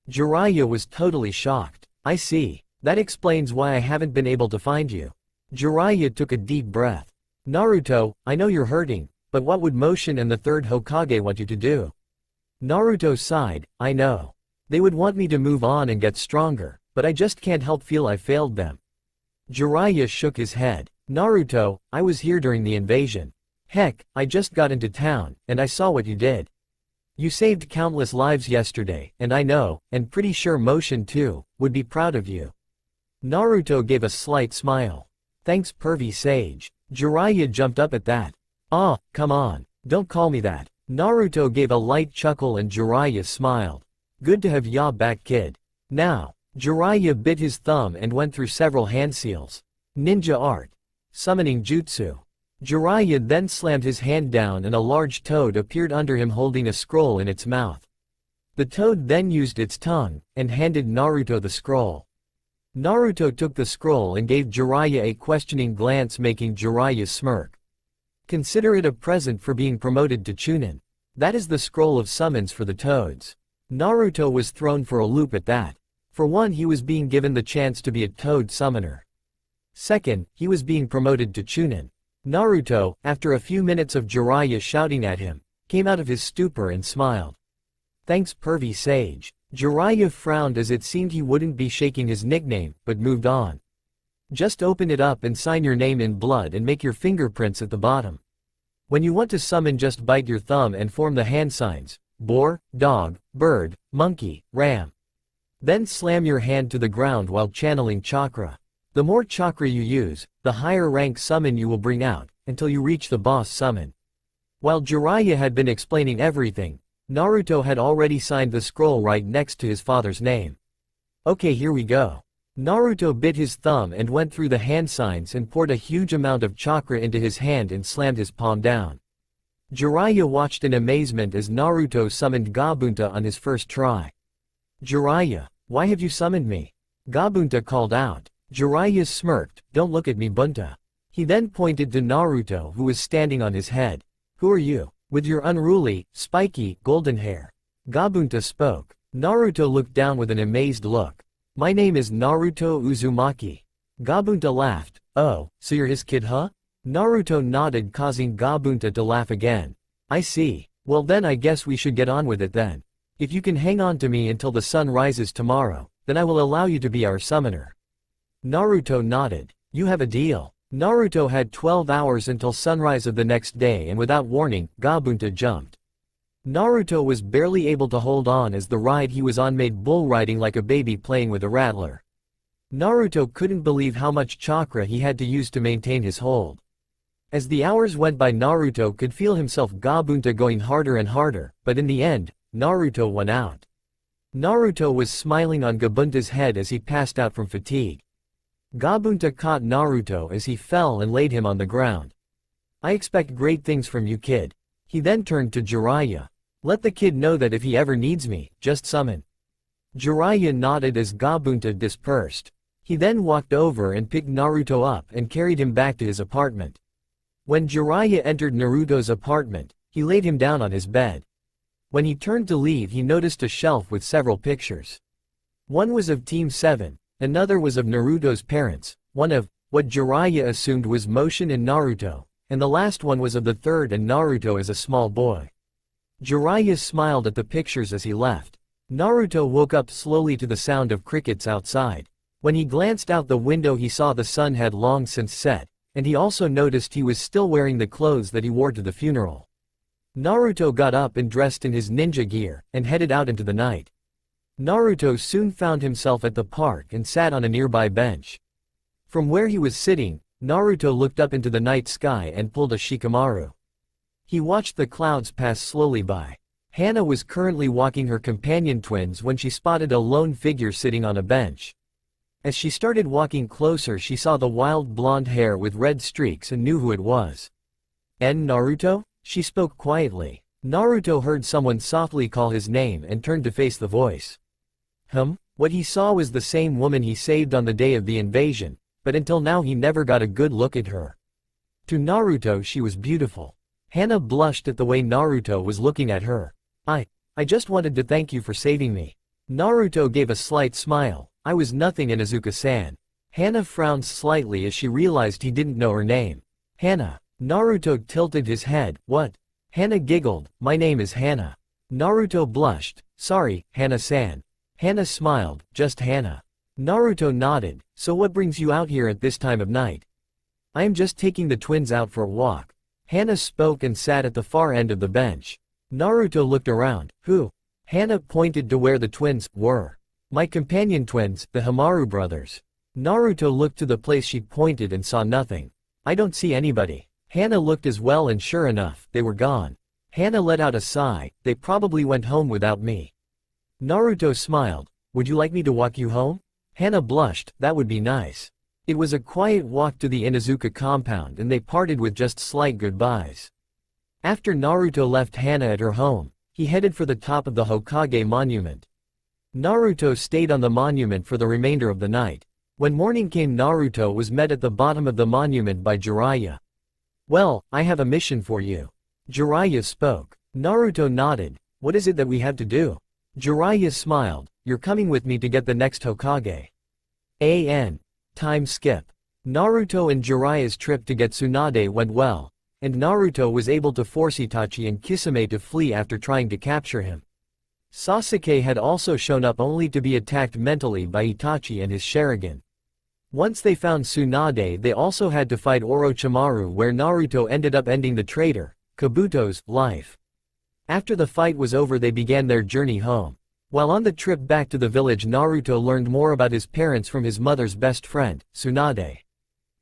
Jiraiya was totally shocked. I see. That explains why I haven't been able to find you. Jiraiya took a deep breath. Naruto, I know you're hurting, but what would Motion and the third Hokage want you to do? Naruto sighed. I know. They would want me to move on and get stronger, but I just can't help feel I failed them. Jiraiya shook his head. Naruto, I was here during the invasion. Heck, I just got into town, and I saw what you did. You saved countless lives yesterday, and I know, and pretty sure Motion too, would be proud of you. Naruto gave a slight smile. Thanks, pervy sage. Jiraiya jumped up at that. Ah, come on, don't call me that. Naruto gave a light chuckle and Jiraiya smiled. Good to have ya back, kid. Now, Jiraiya bit his thumb and went through several hand seals. Ninja art. Summoning jutsu. Jiraiya then slammed his hand down and a large toad appeared under him holding a scroll in its mouth. The toad then used its tongue, and handed Naruto the scroll. Naruto took the scroll and gave Jiraiya a questioning glance, making Jiraiya smirk. Consider it a present for being promoted to Chunin. That is the scroll of summons for the toads. Naruto was thrown for a loop at that. For one, he was being given the chance to be a toad summoner. Second, he was being promoted to Chunin. Naruto, after a few minutes of Jiraiya shouting at him, came out of his stupor and smiled. Thanks, pervy sage. Jiraiya frowned as it seemed he wouldn't be shaking his nickname, but moved on. Just open it up and sign your name in blood and make your fingerprints at the bottom. When you want to summon, just bite your thumb and form the hand signs: boar, dog, bird, monkey, ram. Then slam your hand to the ground while channeling chakra. The more chakra you use, the higher rank summon you will bring out, until you reach the boss summon. While Jiraiya had been explaining everything, Naruto had already signed the scroll right next to his father's name. Okay, here we go. Naruto bit his thumb and went through the hand signs and poured a huge amount of chakra into his hand and slammed his palm down. Jiraiya watched in amazement as Naruto summoned Gabunta on his first try. Jiraiya, why have you summoned me? Gabunta called out. Jiraiya smirked. Don't look at me, Bunta. He then pointed to Naruto, who was standing on his head. Who are you? With your unruly, spiky, golden hair. Gabunta spoke. Naruto looked down with an amazed look. My name is Naruto Uzumaki. Gabunta laughed. Oh, so you're his kid, huh? Naruto nodded, causing Gabunta to laugh again. I see. Well then I guess we should get on with it then. If you can hang on to me until the sun rises tomorrow, then I will allow you to be our summoner. Naruto nodded. You have a deal. Naruto had 12 hours until sunrise of the next day, and without warning, Gabunta jumped. Naruto was barely able to hold on as the ride he was on made bull riding like a baby playing with a rattler. Naruto couldn't believe how much chakra he had to use to maintain his hold. As the hours went by, Naruto could feel himself Gabunta going harder and harder, but in the end, Naruto won out. Naruto was smiling on Gabunta's head as he passed out from fatigue. Gabunta caught Naruto as he fell and laid him on the ground. I expect great things from you, kid. He then turned to Jiraiya. Let the kid know that if he ever needs me, just summon. Jiraiya nodded as Gabunta dispersed. He then walked over and picked Naruto up and carried him back to his apartment. When Jiraiya entered Naruto's apartment, he laid him down on his bed. When he turned to leave, he noticed a shelf with several pictures. One was of Team 7, another was of Naruto's parents, one of what Jiraiya assumed was Motion and Naruto, and the last one was of the third and Naruto as a small boy. Jiraiya smiled at the pictures as he left. Naruto woke up slowly to the sound of crickets outside. When he glanced out the window he saw the sun had long since set, and he also noticed he was still wearing the clothes that he wore to the funeral. Naruto got up and dressed in his ninja gear, and headed out into the night. Naruto soon found himself at the park and sat on a nearby bench. From where he was sitting, Naruto looked up into the night sky and pulled a shikamaru. He watched the clouds pass slowly by. Hana was currently walking her companion twins when she spotted a lone figure sitting on a bench. As she started walking closer she saw the wild blonde hair with red streaks and knew who it was. Naruto? She spoke quietly. Naruto heard someone softly call his name and turned to face the voice. What he saw was the same woman he saved on the day of the invasion, but until now he never got a good look at her. To Naruto she was beautiful. Hana blushed at the way Naruto was looking at her. I just wanted to thank you for saving me. Naruto gave a slight smile. I was nothing, Inuzuka-san. Hana frowned slightly as she realized he didn't know her name. Hana. Naruto tilted his head. What? Hana giggled. My name is Hana. Naruto blushed. Sorry, Hana-san. Hana smiled. Just Hana. Naruto nodded. So what brings you out here at this time of night? I am just taking the twins out for a walk. Hana spoke and sat at the far end of the bench. Naruto looked around. Who? Hana pointed to where the twins were. My companion twins, the Hamaru brothers. Naruto looked to the place she pointed and saw nothing. I don't see anybody. Hana looked as well and sure enough, they were gone. Hana let out a sigh. They probably went home without me. Naruto smiled. Would you like me to walk you home? Hana blushed. That would be nice. It was a quiet walk to the Inuzuka compound and they parted with just slight goodbyes. After Naruto left Hana at her home, he headed for the top of the Hokage monument. Naruto stayed on the monument for the remainder of the night. When morning came Naruto was met at the bottom of the monument by Jiraiya. Well, I have a mission for you. Jiraiya spoke. Naruto nodded. What is it that we have to do? Jiraiya smiled. You're coming with me to get the next Hokage. Time skip. Naruto and Jiraiya's trip to get Tsunade went well, and Naruto was able to force Itachi and Kisame to flee after trying to capture him. Sasuke had also shown up only to be attacked mentally by Itachi and his Sharingan. Once they found Tsunade they also had to fight Orochimaru where Naruto ended up ending the traitor, Kabuto's, life. After the fight was over they began their journey home. While on the trip back to the village Naruto learned more about his parents from his mother's best friend, Tsunade.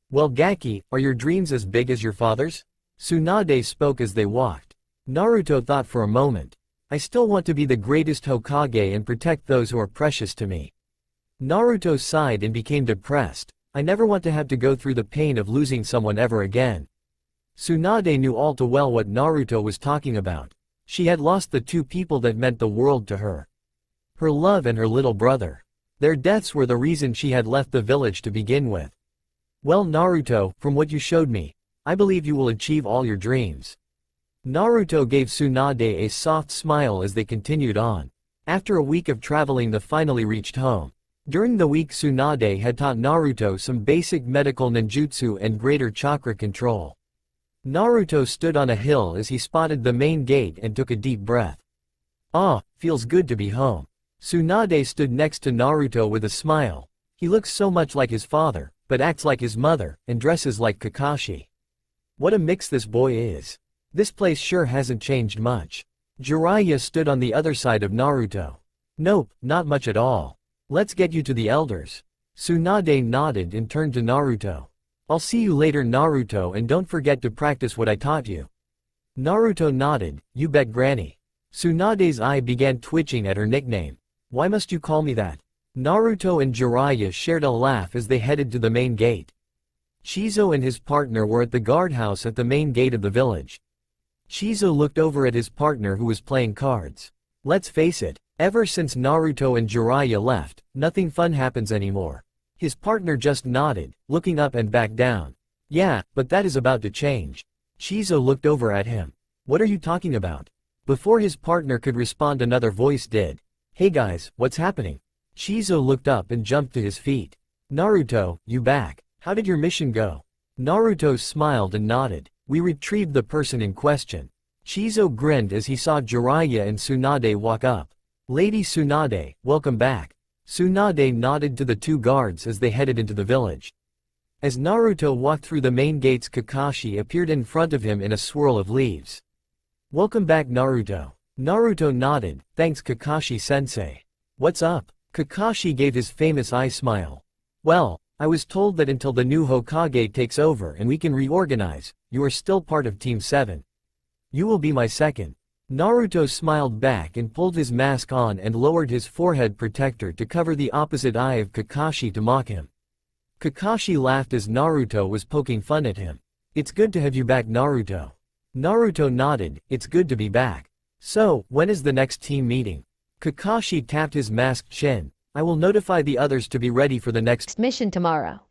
Well Gaki, are your dreams as big as your father's? Tsunade spoke as they walked. Naruto thought for a moment. I still want to be the greatest Hokage and protect those who are precious to me. Naruto sighed and became depressed. I never want to have to go through the pain of losing someone ever again. Tsunade knew all too well what Naruto was talking about. She had lost the two people that meant the world to her. Her love and her little brother. Their deaths were the reason she had left the village to begin with. Well Naruto, from what you showed me, I believe you will achieve all your dreams. Naruto gave Tsunade a soft smile as they continued on. After a week of traveling they finally reached home. During the week Tsunade had taught Naruto some basic medical ninjutsu and greater chakra control. Naruto stood on a hill as he spotted the main gate and took a deep breath. Feels good to be home. Tsunade stood next to Naruto with a smile. He looks so much like his father, but acts like his mother, and dresses like Kakashi. What a mix this boy is. This place sure hasn't changed much. Jiraiya stood on the other side of Naruto. Nope, not much at all. Let's get you to the elders. Tsunade nodded and turned to Naruto. I'll see you later Naruto and don't forget to practice what I taught you. Naruto nodded, you bet Granny. Tsunade's eye began twitching at her nickname. Why must you call me that? Naruto and Jiraiya shared a laugh as they headed to the main gate. Shizo and his partner were at the guardhouse at the main gate of the village. Shizo looked over at his partner who was playing cards. Let's face it, ever since Naruto and Jiraiya left, nothing fun happens anymore. His partner just nodded, looking up and back down. Yeah, but that is about to change. Shizo looked over at him. What are you talking about? Before his partner could respond another voice did. Hey guys, what's happening? Shizo looked up and jumped to his feet. Naruto, you back. How did your mission go? Naruto smiled and nodded. We retrieved the person in question. Shizo grinned as he saw Jiraiya and Tsunade walk up. Lady Tsunade, welcome back. Tsunade nodded to the two guards as they headed into the village. As Naruto walked through the main gates, Kakashi appeared in front of him in a swirl of leaves. Welcome back, Naruto. Naruto nodded, thanks Kakashi-sensei. What's up? Kakashi gave his famous eye smile. Well, I was told that until the new Hokage takes over and we can reorganize, you are still part of Team 7. You will be my second. Naruto smiled back and pulled his mask on and lowered his forehead protector to cover the opposite eye of Kakashi to mock him. Kakashi laughed as Naruto was poking fun at him. It's good to have you back, Naruto. Naruto nodded, it's good to be back. So, when is the next team meeting? Kakashi tapped his masked chin. I will notify the others to be ready for the next mission tomorrow.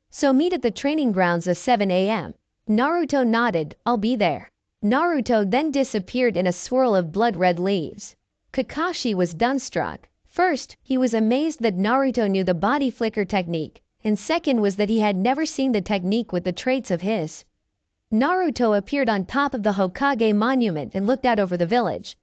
So meet at the training grounds at 7 a.m. Naruto nodded, I'll be there. Naruto then disappeared in a swirl of blood-red leaves. Kakashi was dumbstruck. First, he was amazed that Naruto knew the body flicker technique, and second was that he had never seen the technique with the traits of his. Naruto appeared on top of the Hokage monument and looked out over the village.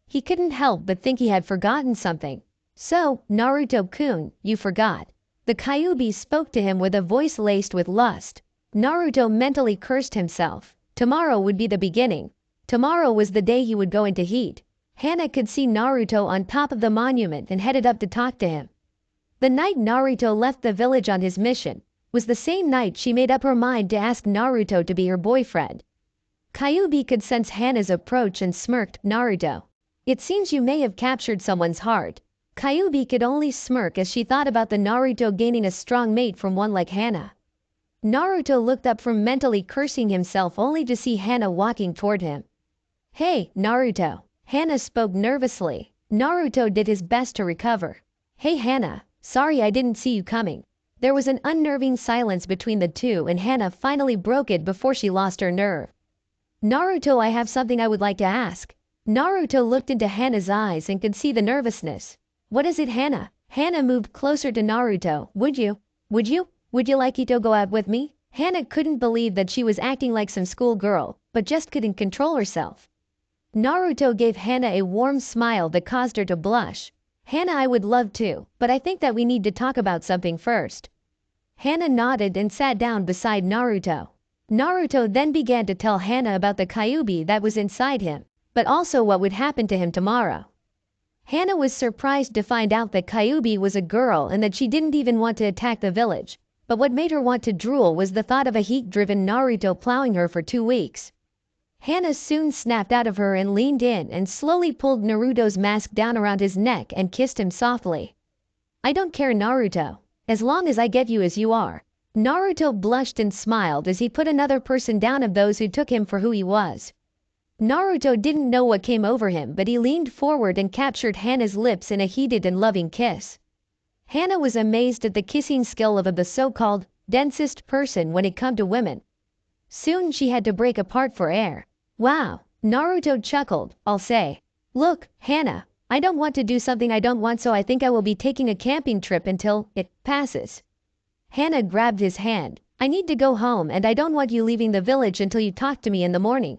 He couldn't help but think he had forgotten something. So, Naruto-kun, you forgot. The Kyuubi spoke to him with a voice laced with lust. Naruto mentally cursed himself. Tomorrow would be the beginning. Tomorrow was the day he would go into heat. Hana could see Naruto on top of the monument and headed up to talk to him. The night Naruto left the village on his mission was the same night she made up her mind to ask Naruto to be her boyfriend. Kyuubi could sense Hana's approach and smirked, Naruto. It seems you may have captured someone's heart. Kyuubi could only smirk as she thought about the Naruto gaining a strong mate from one like Hana. Naruto looked up from mentally cursing himself only to see Hana walking toward him. Hey, Naruto. Hana spoke nervously. Naruto did his best to recover. Hey Hana, sorry I didn't see you coming. There was an unnerving silence between the two and Hana finally broke it before she lost her nerve. Naruto, I have something I would like to ask. Naruto looked into Hana's eyes and could see the nervousness. What is it, Hana? Hana moved closer to Naruto. Would you like to go out with me? Hana couldn't believe that she was acting like some schoolgirl, but just couldn't control herself. Naruto gave Hana a warm smile that caused her to blush. Hana, I would love to, but I think that we need to talk about something first. Hana nodded and sat down beside Naruto. Naruto then began to tell Hana about the Kyuubi that was inside him, but also what would happen to him tomorrow. Hana was surprised to find out that Kyuubi was a girl and that she didn't even want to attack the village. But what made her want to drool was the thought of a heat-driven Naruto plowing her for 2 weeks. Hana soon snapped out of her and leaned in and slowly pulled Naruto's mask down around his neck and kissed him softly. I don't care, Naruto, as long as I get you as you are. Naruto blushed and smiled as he put another person down of those who took him for who he was. Naruto didn't know what came over him, but he leaned forward and captured Hana's lips in a heated and loving kiss. Hana was amazed at the kissing skill of the so-called densest person when it come to women. Soon she had to break apart for air. Wow, Naruto chuckled, I'll say. Look, Hana, I don't want to do something I don't want, so I think I will be taking a camping trip until it passes. Hana grabbed his hand. I need to go home and I don't want you leaving the village until you talk to me in the morning.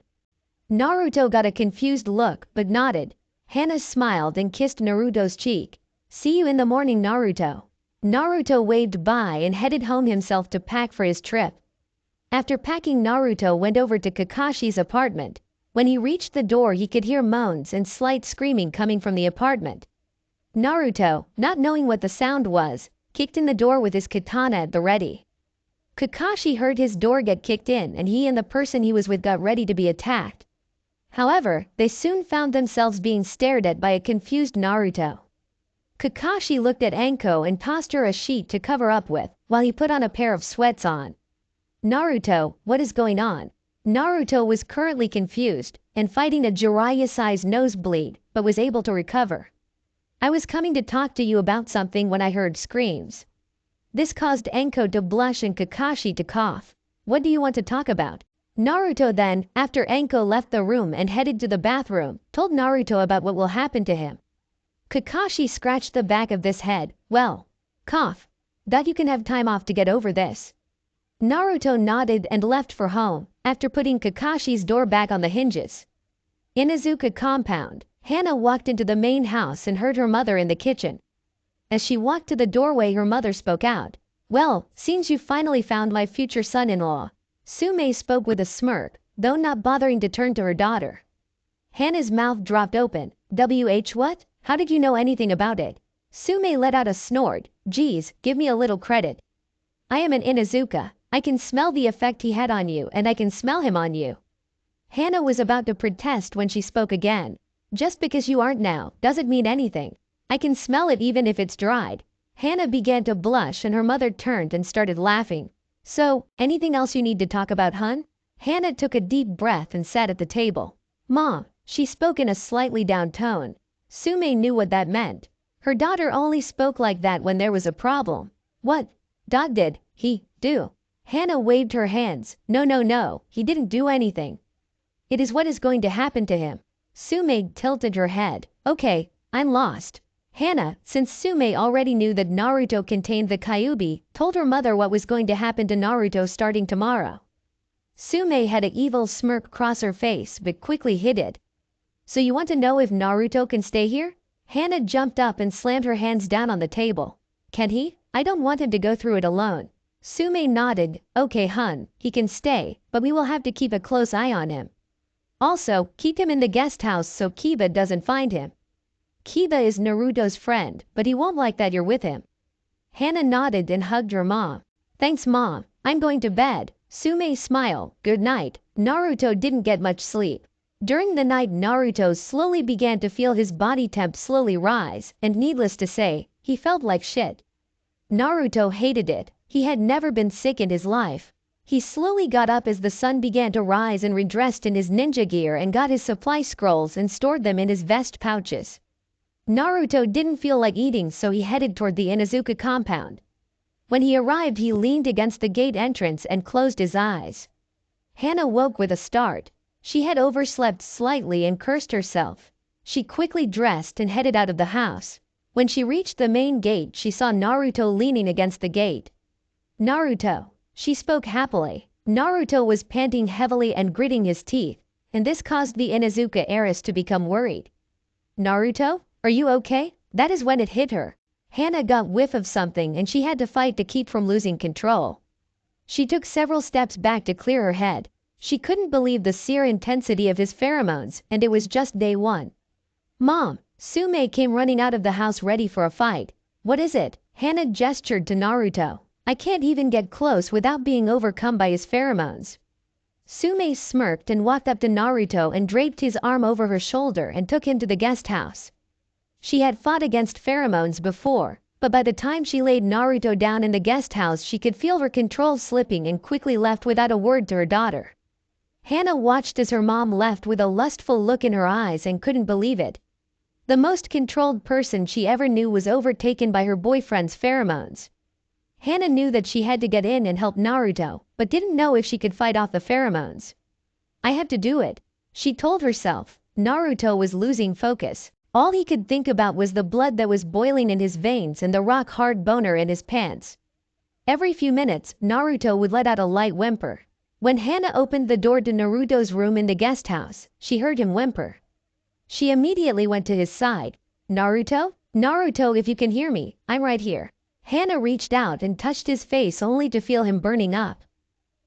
Naruto got a confused look, but nodded. Hana smiled and kissed Naruto's cheek. See you in the morning, Naruto. Naruto waved bye and headed home himself to pack for his trip. After packing, Naruto went over to Kakashi's apartment. When he reached the door, he could hear moans and slight screaming coming from the apartment. Naruto, not knowing what the sound was, kicked in the door with his katana at the ready. Kakashi heard his door get kicked in and he and the person he was with got ready to be attacked. However, they soon found themselves being stared at by a confused Naruto. Kakashi looked at Anko and tossed her a sheet to cover up with, while he put on a pair of sweats on. Naruto, what is going on? Naruto was currently confused and fighting a Jiraiya-sized nosebleed, but was able to recover. I was coming to talk to you about something when I heard screams. This caused Anko to blush and Kakashi to cough. What do you want to talk about? Naruto then, after Anko left the room and headed to the bathroom, told Naruto about what will happen to him. Kakashi scratched the back of this head. Well, cough. That you can have time off to get over this. Naruto nodded and left for home, after putting Kakashi's door back on the hinges. In Izuka compound, Hana walked into the main house and heard her mother in the kitchen. As she walked to the doorway, her mother spoke out. Well, seems you finally found my future son-in-law. Sume spoke with a smirk, though not bothering to turn to her daughter. Hana's mouth dropped open. What? How did you know anything about it? Sume let out a snort. Geez, give me a little credit. I am an Inuzuka. I can smell the effect he had on you, and I can smell him on you. Hana was about to protest when she spoke again. Just because you aren't now, doesn't mean anything. I can smell it even if it's dried. Hana began to blush and her mother turned and started laughing. So, anything else you need to talk about, hun? Hana took a deep breath and sat at the table. Mom, she spoke in a slightly down tone. Sume knew what that meant. Her daughter only spoke like that when there was a problem. What? Dad did he do? Hana waved her hands. No, he didn't do anything. It is what is going to happen to him. Sume tilted her head. Okay, I'm lost. Hana, since Sume already knew that Naruto contained the Kyuubi, told her mother what was going to happen to Naruto starting tomorrow. Sume had an evil smirk cross her face but quickly hid it. So you want to know if Naruto can stay here? Hana jumped up and slammed her hands down on the table. Can he? I don't want him to go through it alone. Sume nodded. Okay, hun, he can stay, but we will have to keep a close eye on him. Also, keep him in the guest house so Kiba doesn't find him. Kiba is Naruto's friend, but he won't like that you're with him. Hana nodded and hugged her mom. Thanks, Mom. I'm going to bed. Sume smiled. Good night. Naruto didn't get much sleep. During the night, Naruto slowly began to feel his body temp slowly rise, and needless to say, he felt like shit. Naruto hated it. He had never been sick in his life. He slowly got up as the sun began to rise and redressed in his ninja gear and got his supply scrolls and stored them in his vest pouches. Naruto didn't feel like eating, so he headed toward the Inuzuka compound. When he arrived, he leaned against the gate entrance and closed his eyes. Hana woke with a start. She had overslept slightly and cursed herself. She quickly dressed and headed out of the house. When she reached the main gate, she saw Naruto leaning against the gate. Naruto. She spoke happily. Naruto was panting heavily and gritting his teeth, and this caused the Inuzuka heiress to become worried. Naruto? Are you okay? That is when it hit her. Hana got whiff of something and she had to fight to keep from losing control. She took several steps back to clear her head. She couldn't believe the sheer intensity of his pheromones, and it was just day one. Mom! Sume came running out of the house ready for a fight. What is it? Hana gestured to Naruto. I can't even get close without being overcome by his pheromones. Sume smirked and walked up to Naruto and draped his arm over her shoulder and took him to the guest house. She had fought against pheromones before, but by the time she laid Naruto down in the guest house, she could feel her control slipping and quickly left without a word to her daughter. Hana watched as her mom left with a lustful look in her eyes and couldn't believe it. The most controlled person she ever knew was overtaken by her boyfriend's pheromones. Hana knew that she had to get in and help Naruto, but didn't know if she could fight off the pheromones. I have to do it, she told herself. Naruto was losing focus. All he could think about was the blood that was boiling in his veins and the rock-hard boner in his pants. Every few minutes, Naruto would let out a light whimper. When Hana opened the door to Naruto's room in the guest house, she heard him whimper. She immediately went to his side. Naruto? Naruto, if you can hear me, I'm right here. Hana reached out and touched his face only to feel him burning up.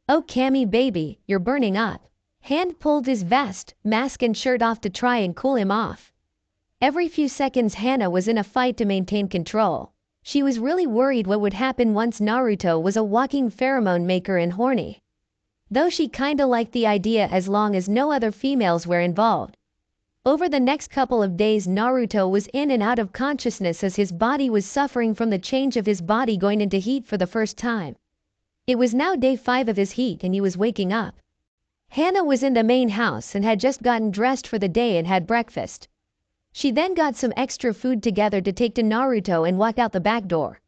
Oh Cammy baby, you're burning up. Hand pulled his vest, mask and shirt off to try and cool him off. Every few seconds Hana was in a fight to maintain control. She was really worried what would happen once Naruto was a walking pheromone maker and horny. Though she kinda liked the idea as long as no other females were involved. Over the next couple of days Naruto was in and out of consciousness as his body was suffering from the change of his body going into heat for the first time. It was now day 5 of his heat and he was waking up. Hana was in the main house and had just gotten dressed for the day and had breakfast. She then got some extra food together to take to Naruto and walked out the back door.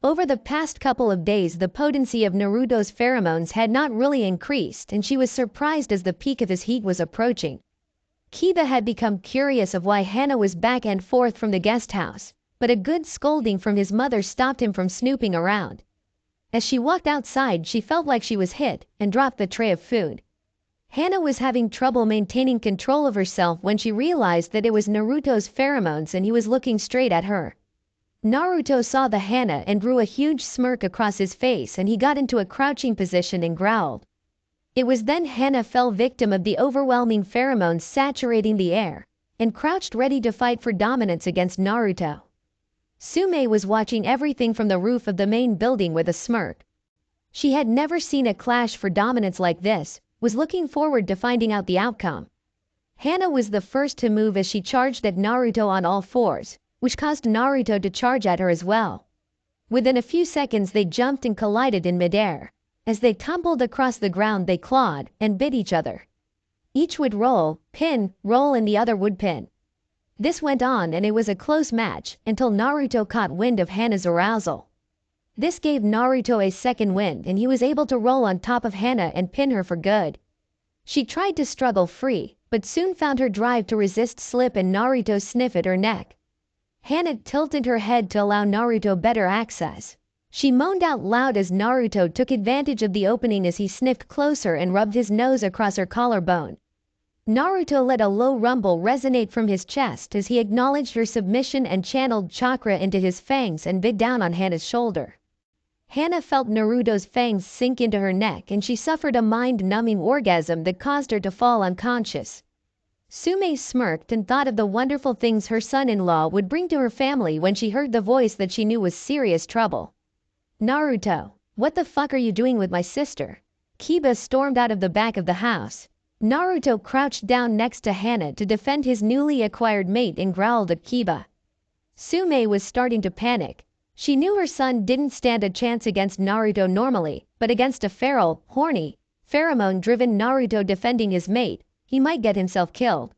Over the past couple of days the potency of Naruto's pheromones had not really increased and she was surprised as the peak of his heat was approaching. Kiba had become curious of why Hana was back and forth from the guest house, but a good scolding from his mother stopped him from snooping around. As she walked outside, she felt like she was hit and dropped the tray of food. Hana was having trouble maintaining control of herself when she realized that it was Naruto's pheromones and he was looking straight at her. Naruto saw the Hana and drew a huge smirk across his face, and he got into a crouching position and growled. It was then Hana fell victim of the overwhelming pheromones saturating the air, and crouched ready to fight for dominance against Naruto. Sume was watching everything from the roof of the main building with a smirk. She had never seen a clash for dominance like this, was looking forward to finding out the outcome. Hana was the first to move as she charged at Naruto on all fours, which caused Naruto to charge at her as well. Within a few seconds they jumped and collided in midair. As they tumbled across the ground they clawed and bit each other. Each would roll, pin, roll, and the other would pin. This went on and it was a close match until Naruto caught wind of Hana's arousal. This gave Naruto a second wind and he was able to roll on top of Hana and pin her for good. She tried to struggle free, but soon found her drive to resist slip and Naruto sniff at her neck. Hana tilted her head to allow Naruto better access. She moaned out loud as Naruto took advantage of the opening as he sniffed closer and rubbed his nose across her collarbone. Naruto let a low rumble resonate from his chest as he acknowledged her submission and channeled chakra into his fangs and bit down on Hana's shoulder. Hana felt Naruto's fangs sink into her neck and she suffered a mind-numbing orgasm that caused her to fall unconscious. Sume smirked and thought of the wonderful things her son-in-law would bring to her family when she heard the voice that she knew was serious trouble. Naruto, what the fuck are you doing with my sister? Kiba stormed out of the back of the house. Naruto crouched down next to Hana to defend his newly acquired mate and growled at Kiba. Sume was starting to panic. She knew her son didn't stand a chance against Naruto normally, but against a feral, horny, pheromone-driven Naruto defending his mate, he might get himself killed.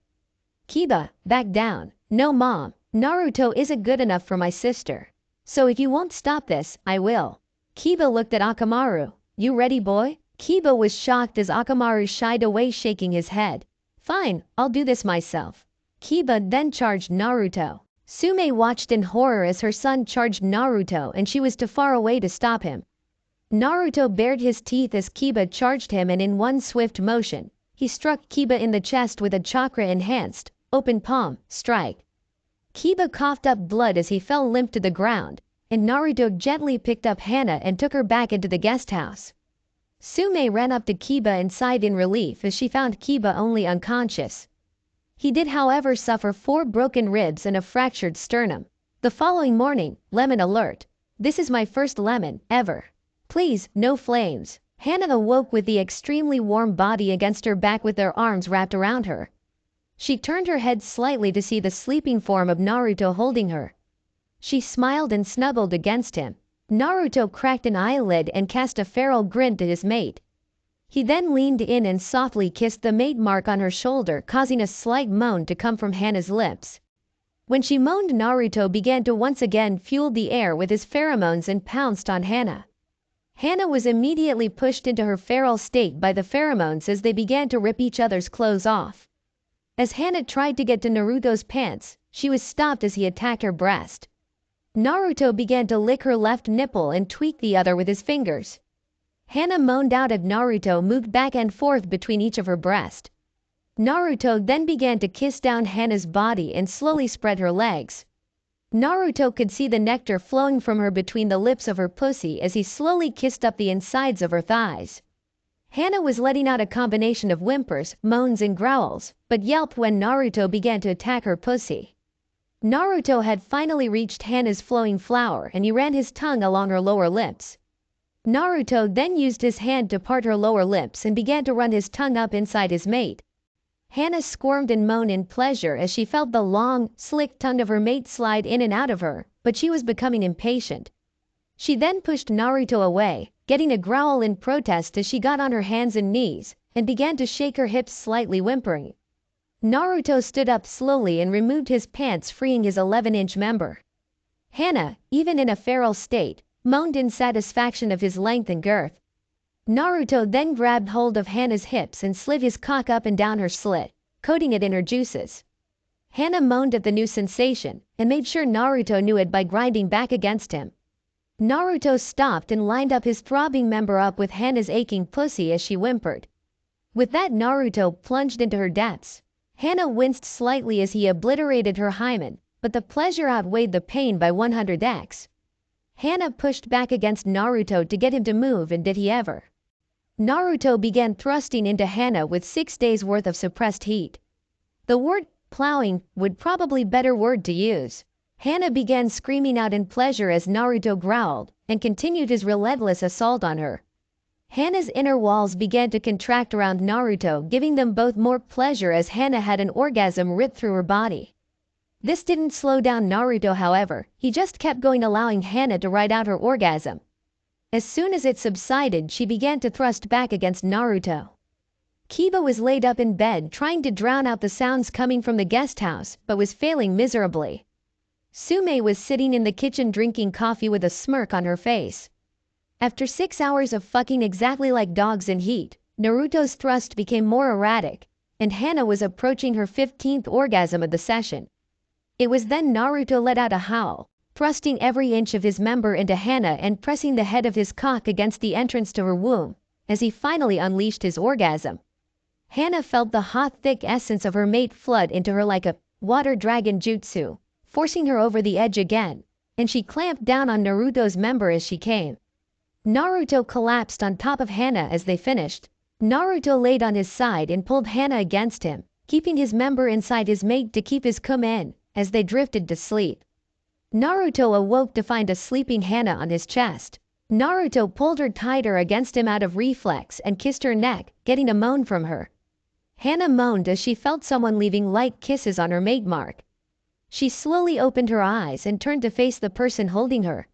Kiba, back down. No mom, Naruto isn't good enough for my sister. So if you won't stop this, I will. Kiba looked at Akamaru. You ready, boy? Kiba was shocked as Akamaru shied away, shaking his head. Fine, I'll do this myself. Kiba then charged Naruto. Sume watched in horror as her son charged Naruto and she was too far away to stop him. Naruto bared his teeth as Kiba charged him and in one swift motion, he struck Kiba in the chest with a chakra-enhanced, open palm, strike. Kiba coughed up blood as he fell limp to the ground, and Naruto gently picked up Hana and took her back into the guest house. Sume ran up to Kiba and sighed in relief as she found Kiba only unconscious. He did however suffer 4 broken ribs and a fractured sternum. The following morning, lemon alert. This is my first lemon, ever. Please, no flames. Hana awoke with the extremely warm body against her back with their arms wrapped around her. She turned her head slightly to see the sleeping form of Naruto holding her. She smiled and snuggled against him. Naruto cracked an eyelid and cast a feral grin to his mate. He then leaned in and softly kissed the mate mark on her shoulder, causing a slight moan to come from Hana's lips. When she moaned, Naruto began to once again fuel the air with his pheromones and pounced on Hana. Hana was immediately pushed into her feral state by the pheromones as they began to rip each other's clothes off. As Hana tried to get to Naruto's pants, she was stopped as he attacked her breast. Naruto began to lick her left nipple and tweak the other with his fingers. Hana moaned out as Naruto moved back and forth between each of her breasts. Naruto then began to kiss down Hana's body and slowly spread her legs. Naruto could see the nectar flowing from her between the lips of her pussy as he slowly kissed up the insides of her thighs. Hana was letting out a combination of whimpers, moans and growls, but yelped when Naruto began to attack her pussy. Naruto had finally reached Hana's flowing flower and he ran his tongue along her lower lips. Naruto then used his hand to part her lower lips and began to run his tongue up inside his mate. Hana squirmed and moaned in pleasure as she felt the long, slick tongue of her mate slide in and out of her, but she was becoming impatient. She then pushed Naruto away, getting a growl in protest as she got on her hands and knees, and began to shake her hips slightly whimpering. Naruto stood up slowly and removed his pants, freeing his 11-inch member. Hana, even in a feral state, moaned in satisfaction of his length and girth. Naruto then grabbed hold of Hana's hips and slid his cock up and down her slit. coating it in her juices. Hana moaned at the new sensation and made sure Naruto knew it by grinding back against him. Naruto stopped and lined up his throbbing member up with Hana's aching pussy as she whimpered. With that, Naruto plunged into her depths. Hana winced slightly as he obliterated her hymen, but the pleasure outweighed the pain by 100x. Hana pushed back against Naruto to get him to move, and did he ever. Naruto began thrusting into Hana with 6 days worth of suppressed heat. The word plowing would probably better word to use. Hana began screaming out in pleasure as Naruto growled and continued his relentless assault on her. Hana's inner walls began to contract around Naruto, giving them both more pleasure as Hana had an orgasm rip through her body. This didn't slow down Naruto, however, he just kept going, allowing Hana to ride out her orgasm. As soon as it subsided, she began to thrust back against Naruto. Kiba was laid up in bed trying to drown out the sounds coming from the guest house, but was failing miserably. Sume was sitting in the kitchen drinking coffee with a smirk on her face. After 6 hours of fucking exactly like dogs in heat, Naruto's thrust became more erratic, and Hana was approaching her 15th orgasm of the session. It was then Naruto let out a howl, thrusting every inch of his member into Hana and pressing the head of his cock against the entrance to her womb, as he finally unleashed his orgasm. Hana felt the hot, thick essence of her mate flood into her like a water dragon jutsu, forcing her over the edge again, and she clamped down on Naruto's member as she came. Naruto collapsed on top of Hana as they finished. Naruto laid on his side and pulled Hana against him, keeping his member inside his mate to keep his cum in, as they drifted to sleep. Naruto awoke to find a sleeping Hana on his chest. Naruto pulled her tighter against him out of reflex and kissed her neck, getting a moan from her. Hana moaned as she felt someone leaving light kisses on her mate mark. She slowly opened her eyes and turned to face the person holding her.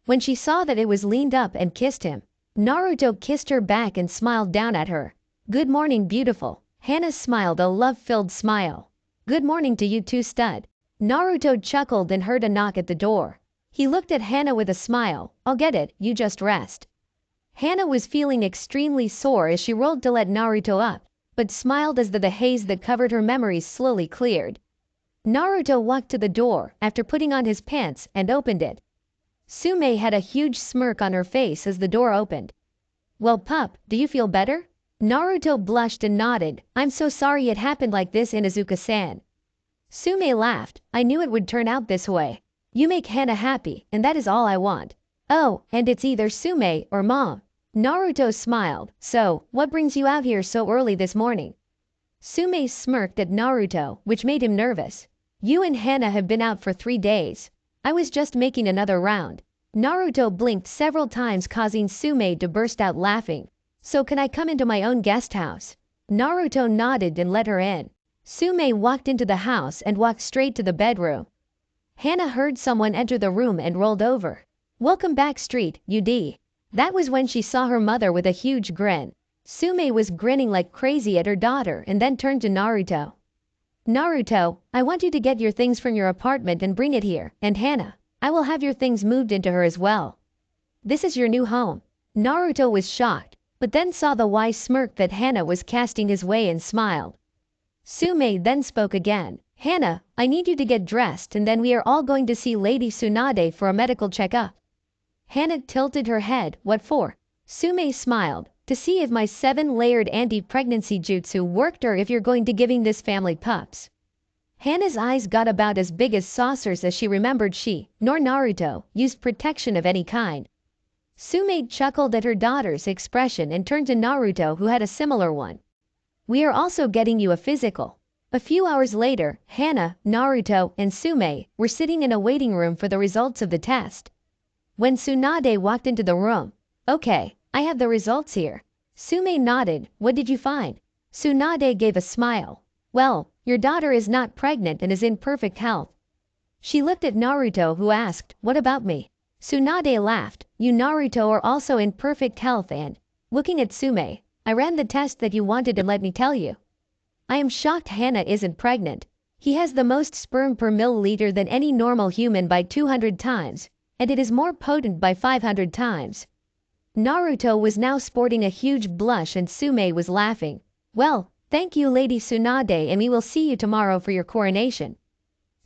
When she saw that it was leaned up and kissed him, Naruto kissed her back and smiled down at her. "Good morning, beautiful." Hana smiled a love-filled smile. "Good morning to you too, stud." Naruto chuckled and heard a knock at the door. He looked at Hana with a smile. "I'll get it, you just rest." Hana was feeling extremely sore as she rolled to let Naruto up, but smiled as the haze that covered her memories slowly cleared. Naruto walked to the door after putting on his pants and opened it. Sume had a huge smirk on her face as the door opened. "Well, pup, do you feel better?" Naruto blushed and nodded. "I'm so sorry it happened like this, Inuzuka-san." Sume laughed. "I knew it would turn out this way. You make Hana happy, and that is all I want. Oh, and it's either Sume or Mom." Naruto smiled. "So, what brings you out here so early this morning?" Sume smirked at Naruto, which made him nervous. "You and Hana have been out for 3 days. I was just making another round." Naruto blinked several times, causing Sume to burst out laughing. "So can I come into my own guest house?" Naruto nodded and let her in. Sume walked into the house and walked straight to the bedroom. Hana heard someone enter the room and rolled over. "Welcome back, Street, UD." That was when she saw her mother with a huge grin. Sume was grinning like crazy at her daughter and then turned to Naruto. "Naruto, I want you to get your things from your apartment and bring it here, and Hana, I will have your things moved into her as well. This is your new home." Naruto was shocked, but then saw the wise smirk that Hana was casting his way and smiled. Sume then spoke again. "Hana, I need you to get dressed, and then we are all going to see Lady Tsunade for a medical checkup." Hana tilted her head. "What for?" Sume smiled. "To see if my 7-layered anti-pregnancy jutsu worked or if you're going to giving this family pups." Hana's eyes got about as big as saucers as she remembered she, nor Naruto, used protection of any kind. Sume chuckled at her daughter's expression and turned to Naruto, who had a similar one. "We are also getting you a physical." A few hours later, Hana, Naruto, and Sume were sitting in a waiting room for the results of the test. When Tsunade walked into the room, "Okay, I have the results here." Sume nodded. "What did you find?" Tsunade gave a smile. "Well, your daughter is not pregnant and is in perfect health." She looked at Naruto, who asked, "What about me?" Tsunade laughed. "You, Naruto, are also in perfect health and," looking at Sume, "I ran the test that you wanted and let me tell you. I am shocked Hana isn't pregnant. He has the most sperm per milliliter than any normal human by 200 times, and it is more potent by 500 times. Naruto was now sporting a huge blush and Sume was laughing. "Well, Thank you, Lady Tsunade, and we will see you tomorrow for your coronation.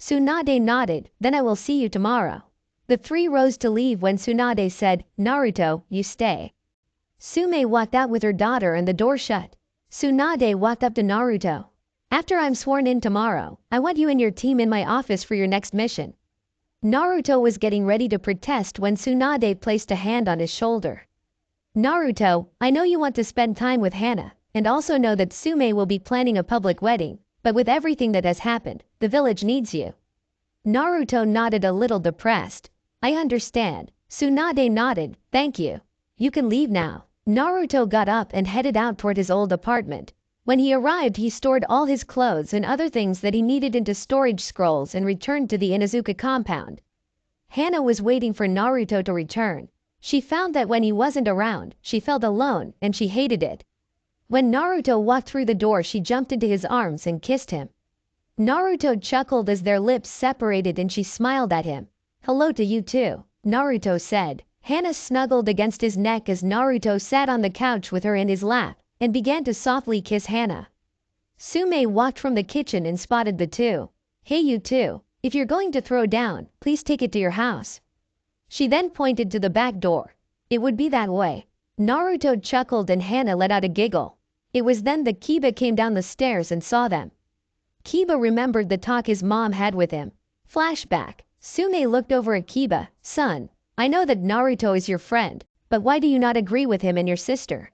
Tsunade nodded. Then I will see you tomorrow. The three rose to leave when Tsunade said, Naruto, you stay. Sume walked out with her daughter and the door shut. Tsunade walked up to Naruto. After I'm sworn in tomorrow, I want you and your team in my office for your next mission. Naruto was getting ready to protest when Tsunade placed a hand on his shoulder. Naruto, I know you want to spend time with Hana, and also know that Sume will be planning a public wedding, but with everything that has happened, the village needs you. Naruto nodded a little depressed. I understand. Tsunade nodded, thank you. You can leave now. Naruto got up and headed out toward his old apartment. When he arrived, he stored all his clothes and other things that he needed into storage scrolls and returned to the Inuzuka compound. Hana was waiting for Naruto to return. She found that when he wasn't around, she felt alone, and she hated it. When Naruto walked through the door, she jumped into his arms and kissed him. Naruto chuckled as their lips separated and she smiled at him. Hello to you too, Naruto said. Hana snuggled against his neck as Naruto sat on the couch with her in his lap and began to softly kiss Hana. Sume walked from the kitchen and spotted the two. Hey you two, if you're going to throw down, please take it to your house. She then pointed to the back door. It would be that way. Naruto chuckled and Hana let out a giggle. It was then that Kiba came down the stairs and saw them. Kiba remembered the talk his mom had with him. Flashback. Sume looked over at Kiba. Son, I know that Naruto is your friend, but why do you not agree with him and your sister?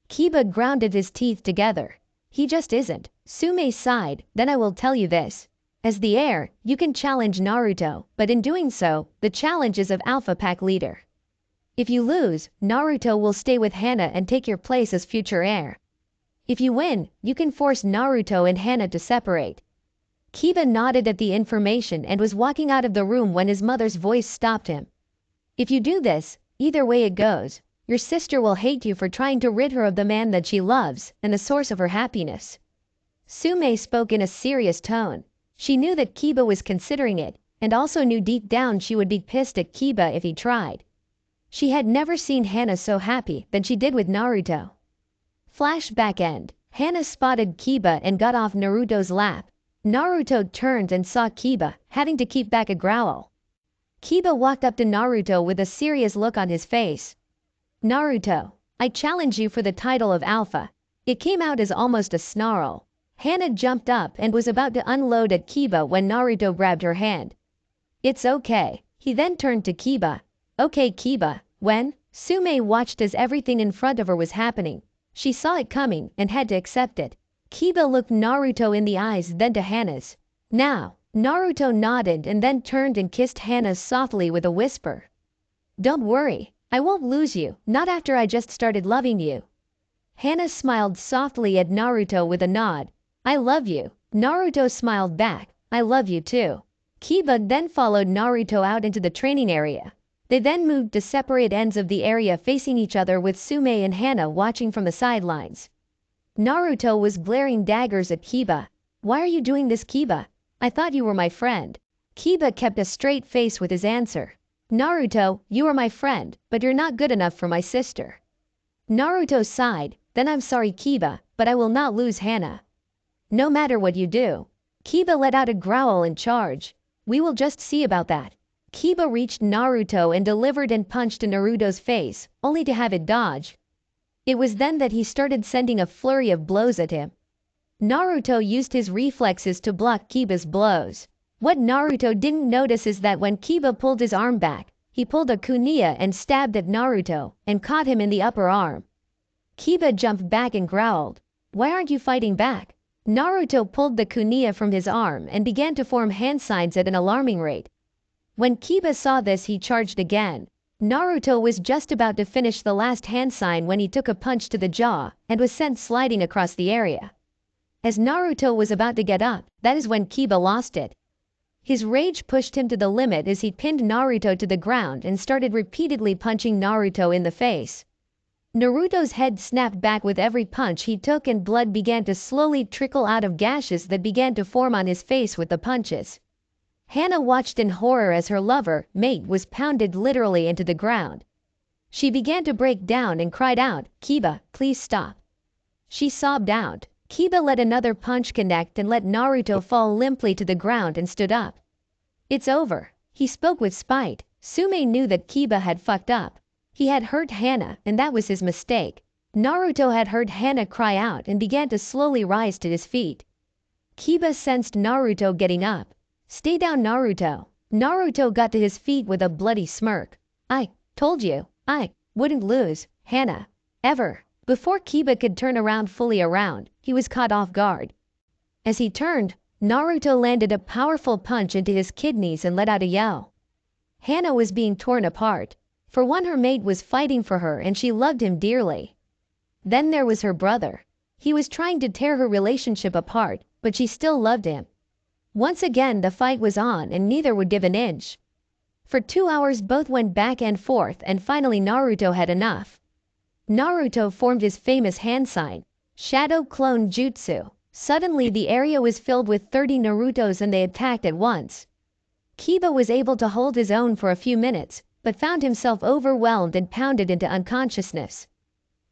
Kiba grounded his teeth together. He just isn't. Sume sighed. Then I will tell you this. As the heir, you can challenge Naruto, but in doing so, the challenge is of Alpha Pack leader. If you lose, Naruto will stay with Hana and take your place as future heir. If you win, you can force Naruto and Hana to separate. Kiba nodded at the information and was walking out of the room when his mother's voice stopped him. If you do this, either way it goes, your sister will hate you for trying to rid her of the man that she loves and the source of her happiness. Sume spoke in a serious tone. She knew that Kiba was considering it, and also knew deep down she would be pissed at Kiba if he tried. She had never seen Hana so happy than she did with Naruto. Flashback end. Hana spotted Kiba and got off Naruto's lap. Naruto turned and saw Kiba, having to keep back a growl. Kiba walked up to Naruto with a serious look on his face. Naruto, I challenge you for the title of Alpha. It came out as almost a snarl. Hana jumped up and was about to unload at Kiba when Naruto grabbed her hand. It's okay. He then turned to Kiba. Okay Kiba, when? Sume watched as everything in front of her was happening. She saw it coming and had to accept it. Kiba looked Naruto in the eyes, then to Hana's. Now. Naruto nodded and then turned and kissed Hana softly with a whisper. Don't worry, I won't lose you, not after I just started loving you. Hana smiled softly at Naruto with a nod. I love you. Naruto smiled back. I love you too. Kiba then followed Naruto out into the training area. They then moved to separate ends of the area facing each other with Sume and Hana watching from the sidelines. Naruto was glaring daggers at Kiba. Why are you doing this, Kiba? I thought you were my friend. Kiba kept a straight face with his answer. Naruto, you are my friend, but you're not good enough for my sister. Naruto sighed. Then I'm sorry Kiba, but I will not lose Hana. No matter what you do. Kiba let out a growl and charge. We will just see about that. Kiba reached Naruto and delivered and punched in Naruto's face, only to have it dodge. It was then that he started sending a flurry of blows at him. Naruto used his reflexes to block Kiba's blows. What Naruto didn't notice is that when Kiba pulled his arm back, he pulled a kunai and stabbed at Naruto and caught him in the upper arm. Kiba jumped back and growled. Why aren't you fighting back? Naruto pulled the kunai from his arm and began to form hand signs at an alarming rate. When Kiba saw this, he charged again. Naruto was just about to finish the last hand sign when he took a punch to the jaw and was sent sliding across the area. As Naruto was about to get up, that is when Kiba lost it. His rage pushed him to the limit as he pinned Naruto to the ground and started repeatedly punching Naruto in the face. Naruto's head snapped back with every punch he took and blood began to slowly trickle out of gashes that began to form on his face with the punches. Hana watched in horror as her lover, mate, was pounded literally into the ground. She began to break down and cried out, Kiba, please stop. She sobbed out. Kiba let another punch connect and let Naruto fall limply to the ground and stood up. It's over, he spoke with spite. Sume knew that Kiba had fucked up. He had hurt Hana, and that was his mistake. Naruto had heard Hana cry out and began to slowly rise to his feet. Kiba sensed Naruto getting up. Stay down, Naruto. Naruto got to his feet with a bloody smirk. I told you, I wouldn't lose, Hana. Ever. Before Kiba could turn around fully around, he was caught off guard. As he turned, Naruto landed a powerful punch into his kidneys and let out a yell. Hana was being torn apart. For one, her mate was fighting for her and she loved him dearly. Then there was her brother. He was trying to tear her relationship apart, but she still loved him. Once again the fight was on and neither would give an inch. For 2 hours both went back and forth and finally Naruto had enough. Naruto formed his famous hand sign, Shadow Clone Jutsu. Suddenly the area was filled with 30 Narutos and they attacked at once. Kiba was able to hold his own for a few minutes, but found himself overwhelmed and pounded into unconsciousness.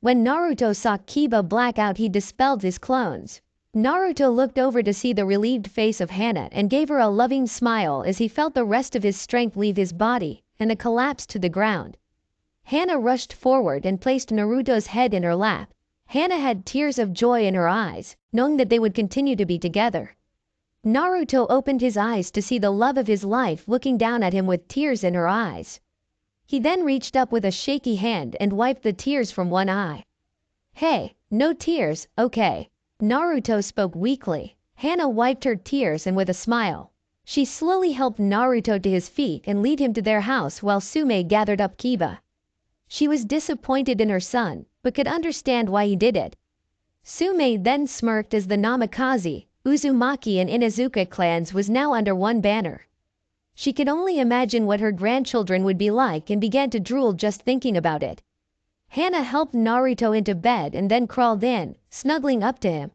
When Naruto saw Kiba black out, he dispelled his clones. Naruto looked over to see the relieved face of Hana and gave her a loving smile as he felt the rest of his strength leave his body and then collapsed to the ground. Hana rushed forward and placed Naruto's head in her lap. Hana had tears of joy in her eyes, knowing that they would continue to be together. Naruto opened his eyes to see the love of his life looking down at him with tears in her eyes. He then reached up with a shaky hand and wiped the tears from one eye. Hey, no tears, okay. Naruto spoke weakly. Hana wiped her tears and with a smile. She slowly helped Naruto to his feet and lead him to their house while Sume gathered up Kiba. She was disappointed in her son, but could understand why he did it. Sume then smirked as the Namikaze, Uzumaki and Inuzuka clans was now under one banner. She could only imagine what her grandchildren would be like and began to drool just thinking about it. Hana helped Naruto into bed and then crawled in, snuggling up to him.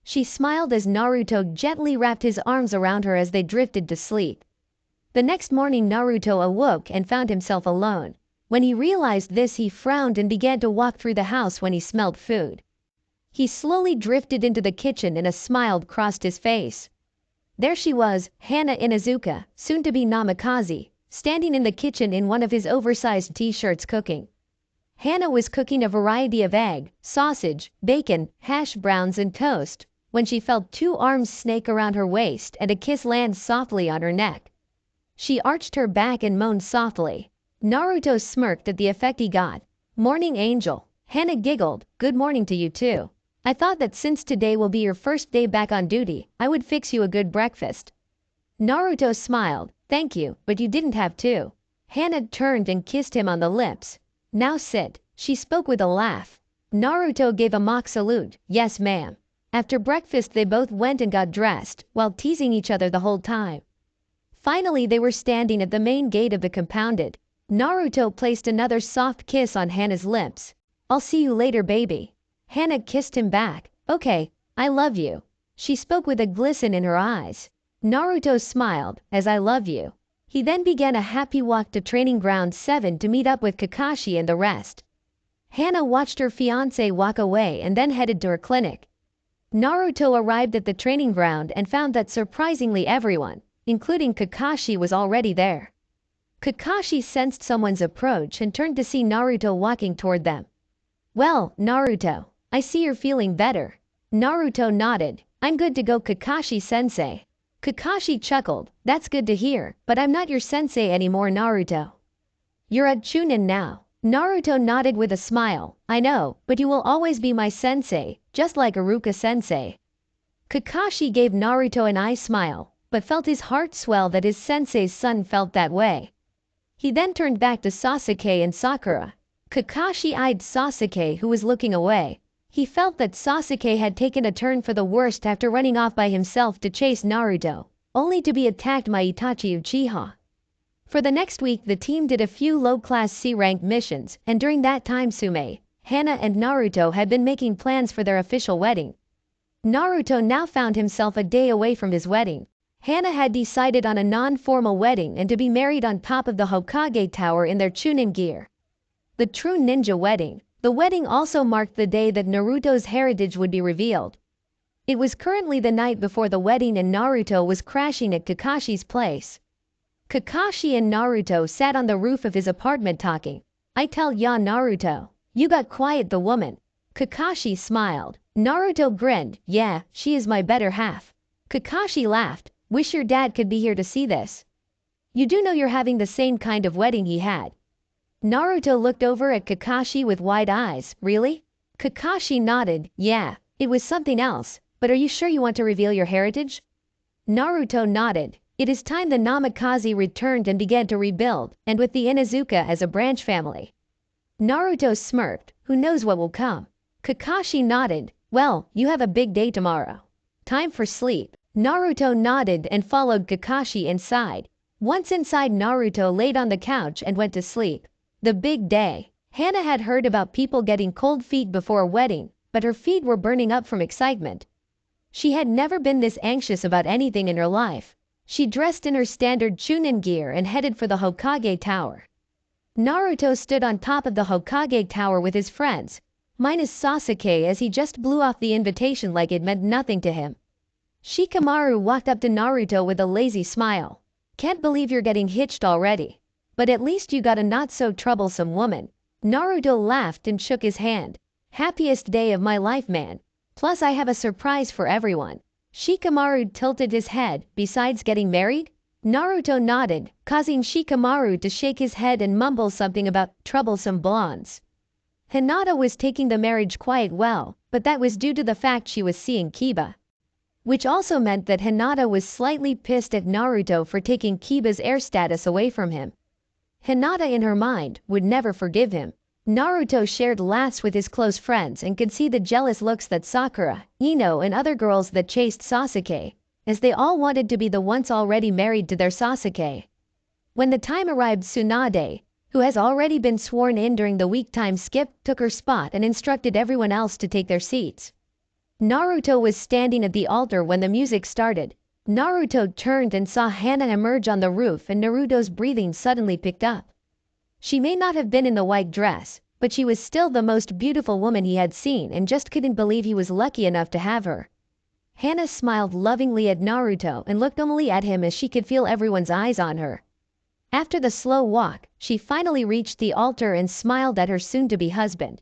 She smiled as Naruto gently wrapped his arms around her as they drifted to sleep. The next morning Naruto awoke and found himself alone. When he realized this, he frowned and began to walk through the house when he smelled food. He slowly drifted into the kitchen and a smile crossed his face. There she was, Hana Inuzuka, soon to be Namikaze, standing in the kitchen in one of his oversized t-shirts cooking. Hana was cooking a variety of egg, sausage, bacon, hash browns and toast when she felt 2 arms snake around her waist and a kiss land softly on her neck. She arched her back and moaned softly. Naruto smirked at the effect he got. Morning, Angel. Hana giggled. Good morning to you too. I thought that since today will be your first day back on duty, I would fix you a good breakfast. Naruto smiled. Thank you, but you didn't have to. Hana turned and kissed him on the lips. Now sit, she spoke with a laugh. Naruto gave a mock salute. Yes, ma'am. After breakfast they both went and got dressed, while teasing each other the whole time. Finally they were standing at the main gate of the compounded. Naruto placed another soft kiss on Hana's lips. I'll see you later, baby. Hana kissed him back. Okay, I love you. She spoke with a glisten in her eyes. Naruto smiled, as I love you. He then began a happy walk to Training Ground 7 to meet up with Kakashi and the rest. Hana watched her fiancé walk away and then headed to her clinic. Naruto arrived at the training ground and found that surprisingly everyone, including Kakashi, was already there. Kakashi sensed someone's approach and turned to see Naruto walking toward them. Well, Naruto, I see you're feeling better. Naruto nodded. I'm good to go, Kakashi-sensei. Kakashi chuckled. That's good to hear, but I'm not your sensei anymore, Naruto. You're at Chunin now. Naruto nodded with a smile. I know, but you will always be my sensei, just like Iruka-sensei. Kakashi gave Naruto an eye smile, but felt his heart swell that his sensei's son felt that way. He then turned back to Sasuke and Sakura. Kakashi eyed Sasuke, who was looking away. He felt that Sasuke had taken a turn for the worst after running off by himself to chase Naruto, only to be attacked by Itachi Uchiha. For the next week the team did a few low-class C-rank missions, and during that time Sume, Hana and Naruto had been making plans for their official wedding. Naruto now found himself a day away from his wedding. Hana had decided on a non-formal wedding and to be married on top of the Hokage Tower in their Chunin gear. The true ninja wedding. The wedding also marked the day that Naruto's heritage would be revealed. It was currently the night before the wedding and Naruto was crashing at Kakashi's place. Kakashi and Naruto sat on the roof of his apartment talking. "I tell ya Naruto, you got quiet the woman." Kakashi smiled. Naruto grinned. "Yeah, she is my better half." Kakashi laughed. "Wish your dad could be here to see this. You do know you're having the same kind of wedding he had." Naruto looked over at Kakashi with wide eyes. "Really?" Kakashi nodded. "Yeah, it was something else, but are you sure you want to reveal your heritage?" Naruto nodded. It is time the Namikaze returned and began to rebuild, and with the Inuzuka as a branch family. Naruto smirked. "Who knows what will come?" Kakashi nodded. "Well, you have a big day tomorrow. Time for sleep." Naruto nodded and followed Kakashi inside. Once inside, Naruto laid on the couch and went to sleep. The big day. Hana had heard about people getting cold feet before a wedding, but her feet were burning up from excitement. She had never been this anxious about anything in her life. She dressed in her standard Chunin gear and headed for the Hokage Tower. Naruto stood on top of the Hokage Tower with his friends, minus Sasuke, as he just blew off the invitation like it meant nothing to him. Shikamaru walked up to Naruto with a lazy smile. "Can't believe you're getting hitched already. But at least you got a not-so-troublesome woman." Naruto laughed and shook his hand. "Happiest day of my life, man. Plus I have a surprise for everyone." Shikamaru tilted his head. "Besides getting married?" Naruto nodded, causing Shikamaru to shake his head and mumble something about troublesome blondes. Hinata was taking the marriage quite well, but that was due to the fact she was seeing Kiba. Which also meant that Hinata was slightly pissed at Naruto for taking Kiba's heir status away from him. Hinata in her mind would never forgive him. Naruto shared laughs with his close friends and could see the jealous looks that Sakura, Ino and other girls that chased Sasuke, as they all wanted to be the once already married to their Sasuke. When the time arrived, Tsunade, who has already been sworn in during the week time skip, took her spot and instructed everyone else to take their seats. Naruto was standing at the altar when the music started. Naruto turned and saw Hana emerge on the roof, and Naruto's breathing suddenly picked up. She may not have been in the white dress, but she was still the most beautiful woman he had seen and just couldn't believe he was lucky enough to have her. Hana smiled lovingly at Naruto and looked only at him as she could feel everyone's eyes on her. After the slow walk, she finally reached the altar and smiled at her soon-to-be husband.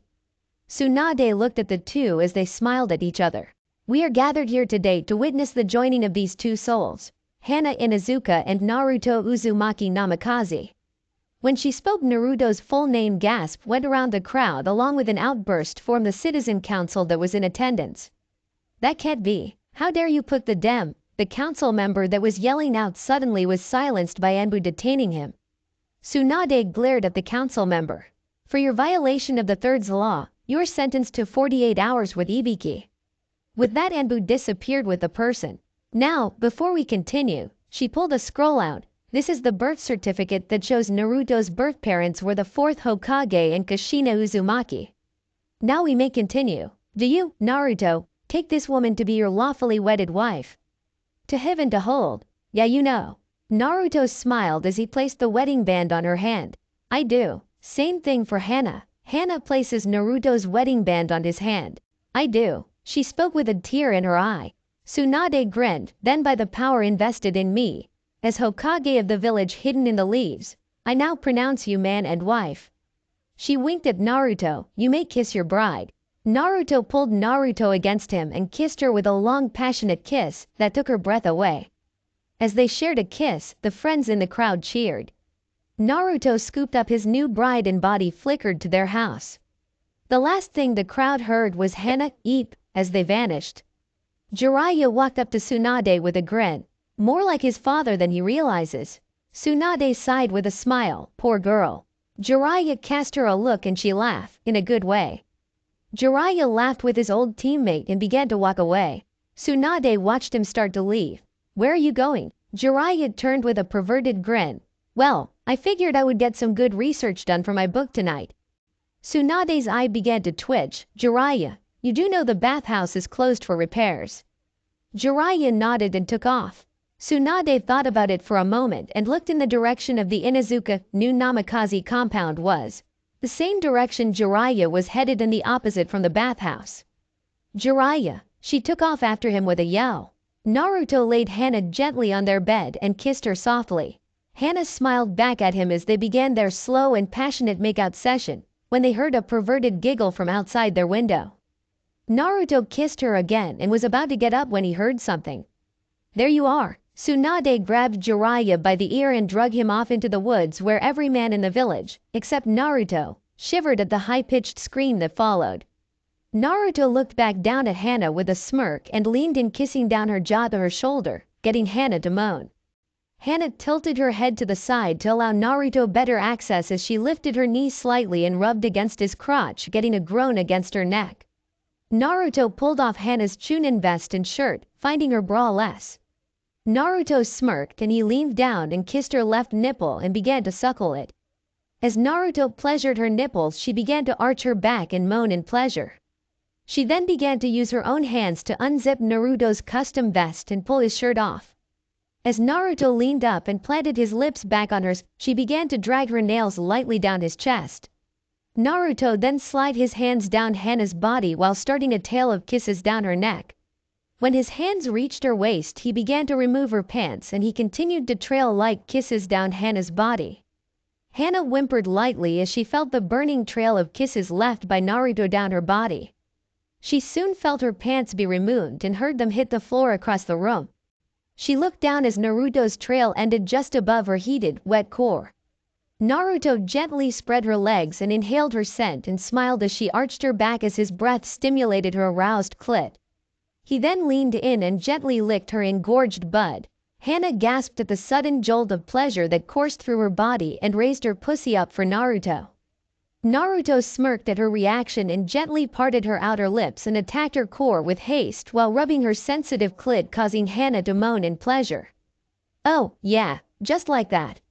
Tsunade looked at the two as they smiled at each other. "We are gathered here today to witness the joining of these two souls, Hana Inuzuka and Naruto Uzumaki Namikaze." When she spoke, Naruto's full name gasp went around the crowd, along with an outburst from the citizen council that was in attendance. "That can't be. How dare you put the dem?" The council member that was yelling out suddenly was silenced by Anbu detaining him. Tsunade glared at the council member. "For your violation of the third's law, you are sentenced to 48 hours with Ibiki." With that, Anbu disappeared with the person. "Now, before we continue," she pulled a scroll out. "This is the birth certificate that shows Naruto's birth parents were the 4th Hokage and Kushina Uzumaki. Now we may continue. Do you, Naruto, take this woman to be your lawfully wedded wife?" "To have and to hold. Yeah, you know." Naruto smiled as he placed the wedding band on her hand. "I do." Same thing for Hana. Hana places Naruto's wedding band on his hand. "I do." She spoke with a tear in her eye. Tsunade grinned. "Then by the power invested in me as Hokage of the village hidden in the leaves, I now pronounce you man and wife." She winked at Naruto. "You may kiss your bride." Naruto pulled Naruto against him and kissed her with a long passionate kiss that took her breath away. As they shared a kiss, the friends in the crowd cheered. Naruto scooped up his new bride and body flickered to their house. The last thing the crowd heard was Hana "eep" as they vanished. Jiraiya walked up to Tsunade with a grin. More like his father than he realizes. Tsunade sighed with a smile. "Poor girl." Jiraiya cast her a look and she laughed, in a good way. Jiraiya laughed with his old teammate and began to walk away. Tsunade watched him start to leave. "Where are you going?" Jiraiya turned with a perverted grin. "Well, I figured I would get some good research done for my book tonight." Tsunade's eye began to twitch. "Jiraiya, you do know the bathhouse is closed for repairs." Jiraiya nodded and took off. Tsunade thought about it for a moment and looked in the direction of the Inuzuka new Namikaze compound was. The same direction Jiraiya was headed and the opposite from the bathhouse. "Jiraiya," She took off after him with a yell. Naruto laid Hana gently on their bed and kissed her softly. Hana smiled back at him as they began their slow and passionate makeout session, when they heard a perverted giggle from outside their window. Naruto kissed her again and was about to get up when he heard something. "There you are." Tsunade grabbed Jiraiya by the ear and dragged him off into the woods where every man in the village, except Naruto, shivered at the high-pitched scream that followed. Naruto looked back down at Hana with a smirk and leaned in, kissing down her jaw to her shoulder, getting Hana to moan. Hana tilted her head to the side to allow Naruto better access as she lifted her knees slightly and rubbed against his crotch, getting a groan against her neck. Naruto pulled off Hana's chunin vest and shirt, finding her bra less. Naruto smirked and he leaned down and kissed her left nipple and began to suckle it. As Naruto pleasured her nipples, she began to arch her back and moan in pleasure. She then began to use her own hands to unzip Naruto's custom vest and pull his shirt off. As Naruto leaned up and planted his lips back on hers, she began to drag her nails lightly down his chest. Naruto then slid his hands down Hana's body while starting a tail of kisses down her neck. When his hands reached her waist, he began to remove her pants and he continued to trail light kisses down Hana's body. Hana whimpered lightly as she felt the burning trail of kisses left by Naruto down her body. She soon felt her pants be removed and heard them hit the floor across the room. She looked down as Naruto's trail ended just above her heated, wet core. Naruto gently spread her legs and inhaled her scent and smiled as she arched her back as his breath stimulated her aroused clit. He then leaned in and gently licked her engorged bud. Hana gasped at the sudden jolt of pleasure that coursed through her body and raised her pussy up for Naruto. Naruto smirked at her reaction and gently parted her outer lips and attacked her core with haste while rubbing her sensitive clit, causing Hana to moan in pleasure. "Oh, yeah, just like that.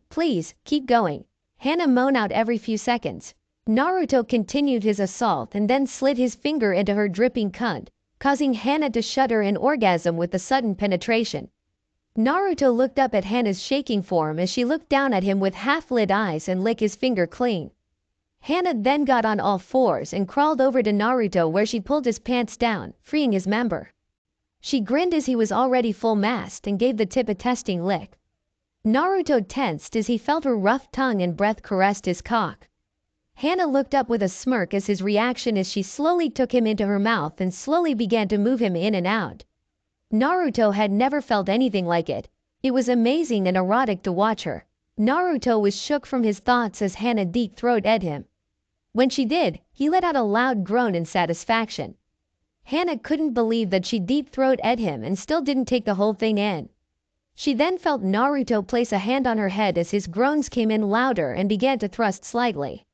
Please, keep going." Hana moaned out every few seconds. Naruto continued his assault and then slid his finger into her dripping cunt, causing Hana to shudder in orgasm with the sudden penetration. Naruto looked up at Hana's shaking form as she looked down at him with half-lit eyes and licked his finger clean. Hana then got on all fours and crawled over to Naruto where she pulled his pants down, freeing his member. She grinned as he was already full-mast and gave the tip a testing lick. Naruto tensed as he felt her rough tongue and breath caressed his cock. Hana looked up with a smirk as his reaction as she slowly took him into her mouth and slowly began to move him in and out. Naruto had never felt anything like it. It was amazing and erotic to watch her. Naruto was shook from his thoughts as Hana deep-throated him. When she did, he let out a loud groan in satisfaction. Hana couldn't believe that she deep-throated him and still didn't take the whole thing in. She then felt Naruto place a hand on her head as his groans came in louder and began to thrust slightly.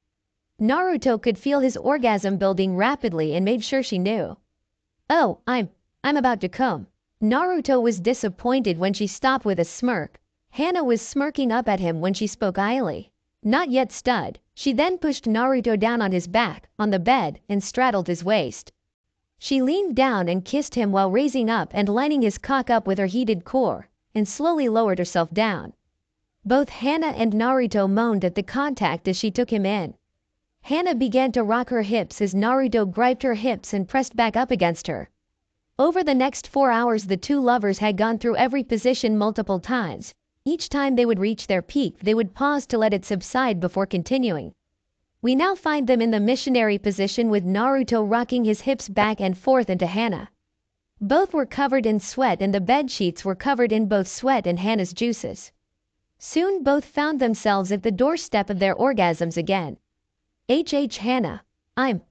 Naruto could feel his orgasm building rapidly and made sure she knew. "Oh, I'm about to come." Naruto was disappointed when she stopped with a smirk. Hana was smirking up at him when she spoke idly. Not yet stud. She then pushed Naruto down on his back, on the bed, and straddled his waist. She leaned down and kissed him while raising up and lining his cock up with her heated core, and slowly lowered herself down. Both Hana and Naruto moaned at the contact as she took him in. Hana began to rock her hips as Naruto griped her hips and pressed back up against her. Over the next 4 hours the two lovers had gone through every position multiple times. Each time they would reach their peak, they would pause to let it subside before continuing. We now find them in the missionary position with Naruto rocking his hips back and forth into Hana. Both were covered in sweat and the bed sheets were covered in both sweat and Hana's juices. Soon both found themselves at the doorstep of their orgasms again. Hana. I'm.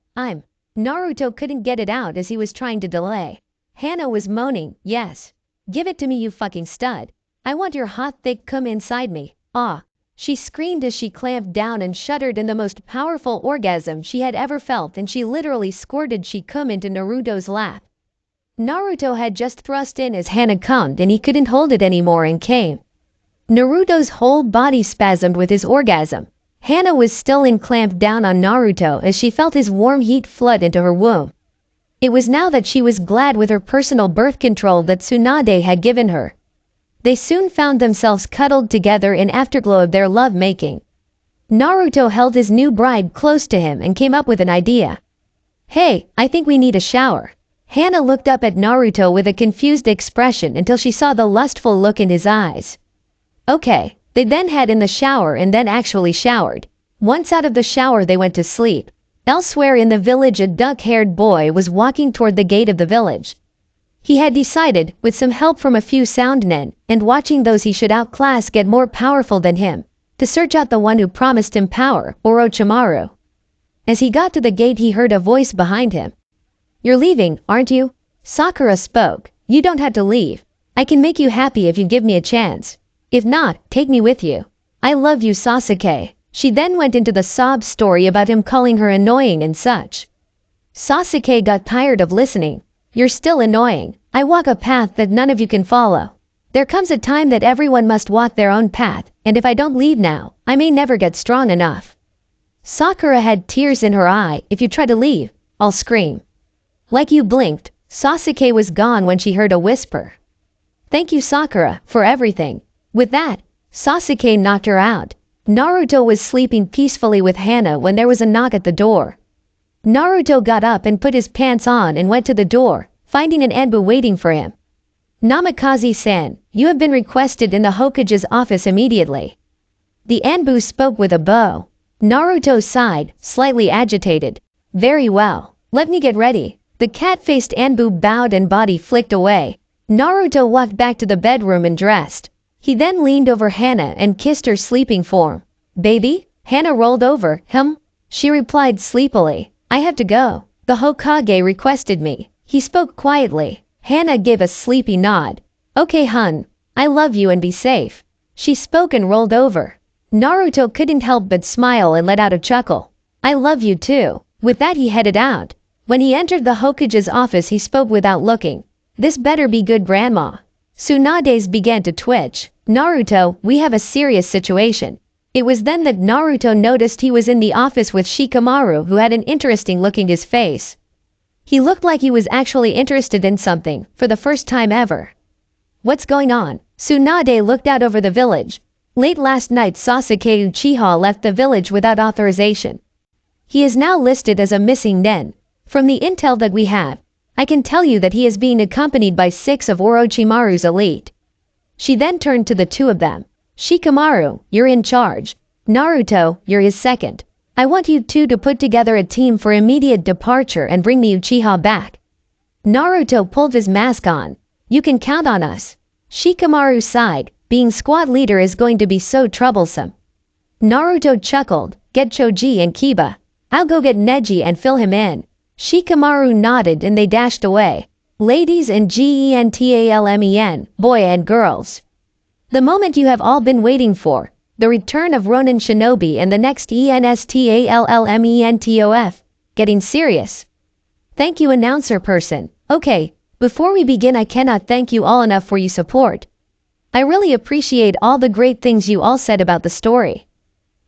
Naruto couldn't get it out as he was trying to delay. Hana was moaning, "Yes. Give it to me, you fucking stud. I want your hot thick cum inside me. Ah." She screamed as she clamped down and shuddered in the most powerful orgasm she had ever felt, and she literally squirted she cum into Naruto's lap. Naruto had just thrust in as Hana cummed and he couldn't hold it anymore and came. Naruto's whole body spasmed with his orgasm. Hana was still clamped down on Naruto as she felt his warm heat flood into her womb. It was now that she was glad with her personal birth control that Tsunade had given her. They soon found themselves cuddled together in afterglow of their love-making. Naruto held his new bride close to him and came up with an idea. "Hey, I think we need a shower." Hana looked up at Naruto with a confused expression until she saw the lustful look in his eyes. Okay, they then had in the shower and then actually showered. Once out of the shower they went to sleep. Elsewhere in the village a duck-haired boy was walking toward the gate of the village. He had decided, with some help from a few sound men, and watching those he should outclass get more powerful than him, to search out the one who promised him power, Orochimaru. As he got to the gate he heard a voice behind him. "You're leaving, aren't you?" Sakura spoke. "You don't have to leave. I can make you happy if you give me a chance. If not, take me with you. I love you, Sasuke." She then went into the sob story about him calling her annoying and such. Sasuke got tired of listening. "You're still annoying. I walk a path that none of you can follow. There comes a time that everyone must walk their own path, and if I don't leave now, I may never get strong enough." Sakura had tears in her eye. "If you try to leave, I'll scream." Like you blinked, Sasuke was gone when she heard a whisper. "Thank you, Sakura, for everything." With that, Sasuke knocked her out. Naruto was sleeping peacefully with Hana when there was a knock at the door. Naruto got up and put his pants on and went to the door, finding an Anbu waiting for him. "Namikaze-san, you have been requested in the Hokage's office immediately." The Anbu spoke with a bow. Naruto sighed, slightly agitated. "Very well. Let me get ready." The cat-faced Anbu bowed and body flicked away. Naruto walked back to the bedroom and dressed. He then leaned over Hana and kissed her sleeping form. "Baby?" Hana rolled over. She replied sleepily. "I have to go. The Hokage requested me." He spoke quietly. Hana gave a sleepy nod. "Okay, hun. I love you and be safe." She spoke and rolled over. Naruto couldn't help but smile and let out a chuckle. "I love you too." With that he headed out. When he entered the Hokage's office he spoke without looking. "This better be good, Grandma." Tsunade's began to twitch. "Naruto, we have a serious situation." It was then that Naruto noticed he was in the office with Shikamaru, who had an interesting look in his face. He looked like he was actually interested in something, for the first time ever. "What's going on?" Tsunade looked out over the village. Late last night Sasuke Uchiha left the village without authorization. He is now listed as a missing nen. From the intel that we have, I can tell you that he is being accompanied by 6 of Orochimaru's elite. She then turned to the 2 of them. "Shikamaru, you're in charge. Naruto, you're his second. I want you 2 to put together a team for immediate departure and bring the Uchiha back." Naruto pulled his mask on. "You can count on us." Shikamaru sighed. "Being squad leader is going to be so troublesome." Naruto chuckled. "Get Choji and Kiba. I'll go get Neji and fill him in." Shikamaru nodded and they dashed away. Ladies and gentlemen, boy and girls. The moment you have all been waiting for, the return of Ronin Shinobi and the next ENSTALLMENTOF. Getting serious. Thank you, announcer person. Okay, before we begin I cannot thank you all enough for your support. I really appreciate all the great things you all said about the story.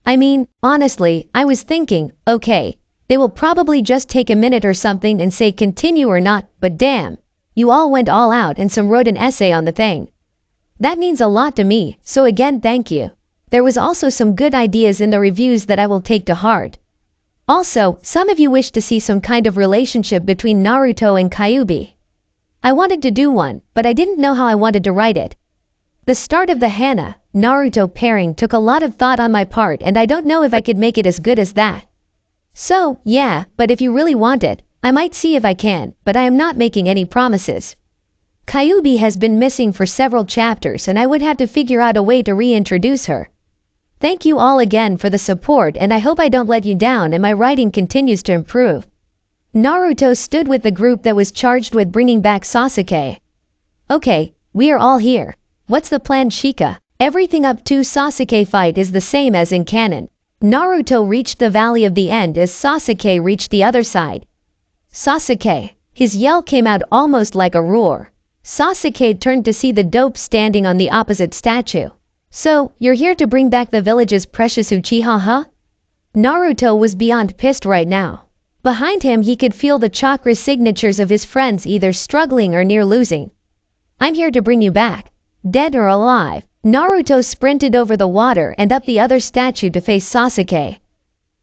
I mean, honestly, I was thinking, okay, they will probably just take a minute or something and say continue or not, but damn, you all went all out and some wrote an essay on the thing. That means a lot to me, so again thank you. There was also some good ideas in the reviews that I will take to heart. Also, some of you wished to see some kind of relationship between Naruto and Kyuubi. I wanted to do one, but I didn't know how I wanted to write it. The start of the Hana, Naruto pairing took a lot of thought on my part and I don't know if I could make it as good as that. So, yeah, but if you really want it, I might see if I can, but I am not making any promises. Kyuubi has been missing for several chapters and I would have to figure out a way to reintroduce her. Thank you all again for the support and I hope I don't let you down and my writing continues to improve. Naruto stood with the group that was charged with bringing back Sasuke. Okay, we are all here. What's the plan, Shika? Everything up to Sasuke fight is the same as in canon. Naruto reached the Valley of the End as Sasuke reached the other side. Sasuke. His yell came out almost like a roar. Sasuke turned to see the dope standing on the opposite statue. So, you're here to bring back the village's precious Uchiha, huh? Naruto was beyond pissed right now. Behind him he could feel the chakra signatures of his friends either struggling or near losing. I'm here to bring you back. Dead or alive. Naruto sprinted over the water and up the other statue to face Sasuke.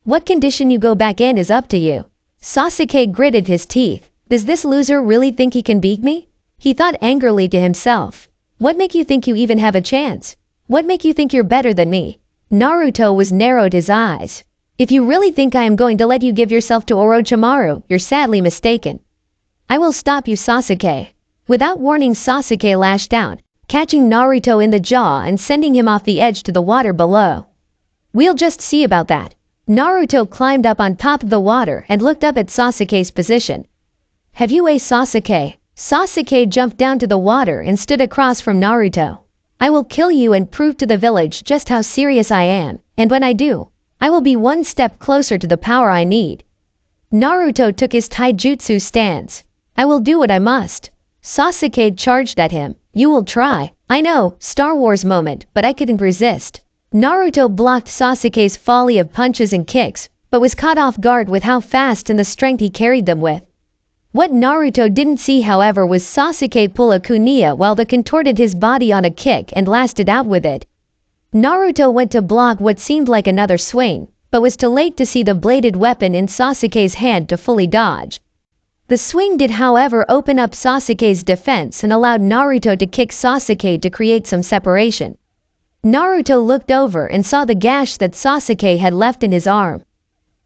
What condition you go back in is up to you. Sasuke gritted his teeth. Does this loser really think he can beat me? He thought angrily to himself. What make you think you even have a chance? What make you think you're better than me? Naruto was narrowed his eyes. If you really think I am going to let you give yourself to Orochimaru, you're sadly mistaken. I will stop you, Sasuke. Without warning, Sasuke lashed out, catching Naruto in the jaw and sending him off the edge to the water below. We'll just see about that. Naruto climbed up on top of the water and looked up at Sasuke's position. Have you a Sasuke? Sasuke jumped down to the water and stood across from Naruto. I will kill you and prove to the village just how serious I am, and when I do, I will be one step closer to the power I need. Naruto took his taijutsu stance. I will do what I must. Sasuke charged at him. You will try. I know, Star Wars moment, but I couldn't resist. Naruto blocked Sasuke's volley of punches and kicks, but was caught off guard with how fast and the strength he carried them with. What Naruto didn't see, however, was Sasuke pull a kunai while the contorted his body on a kick and lasted out with it. Naruto went to block what seemed like another swing, but was too late to see the bladed weapon in Sasuke's hand to fully dodge. The swing did, however, open up Sasuke's defense and allowed Naruto to kick Sasuke to create some separation. Naruto looked over and saw the gash that Sasuke had left in his arm.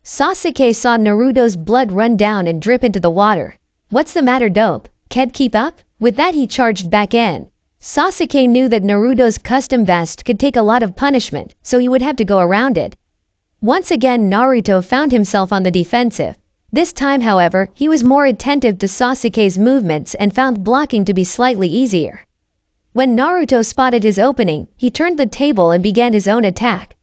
Sasuke saw Naruto's blood run down and drip into the water. What's the matter, dope? Can't keep up? With that, he charged back in. Sasuke knew that Naruto's custom vest could take a lot of punishment, so he would have to go around it. Once again, Naruto found himself on the defensive. This time, however, he was more attentive to Sasuke's movements and found blocking to be slightly easier. When Naruto spotted his opening, he turned the table and began his own attack.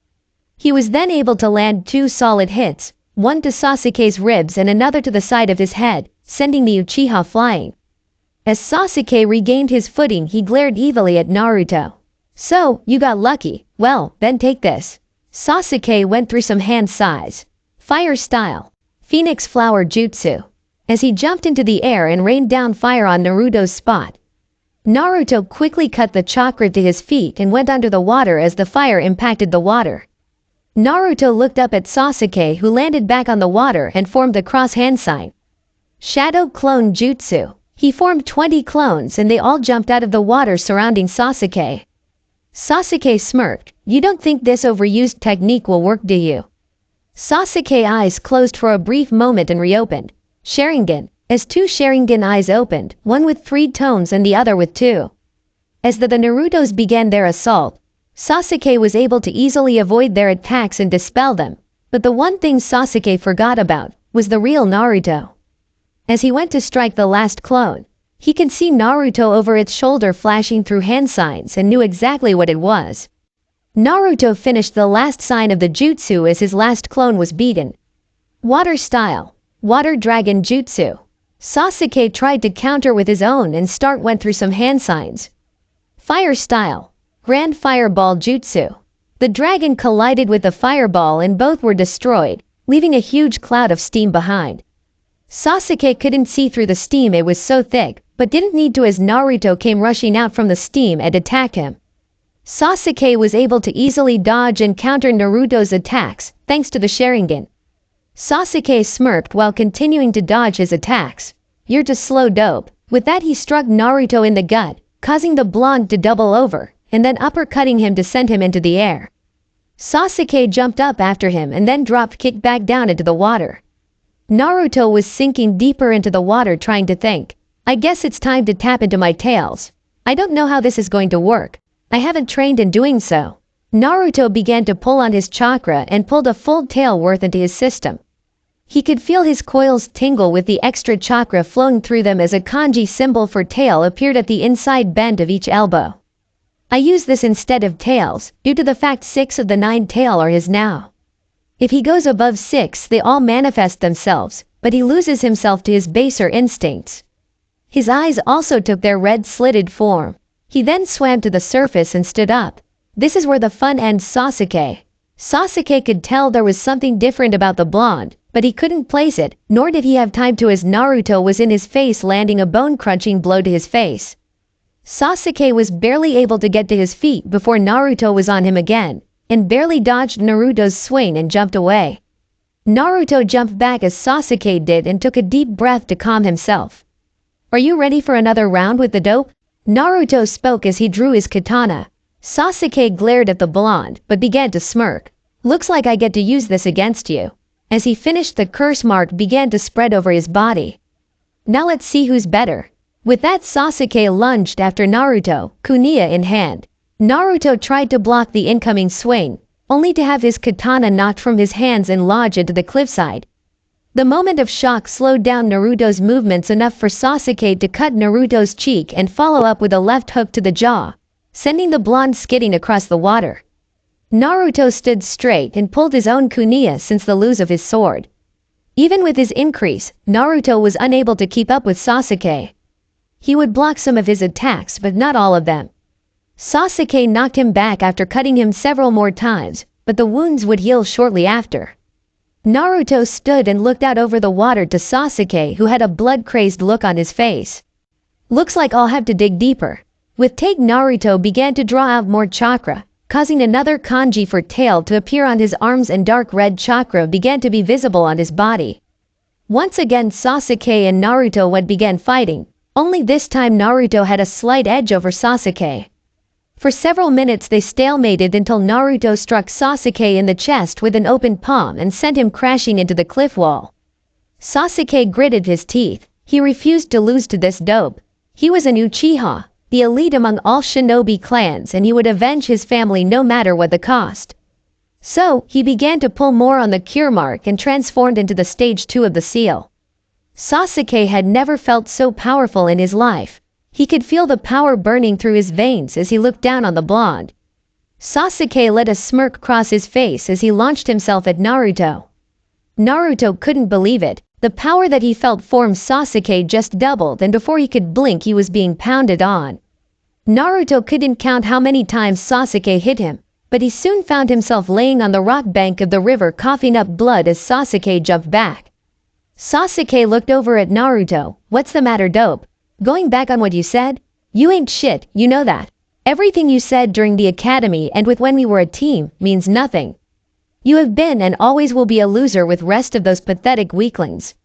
He was then able to land 2 solid hits, one to Sasuke's ribs and another to the side of his head, sending the Uchiha flying. As Sasuke regained his footing, he glared evilly at Naruto. So, you got lucky. Well, then take this. Sasuke went through some hand size. Fire style. Phoenix flower jutsu. As he jumped into the air and rained down fire on Naruto's spot. Naruto quickly cut the chakra to his feet and went under the water as the fire impacted the water. Naruto looked up at Sasuke, who landed back on the water and formed the cross hand sign. Shadow clone jutsu. He formed 20 clones and they all jumped out of the water surrounding Sasuke. Sasuke smirked. You don't think this overused technique will work, do you? Sasuke's eyes closed for a brief moment and reopened. Sharingan. As 2 Sharingan eyes opened, one with 3 tones and the other with 2. As the Narutos began their assault, Sasuke was able to easily avoid their attacks and dispel them. But the one thing Sasuke forgot about was the real Naruto. As he went to strike the last clone, he could see Naruto over its shoulder flashing through hand signs and knew exactly what it was. Naruto finished the last sign of the jutsu as his last clone was beaten. Water style. Water dragon jutsu. Sasuke tried to counter with his own and went through some hand signs. Fire style. Grand fireball jutsu. The dragon collided with the fireball and both were destroyed, leaving a huge cloud of steam behind. Sasuke couldn't see through the steam, it was so thick, but didn't need to as Naruto came rushing out from the steam and attacked him. Sasuke was able to easily dodge and counter Naruto's attacks, thanks to the Sharingan. Sasuke smirked while continuing to dodge his attacks. You're just slow, dope. With that, he struck Naruto in the gut, causing the blonde to double over, and then uppercutting him to send him into the air. Sasuke jumped up after him and then kicked back down into the water. Naruto was sinking deeper into the water trying to think. I guess it's time to tap into my tails. I don't know how this is going to work. I haven't trained in doing so. Naruto began to pull on his chakra and pulled a full tail worth into his system. He could feel his coils tingle with the extra chakra flowing through them as a kanji symbol for tail appeared at the inside bend of each elbow. I use this instead of tails, due to the fact 6 of the 9 tail are his now. If he goes above 6, they all manifest themselves, but he loses himself to his baser instincts. His eyes also took their red slitted form. He then swam to the surface and stood up. This is where the fun ends. Sasuke could tell there was something different about the blonde, but he couldn't place it, nor did he have time to as Naruto was in his face landing a bone-crunching blow to his face. Sasuke was barely able to get to his feet before Naruto was on him again, and barely dodged Naruto's swing and jumped away. Naruto jumped back as Sasuke did and took a deep breath to calm himself. "Are you ready for another round with the dope?" Naruto spoke as he drew his katana. Sasuke glared at the blonde, but began to smirk. "Looks like I get to use this against you." As he finished, the curse mark began to spread over his body. "Now let's see who's better." With that, Sasuke lunged after Naruto, kunai in hand. Naruto tried to block the incoming swing, only to have his katana knocked from his hands and lodge into the cliffside. The moment of shock slowed down Naruto's movements enough for Sasuke to cut Naruto's cheek and follow up with a left hook to the jaw, sending the blonde skidding across the water. Naruto stood straight and pulled his own kunai since the loose of his sword. Even with his increase, Naruto was unable to keep up with Sasuke. He would block some of his attacks but not all of them. Sasuke knocked him back after cutting him several more times, but the wounds would heal shortly after. Naruto stood and looked out over the water to Sasuke, who had a blood-crazed look on his face. "Looks like I'll have to dig deeper." With take, Naruto began to draw out more chakra, causing another kanji for tail to appear on his arms, and dark red chakra began to be visible on his body. Once again, Sasuke and Naruto began fighting, only this time Naruto had a slight edge over Sasuke. For several minutes they stalemated until Naruto struck Sasuke in the chest with an open palm and sent him crashing into the cliff wall. Sasuke gritted his teeth. He refused to lose to this dope. He was an Uchiha, the elite among all shinobi clans, and he would avenge his family no matter what the cost. So, he began to pull more on the cure mark and transformed into the stage 2 of the seal. Sasuke had never felt so powerful in his life. He could feel the power burning through his veins as he looked down on the blonde. Sasuke let a smirk cross his face as he launched himself at Naruto. Naruto couldn't believe it. The power that he felt form Sasuke just doubled, and before he could blink he was being pounded on. Naruto couldn't count how many times Sasuke hit him, but he soon found himself laying on the rock bank of the river coughing up blood as Sasuke jumped back. Sasuke looked over at Naruto. "What's the matter, dope? Going back on what you said? You ain't shit, you know that. Everything you said during the academy and with when we were a team means nothing. You have been and always will be a loser with rest of those pathetic weaklings."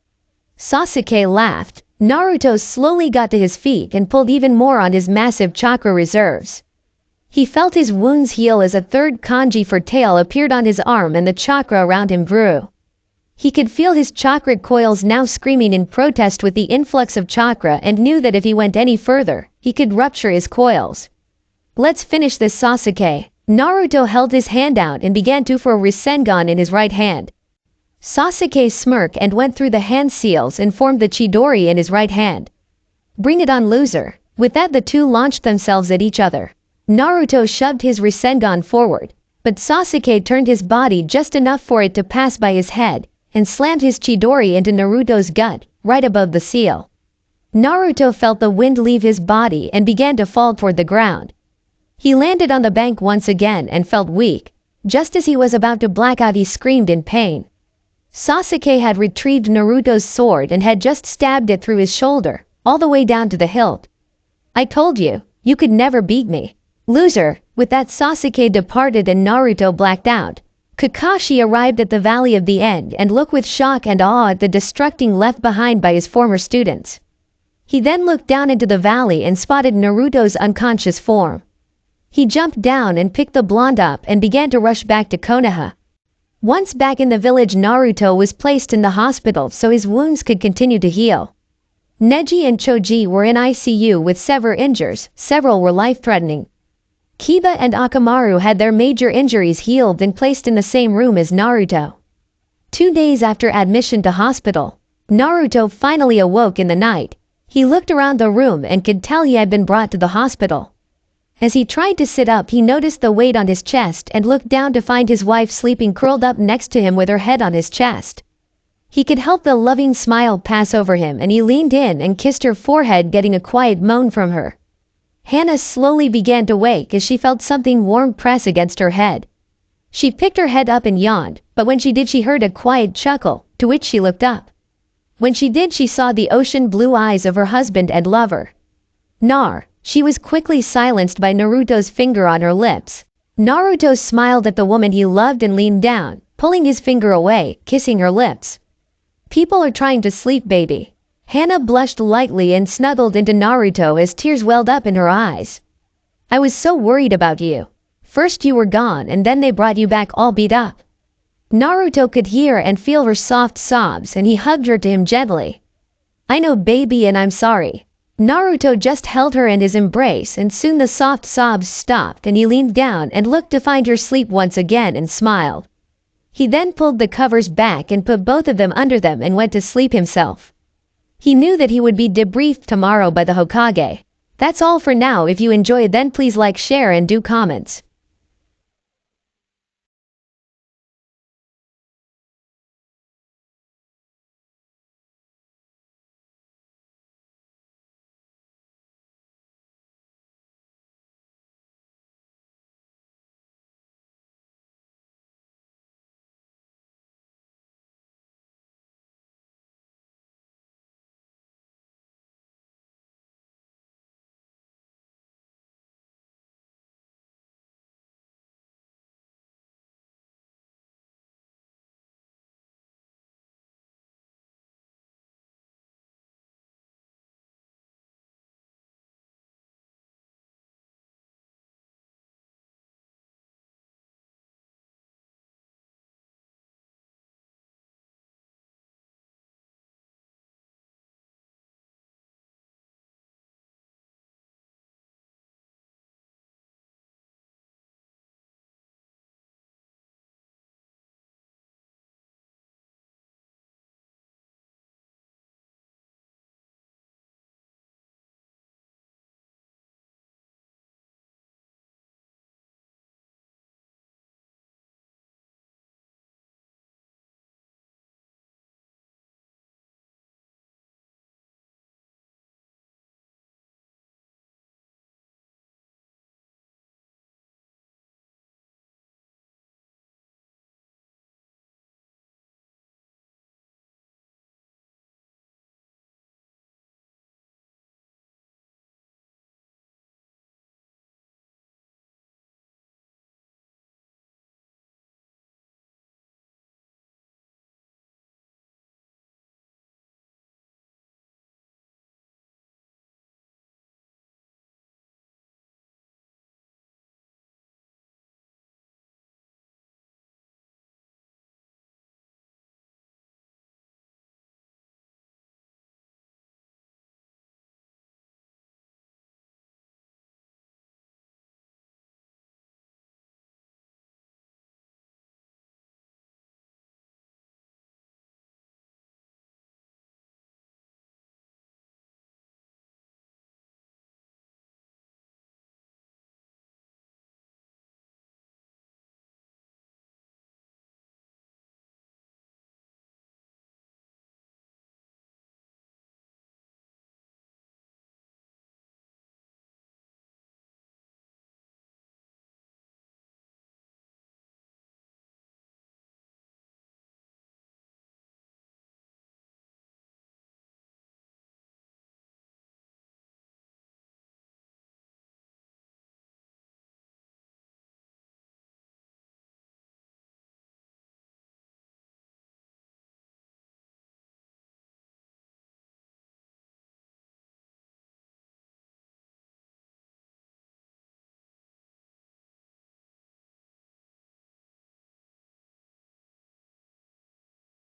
Sasuke laughed. Naruto slowly got to his feet and pulled even more on his massive chakra reserves. He felt his wounds heal as a third kanji for tail appeared on his arm and the chakra around him grew. He could feel his chakra coils now screaming in protest with the influx of chakra, and knew that if he went any further, he could rupture his coils. "Let's finish this, Sasuke." Naruto held his hand out and began to for a Rasengan in his right hand. Sasuke smirked and went through the hand seals and formed the Chidori in his right hand. "Bring it on, loser." With that, the two launched themselves at each other. Naruto shoved his Rasengan forward, but Sasuke turned his body just enough for it to pass by his head, and slammed his Chidori into Naruto's gut, right above the seal. Naruto felt the wind leave his body and began to fall toward the ground. He landed on the bank once again and felt weak. Just as he was about to black out, he screamed in pain. Sasuke had retrieved Naruto's sword and had just stabbed it through his shoulder, all the way down to the hilt. "I told you, you could never beat me. Loser." With that, Sasuke departed and Naruto blacked out. Kakashi arrived at the Valley of the End and looked with shock and awe at the destruction left behind by his former students. He then looked down into the valley and spotted Naruto's unconscious form. He jumped down and picked the blonde up and began to rush back to Konoha. Once back in the village, Naruto was placed in the hospital so his wounds could continue to heal. Neji and Choji were in ICU with severe injuries, several were life-threatening. Kiba and Akamaru had their major injuries healed and placed in the same room as Naruto. 2 days after admission to hospital, Naruto finally awoke in the night. He looked around the room and could tell he had been brought to the hospital. As he tried to sit up, he noticed the weight on his chest and looked down to find his wife sleeping curled up next to him with her head on his chest. He could help the loving smile pass over him, and he leaned in and kissed her forehead, getting a quiet moan from her. Hannah slowly began to wake as she felt something warm press against her head. She picked her head up and yawned, but when she did, she heard a quiet chuckle, to which she looked up. When she did, she saw the ocean blue eyes of her husband and lover. "Nar." She was quickly silenced by Naruto's finger on her lips. Naruto smiled at the woman he loved and leaned down, pulling his finger away, kissing her lips. People are trying to sleep, baby. Hana blushed lightly and snuggled into Naruto as tears welled up in her eyes. I was so worried about you. First you were gone and then they brought you back all beat up. Naruto could hear and feel her soft sobs and he hugged her to him gently. I know, baby, and I'm sorry. Naruto just held her in his embrace and soon the soft sobs stopped and he leaned down and looked to find her asleep once again and smiled. He then pulled the covers back and put both of them under them and went to sleep himself. He knew that he would be debriefed tomorrow by the Hokage. That's all for now. If you enjoyed, then please like, share and do comments.